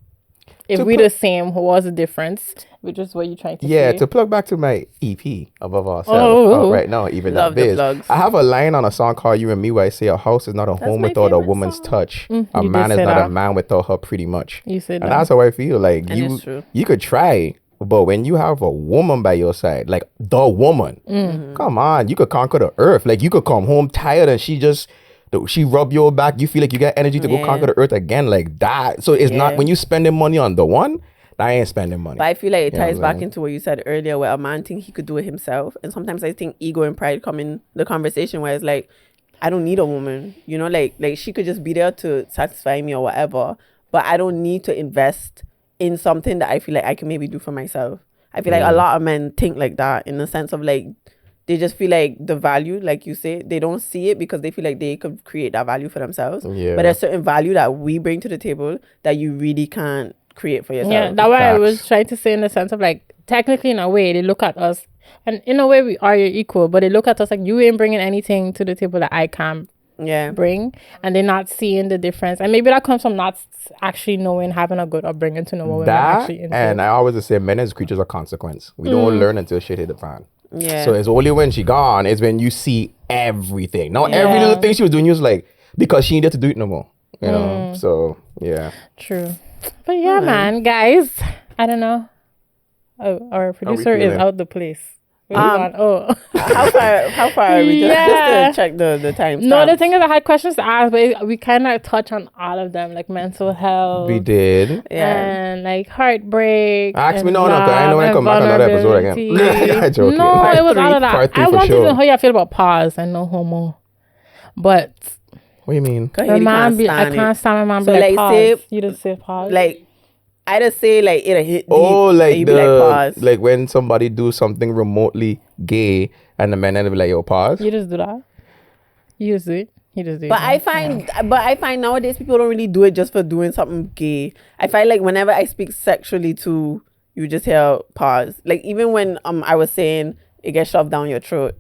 if we're the same, what's the difference? Which is what you're trying to say. To plug back to my EP above ourselves Oh. right now, even Love that the biz. plugs. I have a line on a song called "You and Me" where I say a house is not a home my without a favorite woman's song. touch. A You man did is say not that. a man without her, pretty much. You said And that. that's how I feel. Like And it's true. you could try, but when you have a woman by your side, like the woman, come on, you could conquer the earth. Like you could come home tired and she rub your back. You feel like you got energy to go Yeah. conquer the earth again, like that. So it's not when you spending money on the one. I ain't spending money. But I feel like it You know ties what I'm back saying? into what you said earlier, where a man think he could do it himself. And sometimes I think ego and pride come in the conversation where it's like, I don't need a woman, you know, like she could just be there to satisfy me or whatever, but I don't need to invest in something that I feel like I can maybe do for myself. I feel like a lot of men think like that, in the sense of like, they just feel like the value, like you say, they don't see it because they feel like they could create that value for themselves. Yeah. But there's certain value that we bring to the table that you really can't create for yourself. Yeah, that's what I Facts. was trying to say, in the sense of like, technically in a way they look at us, and in a way we are your equal, but they look at us like you ain't bringing anything to the table that I can't Yeah. bring, and they're not seeing the difference. And maybe that comes from not actually knowing, having a good upbringing to know what women are That, actually into. and I always say men as creatures of consequence. We don't learn until shit hit the fan. Yeah. So it's only when she gone is when you see everything. Now every Yeah. little thing she was doing, you was like, because she needed to do it no more. You know, so yeah. True. But yeah, man, guys, I don't know. Oh, our producer is out the place. How far are we? Just to check the time. No, the thing is, I had questions to ask, but we kind of touch on all of them, like mental health. We did. And like heartbreak. Ask me, no, because I know when I come back another episode again. I'm joking. No, it was all of that. I wanted to know how you feel about pause and no homo. But what do you mean? I can't stand my mom. So like, pause. You just say pause. Like, I just say like it hit deep. Oh, like the pause. Like when somebody do something remotely gay and the man and be like, yo, pause. You just do that. You just do it. You just do it. But I find nowadays people don't really do it just for doing something gay. I find like whenever I speak sexually to you, just hear pause. Like even when I was saying it gets shoved down your throat.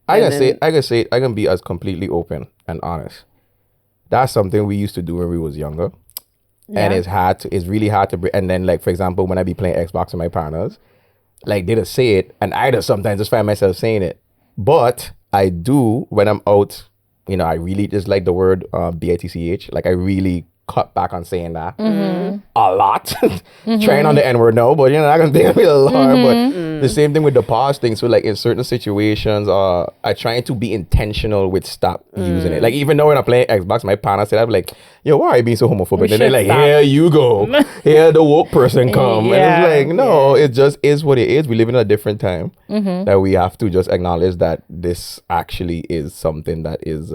I can be as completely open and honest. That's something we used to do when we was younger. Yeah. And it's really hard to bring. And then, like, for example, when I be playing Xbox with my partners, like, they just say it, and I just sometimes just find myself saying it. But I do, when I'm out, you know, I really just like the word bitch. Like, I really cut back on saying that a lot. Trying on the N-word now, but, you know, I can think of it a lot. But the same thing with the pause thing. So, like, in certain situations, I try to be intentional with stop using it. Like, even though when I'm playing Xbox, my partner said, I'm like, yo, why are you being so homophobic? And they're like, here you go. Here the woke person come. And it's like, no, it just is what it is. We live in a different time that we have to just acknowledge that this actually is something that is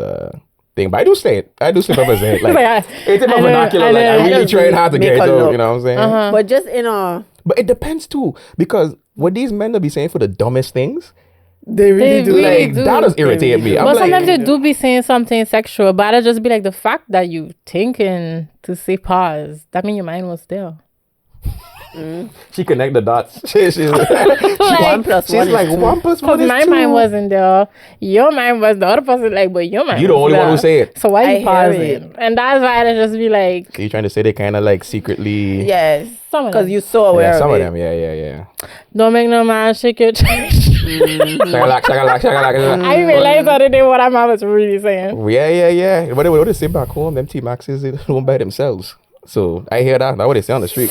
thing. But I do say it. I do slip up and say it. Like, it's in my vernacular. Like, I really try hard to get it out. You know what I'm saying? But just in a... But it depends too. Because what these men will be saying for the dumbest things, they really do. Like, that does irritate me. But sometimes they do be saying something sexual, but it'll just be like the fact that you thinking to say pause, that means your mind was there. She connect the dots. She's like, one plus one. She's like, 1 plus 1 is 2. My mind wasn't there. Your mind was the other person. Like, but your mind. You the only one who say it. So why you pausing? And that's why I just be like. So you trying to say they kind of like secretly? Yes. Because you're so aware of it. Some of them, yeah. Don't make no man shake your chest. Shakalak. I realized the other day what my mom was really saying. Yeah. What they say back home, them T-Maxes, they don't by themselves. So I hear that. That's what they say on the street.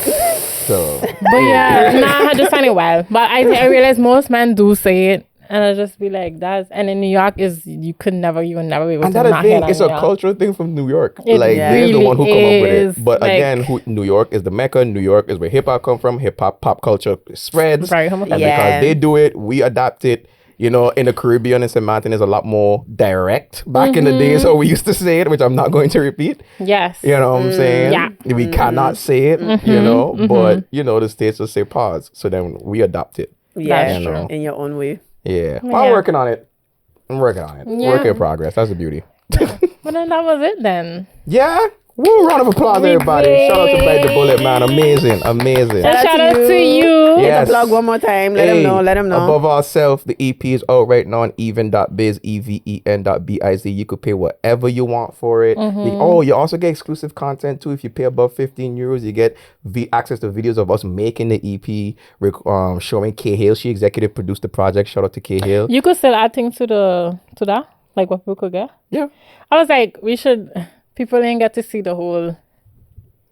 So, but yeah, I just find it wild. But I realize most men do say it, and I just be like, that's. And in New York you will never be able to. And that thing, it's a cultural thing from New York. Like they're the one who come up with it. But like, again, New York is the Mecca. New York is where hip hop come from. Hip hop pop culture spreads, and because they do it, we adapt it. You know, in the Caribbean and St. Martin is a lot more direct. Back in the days, so we used to say it, which I'm not going to repeat. Yes. You know what I'm saying? Yeah. We cannot say it, you know, but, you know, the States will say pause. So then we adopt it. Yeah, you know? In your own way. Yeah. Well, I'm working on it. Yeah. Work in progress. That's the beauty. But then that was it then. Yeah. Woo, round of applause, everybody. Shout out to Bite the Bullet, man. Amazing. Shout out to you. Yes. Plug one more time. Let them know. Above ourselves, the EP is out right now on even.biz, even.biz. You could pay whatever you want for it. You also get exclusive content too. If you pay above 15 euros, you get access to videos of us making the EP, showing K Hale. She executive produced the project. Shout out to K Hale. You could still add things to that, like what people could get. Yeah. I was like, we should... People ain't get to see the whole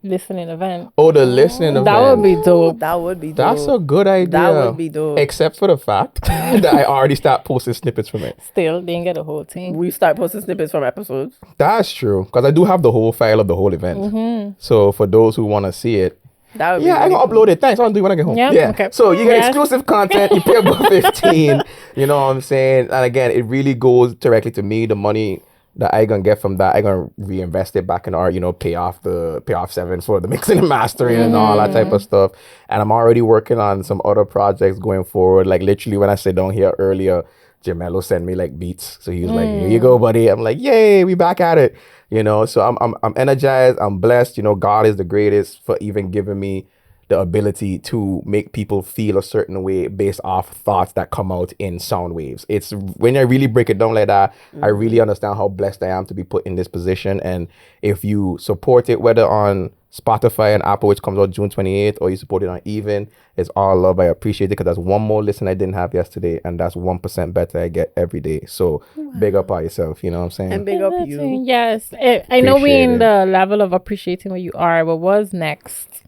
listening event. Oh, the listening event. That would be dope. That's a good idea. That would be dope. Except for the fact that I already start posting snippets from it. Still, they didn't get the whole thing. We start posting snippets from episodes. That's true. Because I do have the whole file of the whole event. So for those who want to see it, that would be I can upload it. Thanks. I'll do it when I get home. Yeah. Okay. So you get exclusive content. You pay above 15. You know what I'm saying? And again, it really goes directly to me. The money that I gonna get from that, I gonna reinvest it back in art, you know, pay off 7 for the mixing and mastering and all that type of stuff. And I'm already working on some other projects going forward. Like literally when I sit down here earlier, Jamelo sent me like beats. So he was like, here you go, buddy. I'm like, yay, we back at it. You know, so I'm energized, I'm blessed. You know, God is the greatest for even giving me the ability to make people feel a certain way based off thoughts that come out in sound waves. It's when I really break it down like that, I really understand how blessed I am to be put in this position. And if you support it, whether on Spotify and Apple, which comes out June 28th, or you support it on Even. It's all love. I appreciate it because that's one more listen I didn't have yesterday, and that's 1% better I get every day. So big up on yourself, you know what I'm saying? And big up you. Yes. I know we're in Appreciate the level of appreciating where you are, but what's next?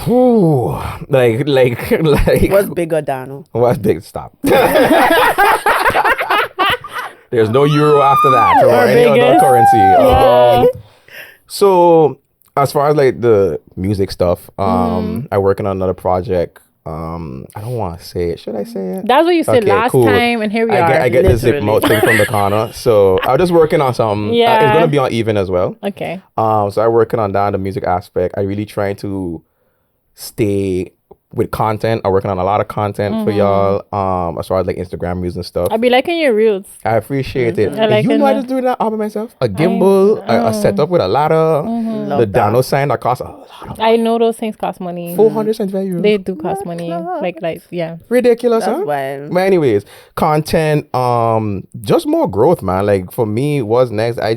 Ooh, like What's bigger, Dano? what's big? Stop. There's no euro after that or any other biggest. currency. Yeah. So as far as like the music stuff, I'm working on another project. I don't want to say it. Should I say it? That's what you said Okay, last cool. time, and here we are. I get the zip literally. mouth thing from the corner. So I'm just working on some. Yeah. It's gonna be on Even as well. Okay. So I'm working on that, the music aspect. I really trying to stay with content. I'm working on a lot of content for y'all. As far as like Instagram views and stuff. I be liking your reels. I appreciate it. I like You it know I now. just do that all by myself. A gimbal, a setup with a ladder, the Dano sign that costs a lot of I know those things cost money. 400 cents value. They do cost money. Like, yeah. Ridiculous, That's huh? wild. But anyways, content, just more growth, man. Like for me, what's next? I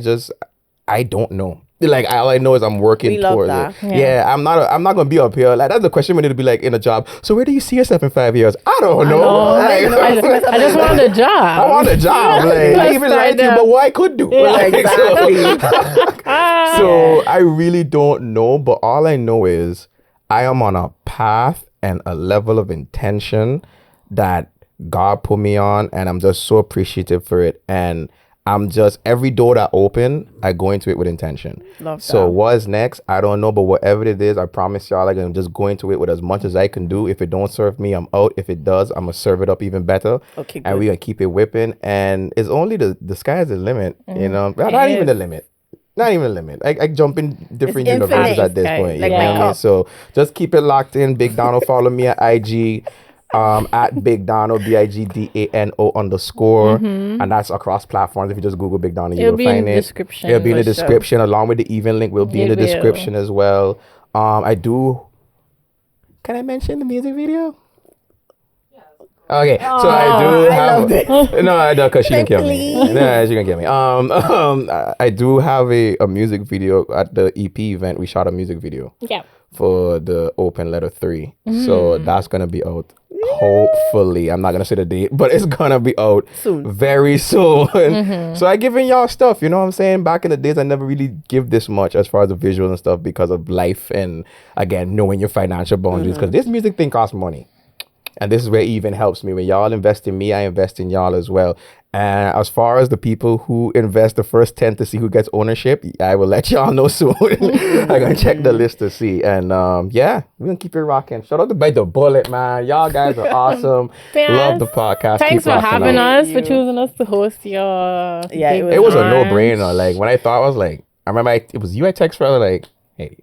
don't know. Like all I know is I'm working We love towards that. it. Yeah, I'm not gonna be up here. Like that's the question we need to be like in a job. So where do you see yourself in 5 years? I don't know. I just want a job. I want a job. Like I even like you, but what I could do. Like, Exactly. so I really don't know, but all I know is I am on a path and a level of intention that God put me on, and I'm just so appreciative for it. And I'm just, every door that open, I go into it with intention. Love So that. what's next? I don't know, but whatever it is, I promise y'all, like, I'm just going to it with as much as I can do. If it don't serve me, I'm out. If it does, I'm gonna serve it up even better. Okay, And good. we gonna keep it whipping. And it's only the sky's the limit, you know? Not even the limit. Not even a limit. I jump in different It's universes infinite. at this Okay. point. Like you my know what I mean? cup. So just keep it locked in. Big Dano, follow me at IG. At Big Dano, BIGDANO_, and that's across platforms. If you just Google Big Dano, you It'll will be in find the it. description. It'll be in the For sure. description along with the Even link. Will be in the It will. description as well. I do. Can I mention the music video? Okay, so I do I have. love this. No, I don't, because she can kill me. Please. No, she can kill me. I do have a music video at the EP event. We shot a music video Yeah. for the Open Letter 3. So that's gonna be out. Hopefully, I'm not gonna say the date, but it's gonna be out Soon. very soon. So I giving y'all stuff, you know what I'm saying? Back in the days, I never really give this much as far as the visuals and stuff because of life and again knowing your financial boundaries. Because this music thing costs money. And this is where Even helps me. When y'all invest in me, I invest in y'all as well. And as far as the people who invest the first 10 to see who gets ownership, I will let y'all know soon. I'm going to check the list to see. And yeah, we're going to keep it rocking. Shout out to Bite the Bullet, man. Y'all guys are awesome. Yes. Love the podcast. Thanks Keep for rocking having out. us, for choosing us to host your. Yeah, Big It was a Orange. no-brainer. Like, when I thought, I was like, I remember it was you I text for, like, hey,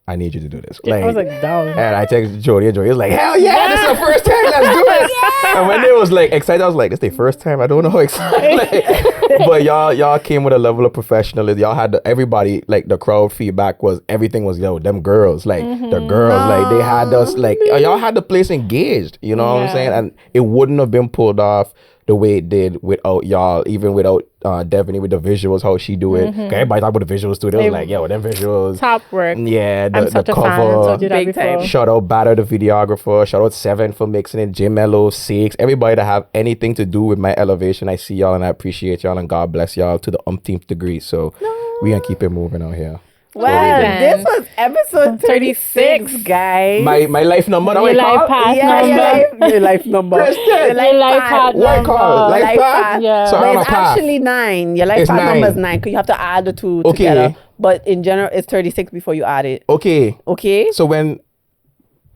I need you to do this. I was like, down. And I texted Jody, and Jody was like, hell yeah, this is the first time, let's do it. And when they was like excited, I was like, this is the first time, I don't know how excited. Like, but y'all came with a level of professionalism. Y'all had everybody, like the crowd feedback was, everything was, yo, them girls, like the girls, like they had us, like y'all had the place engaged, you know what I'm saying? And it wouldn't have been pulled off the way it did without y'all, even without Devaney with the visuals, how she do it. 'Cause everybody talk about the visuals too. They was like, yo, them visuals. Top work. Yeah, I'm the such a fan. I cover. told you that Big before. time. Shout out Batter, the videographer. Shout out Seven for mixing it. Jim Mello, Six. Everybody that have anything to do with my elevation. I see y'all and I appreciate y'all and God bless y'all to the umpteenth degree. So we gonna keep it moving out here. Well, then. this was episode 36, guys. My life number. That Your what you life call? path yeah, number. your life number. Kristen. Your Your life path. path What you call? number. Life path? Yeah. So I'm But on a it's path. actually 9. Your life It's path 9. number is 9 because you have to add the two Okay. together. But in general, it's 36 before you add it. Okay. Okay? So when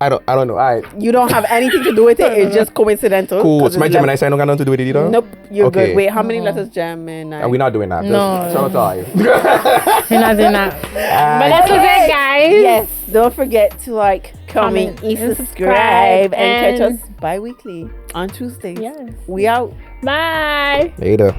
I don't know. All right. You don't have anything to do with it. It's just coincidental. Cool. 'cause So my it's Gemini sign don't got nothing to do with it either? Nope. You're Okay. good. Wait, how many letters Gemini? And we're not doing that. Just No. shout out to all you. You're not doing that. But that's it, guys. Yes. Don't forget to like, comment, Comment, and and subscribe, and catch and- us bi-weekly on Tuesdays. Yes. We out. Bye. Later.